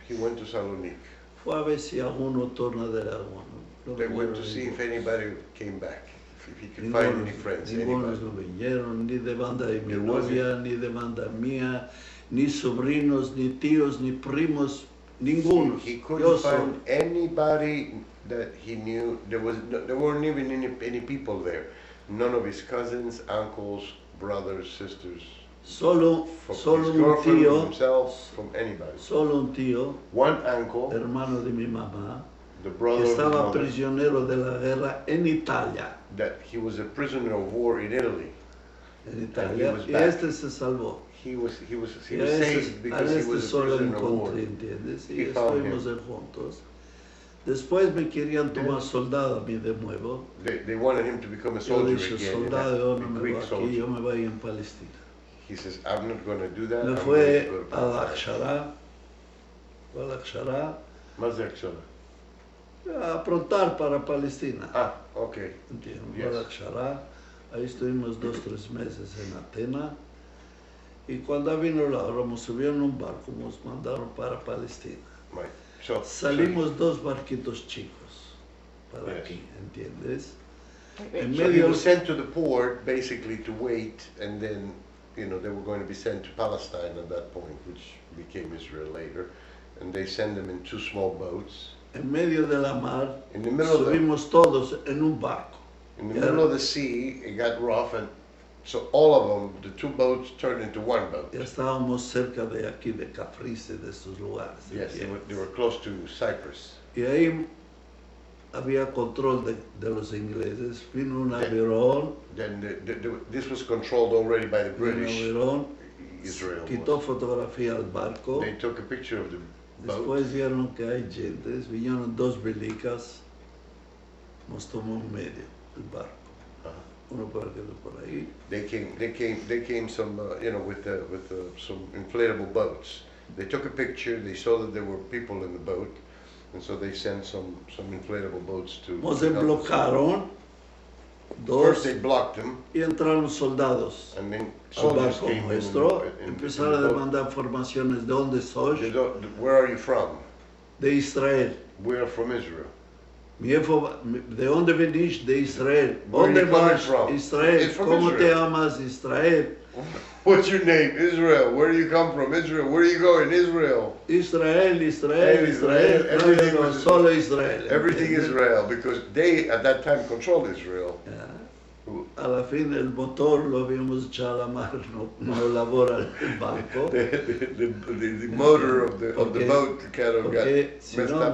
He went to Salonique. Fue a ver si alguno torna de alguno. No They went vinieron to see if ninguno. anybody came back, if he could Ningunos, find any friends, ningunos anybody. no vinieron, ni de banda de mi There wasn't- novia, ni de banda mía, ni sobrinos, ni tíos, ni primos, ninguno. He Yo couldn't solo. find anybody that he knew. There weren't even any people there. None of his cousins, uncles, brothers, sisters. Solo, From solo his un girlfriend, from tío, himself, from anybody. solo un tío, One uncle, hermano de mi mamá, the que brother of his estaba mother, prisionero de la guerra en Italia. that he was a prisoner of war in Italy. En Italia, was y back. este se salvó. He was Y a este, saved a because he este was a solo prisoner of war. encontré, ¿entiendes? Y He found estuvimos juntos. Después me querían tomar soldado a mí de nuevo. They wanted him to become a Yo soldier dije, again, soldado, yo a no me voy Greek aquí, soldier. yo me voy en Palestina. He says, I'm not going to do that. Me I'm fue going to go to a la Palestine." Akshara, Más de Akshara. a aprontar para Palestina. Ah, okay. ¿Entiendes? Yes. Fue a Akshara, ahí estuvimos 2 o 3 meses en Atena. Y cuando vino la hora, nos subieron un barco, nos mandaron para Palestina. Right. So Salimos 2 barquitos chicos para Yes. aquí, ¿entiendes? En So he medio, was sent to the port basically to wait, and then, they were going to be sent to Palestine at that point, which became Israel later. And they send them in 2 small boats. en medio de la mar, In the middle of the, subimos todos en un barco. in the Yeah. middle of the sea, it got rough, and So all of them, the two boats turned into one boat. Ya estábamos cerca de aquí, de Caprice, de estos lugares. Yes, they ¿entiendes? were close to Cyprus. Y ahí había control de los ingleses. Vino un Yeah. avión, Then this was controlled already by the British. Israel quitó was. fotografía al barco. They took a picture of the boat. Después vieron que hay gentes, vinieron dos belicas, nos tomó en medio el barco. Uh-huh. Uno por aquí, otro por ahí. They came some, with some inflatable boats. They took a picture. They saw that there were people in the boat, and so they sent some inflatable boats to. Nos help us. emblocaron First dos they blocked them, y entraron soldados and then al soldiers barco came in nuestro. and Empezaron a the boat. demandar informaciones de dónde soy, Where are you from? de Israel. We are from Israel. ¿De dónde venís? De Israel. Where ¿Dónde you coming vas? from? Israel. It's from ¿Cómo te Israel. llamas? Israel. What's your name? Israel. Where do you come from? Israel. Where are you going? Israel. Israel, Israel, Israel. Israel. Everything No, was solo Israel. Everything ¿entiendes? Israel, because they at that time controlled Israel. Ya. A la fin el motor lo habíamos echado a la mar, no labora el barco. The motor of the Okay. boat kind of got Porque si messed no up.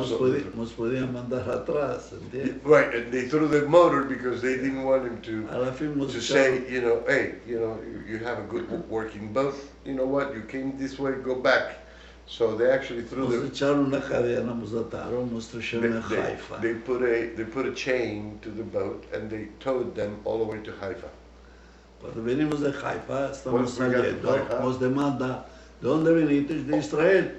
nos podían mandar atrás, ¿entiendes? Right, and they threw the motor because they didn't want him A la fin nos to say, echaron, hey, you have a good working boat. You know what? You came this way, go back. So they actually threw nos the. echaron una cadena, nos ataron, nos trajeron a Haifa. They put a chain to the boat and they towed them all the way to Haifa. Cuando venimos de Haifa, estamos Once we got to saliendo, Haifa. nos demanda, ¿de dónde veniste? De Israel.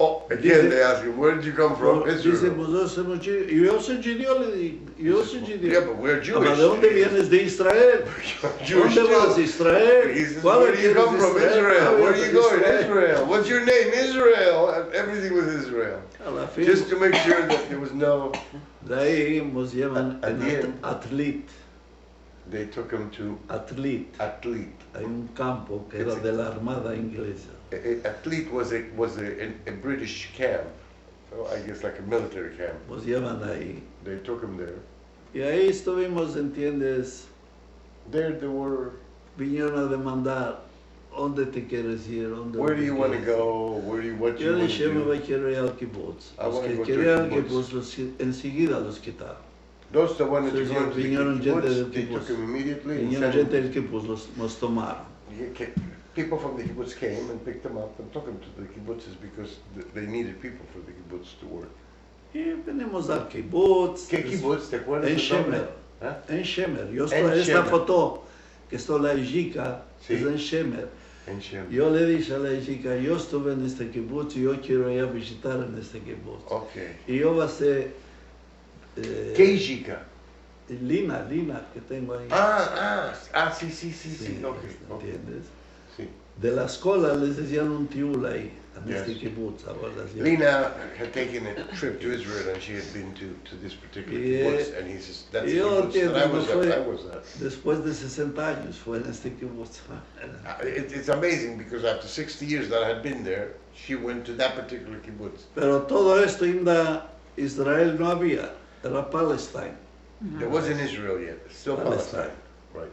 Oh, again Dice- they ask him, where did you come from? Dice, Israel. "Nosotros somos judíos". Y yo soy judío, le digo, yo soy Yeah, judío. but we're "Ah, Jewish. ¿de dónde vienes? De Israel. Jewish ¿Dónde vas? too. Israel. He says, ¿Cuál where do you eres? come from? Israel. Ah, Where are you going? Israel. Israel. What's your name? Israel. And everything was Israel. A la fin, Just to make sure that there was no. de ahí nos llevan At en the end. Atlit. They took him to Atlit. Atlit. Hay un campo que era de la Armada Inglesa. Atlit was a British camp. So I guess like a military camp. Nos llevan ahí. They took him there. Y ahí estuvimos, ¿entiendes? There they were. Vinieron a demandar, ¿dónde te quieres ir? Where do you want to go? What you Yo want dije, me to voy do? quiero ir al kibbutz. I Los wanna que go to querían a al kibbutz. kibbutz, enseguida los quitaron. Those that wanted to So, go to the vinieron gente del kibbutz, they kibbutz. took him immediately and Vinieron sent gente him. del kibbutz, nos tomaron. People from the kibbutz came and picked them up and took them to the kibbutzes because they needed people for the kibbutz to work. Y venimos al kibbutz. ¿Qué kibbutz? ¿Te acuerdas En del nombre? Shemer. ¿Ah? En Shemer. Yo En estoy, esta Shemer. foto que estoy la Ejika, Sí. es en Shemer. En Shemer. Yo le dije a la Ejika, yo estuve en este kibbutz y yo quiero ir a visitar en este kibbutz. Okay. Y yo va a ser ¿Qué Ijika? Lina que tengo ahí. Sí, Sí, okay. ¿entiendes? Sí. De la escuela les decían un tiul ahí, en Yes. este kibbutz. Ahora les Lena had taken a trip to Israel and she had been to this particular Yeah. kibbutz and he says, that's the Yo kibbutz that I entiendo, was no at. fue- I was at. Después de 60 años fue en este kibbutz. It's amazing because after 60 years that I had been there, she went to that particular kibbutz. Pero todo esto ainda Israel no había, era Palestine. There wasn't Israel yet, still Palestine. Palestine. Right.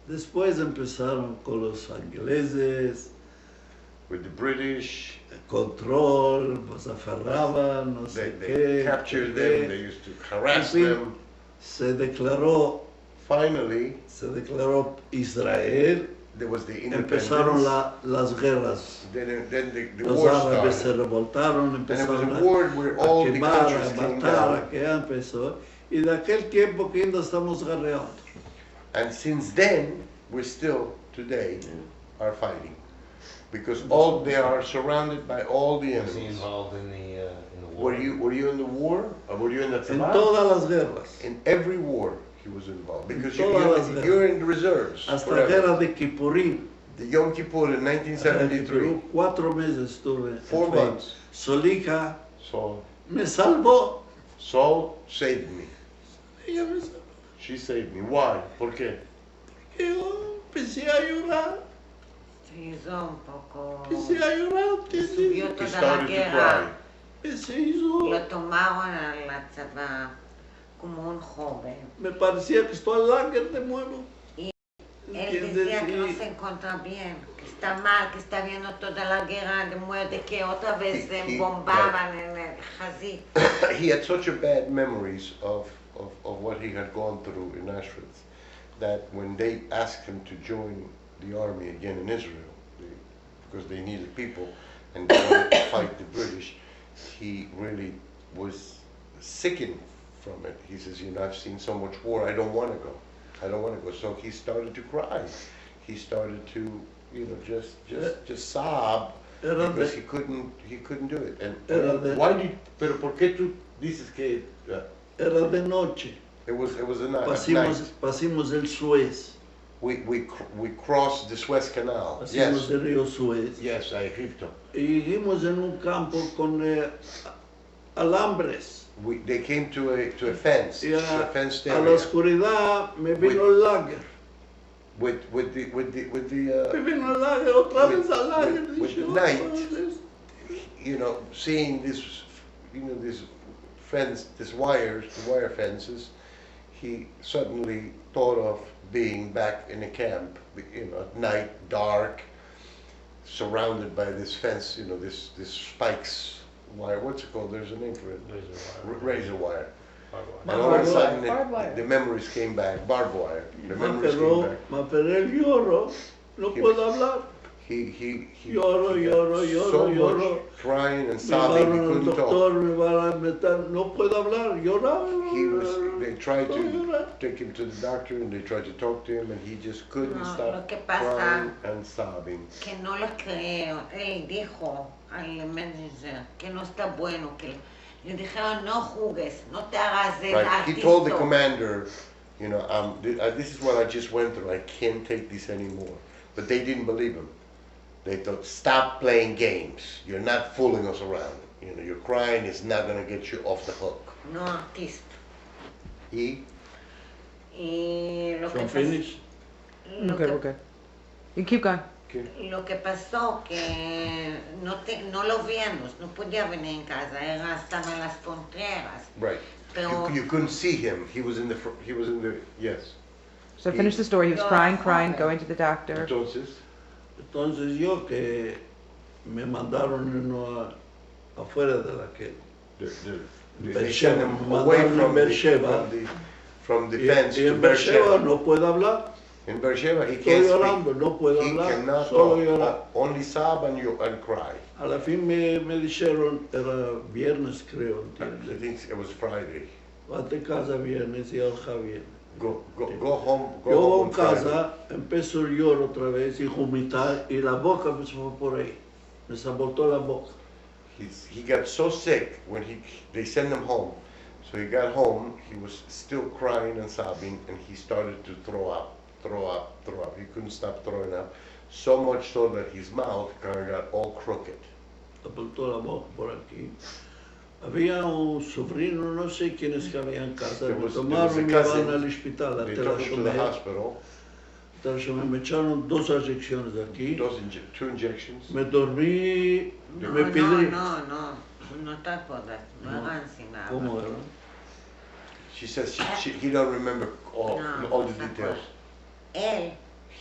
Después empezaron con los ingleses, With the British, control, nos aferraban, no they sé qué. captured no sé them, they qué. used to harass En fin. them. Se declaró Israel, There was the independence. empezaron las guerras. Then the Los war árabes se started. revoltaron, And it was empezaron a war where a all the quemar, a countries came matar, down. que ya empezó. Y de aquel tiempo que ainda estamos guerreando. And since then, we're still today are fighting. Because all they are surrounded by all the Was he enemies. involved in the war? Were you in the war? Or were you in the En Saba? todas las guerras. In every war he was involved. Because todas las you're in the reserves. Hasta forever. guerra de Kippurim. The Yom Kippur in 1973. 4 meses estuve. 4 en fe. months. Solija So me salvó. Saul saved me. Ella me salvó. She saved me. Why? ¿Por qué? Yo empecé a llorar. Se hizo un poco... Empecé a llorar. Subió He toda la started to guerra. cry. Se hizo. Lo tomaban a la Saba como un joven. Me parecía que estoy al láger de nuevo. Él decía que no se encuentra bien, que está mal, que está viendo toda la guerra de muerte, que otra vez se bombaban en el Hazid. He had such a bad memories of what he had gone through in Auschwitz that when they asked him to join the army again in Israel, because they needed people and they wanted to fight the British, he really was sickened from it. He says, I've seen so much war, I don't want to go. I don't want to go. So he started to cry. He started to, just sob because he couldn't do it. And why did? Pero ¿por qué tú dices que? Era de noche. It was a night. Pasamos el Suez. We crossed the Suez Canal. Pasamos el río Suez. Yes, a Egipto. Y íbamos en un campo con alambres. They came to a fence, Y a fenced a la area. oscuridad me vino el lager. With the Me vino el lager, otra vez al lager. with the night, seeing this, this fence, the wire fences, he suddenly thought of being back in a camp, at night, dark, surrounded by this fence, this spikes wire. What's it called? There's a name for it. Razor wire. And all of a sudden, the memories came back. Barbed wire. The memories came back. Pero él lloró, no puedo hablar. He Lloro, so lloro. much crying and Me sobbing, he llevaron al couldn't talk. doctor, me van a meter, no puedo hablar, lloraba. They tried to take him to the doctor and they tried to talk to him and he just couldn't No, lo stop que pasa- crying and sobbing. Que no lo creo. Él dijo al manager que no está bueno, que le dijeron no jugues, no te hagas el Right. He told the artista. commander, this is what I just went through. I can't take this anymore. But they didn't believe him. They thought, stop playing games. You're not fooling us around. Your crying is not going to get you off the hook. No artista. Y Y lo que From pas- finish. lo Okay, que- we're good. You keep going. Lo que pasó que no lo víamos, no podía venir en casa, estaba en las fronteras. right. Pero You couldn't see him. He was in the yes. So finish the story. He was Yo crying, joven. going to the doctor. Entonces, Entonces yo que me mandaron afuera de la que they sent him away mandaron a Beersheba. from the Y fence to en Beersheba Beersheba. no puedo hablar, In Beersheba, he estoy can't llorando, speak. no puedo He hablar, cannot solo talk. llorar. Only sob and cry. A la fin me dijeron, era viernes creo, I ¿entiendes? think it was Friday. Vate a casa viernes y alja viernes. Go home. Go Yo home en on Friday. casa empezó el lloro otra vez y vomitar y la boca me se fue por ahí, me sabotó la boca. He got so sick when they sent him home. So he got home, he was still crying and sobbing, and he started to throw up. He couldn't stop throwing up. So much so that his mouth kind of got all crooked. Sabotó la boca por aquí. Había un sobrino, no sé quiénes que había en casa, There me was a tomaron y me cousin. llevaron al hospital, a They took him to the Terashomer. hospital, Me echaron 2 inyecciones de aquí. two injections. Me dormí, no, me pidí. no te acuerdas, no hagan sin nada. ¿Cómo era? She says he don't remember all No, the no se details. Él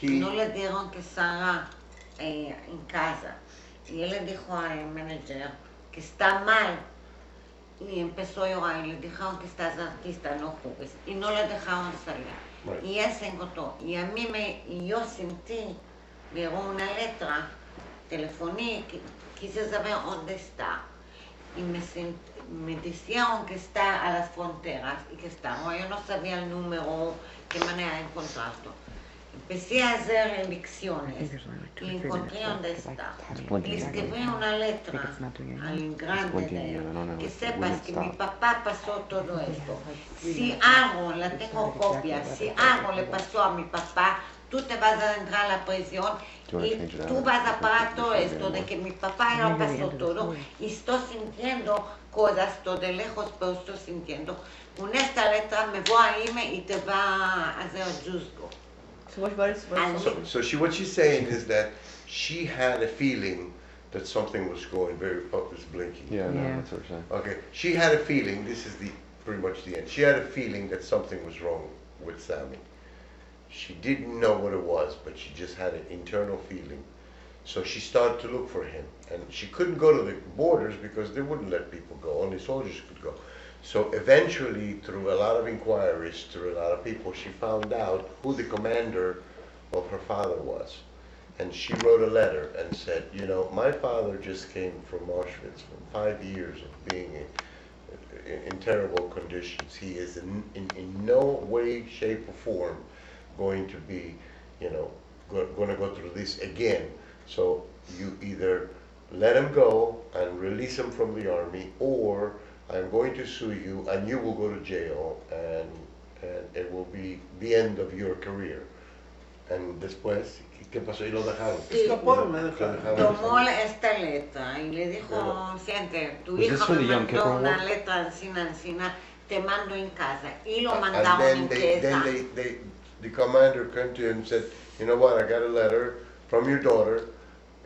He no le dieron que salga en casa y él le dijo al manager que está mal y empezó a llorar y le dijeron que estás artista, no jugues y no le dejaron salir. Right. Y él se encontró y y yo sentí, llegó una letra, telefoné, quise saber dónde está y me dijeron que está a las fronteras y que está, yo no sabía el número, qué manera de encontrarlo. Empecé a hacer elecciones y encontré dónde está. Le escribí una letra al grande de él, que sepas que mi papá pasó todo esto. Si algo, la tengo copia, si algo le pasó a mi papá, tú te vas a entrar a la prisión y tú vas a pagar todo esto de que mi papá ya pasó todo y estoy sintiendo cosas todo de lejos, pero estoy sintiendo. Con esta letra me voy a irme y te va a hacer juzgo. So what she's saying is that she had a feeling that something was going it's blinking. Yeah, no, Yeah. that's what we're saying. Okay, she had a feeling, this is pretty much the end. She had a feeling that something was wrong with Sammy. She didn't know what it was, but she just had an internal feeling. So she started to look for him. And she couldn't go to the borders because they wouldn't let people go. Only soldiers could go. So eventually, through a lot of inquiries, through a lot of people, she found out who the commander of her father was. And she wrote a letter and said, you know, my father just came from Auschwitz from 5 years of being in terrible conditions. He is in no way, shape, or form going to be, you know, going to go through this again. So you either let him go and release him from the army, or I'm going to sue you and you will go to jail, and it will be the end of your career. And después, ¿qué pasó? Y lo dejaron. Sí. Escapó, me dejaron. Tomó esta letra y le dijo, siente, tu Was this hija for me the Yom mandó Kippur una War? letra encina, te mando en casa. Y lo And mandaron then en the commander came to him and said, you know what, I got a letter from your daughter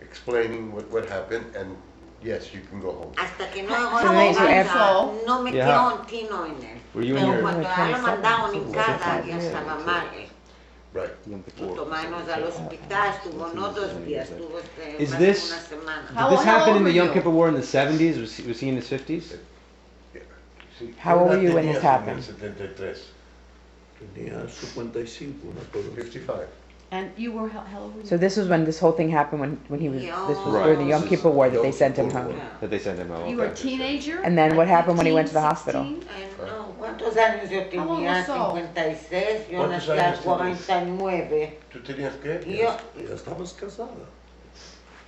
explaining what happened, and yes, you can go home. Hasta que no How llegó old were a you casa, no metió Yeah. un tino en él. Were you in Pero your- cuando ya lo 27, mandaron en so casa, 25 ya estaba mal. Right. Yom Y Kippur. tomarnos al hospital, estuvo no 2 días, estuvo Is más de this- una semana. How Did this old happen in were the Yom you? Kippur War in the 70s? Was he in his 50s? Sí. How old were you when Tenía this happened? 73, Tenía 55, una cosa así. 55. And you were, how old were you? So this was when this whole thing happened when he was, this was Right. during the Yom This is Kippur War that they Yom sent him Kippur home. War. That they sent him home. You were a okay. teenager? And then what Like happened when he went to the 15, hospital? 16? No, ¿cuántos años yo How old tenía? was Saul? 56, yo ¿Cuántos nací al años tenías? 49. ¿Tú tenías qué? Y yo, Ya estabas casada.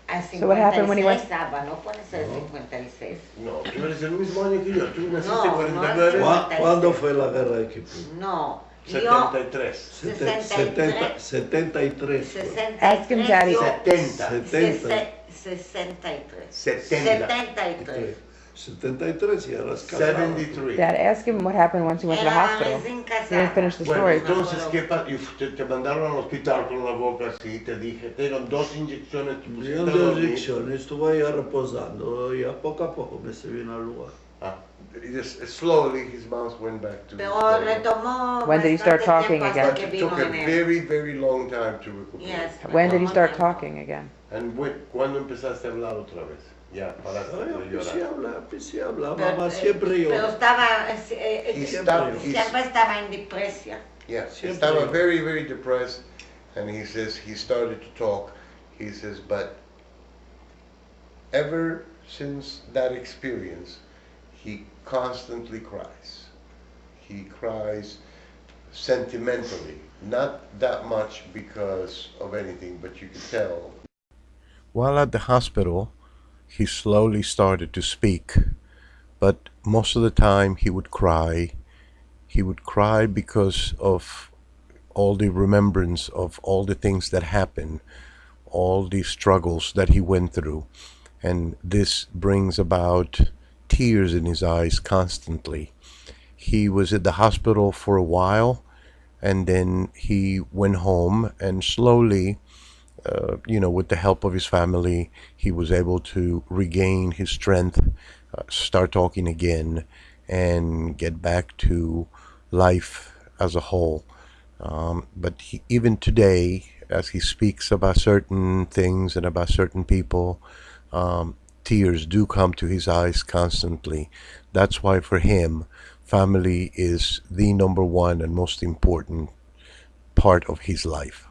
a So what happened when he 56, went- Saba, no puede ser 56. No, tú eres el mismo año que yo. Tú naciste No, en no 49. es- ¿Cuándo fue la guerra de Kipur? No, yo 73. 73. 63. Ask him, Daddy. yo- 70. 70. 63. 70. 73. 73 y eras casada. 73. Dad, ask him what happened once he went to the Era hospital. recién He casada. didn't finish the Bueno, story. entonces, ¿qué pasa? Te mandaron al hospital con la boca así, te dije, te dieron 2 inyecciones, te pusiste Dio a dos dormir. inyecciones, estuve ahí reposando y a poco me se vino al lugar. Ah, it just, slowly his mouth went back to Pero le tomó When did he start bastante talking tiempo again? hasta But que it took vino a en él. very, very long time to recuperate. Yes, When did he tomó start tiempo. talking again? And ¿cuándo empezaste a hablar otra vez? Ya, paraste Ay, de llorar. empecé a hablar, Pero, mamá, siempre yo. pero estaba, Siempre estaba en depresión. Yeah, he Siempre estaba yo. very, very depressed, and he says he started to talk. He says, but ever since that experience, he constantly cries. He cries sentimentally, not that much because of anything, but you could tell. While at the hospital, he slowly started to speak, but most of the time he would cry. He would cry because of all the remembrance of all the things that happened, all the struggles that he went through. And this brings about tears in his eyes constantly. He was at the hospital for a while, and then he went home, and slowly, with the help of his family, he was able to regain his strength, start talking again, and get back to life as a whole. But even today, as he speaks about certain things and about certain people, tears do come to his eyes constantly. That's why for him, family is the number one and most important part of his life.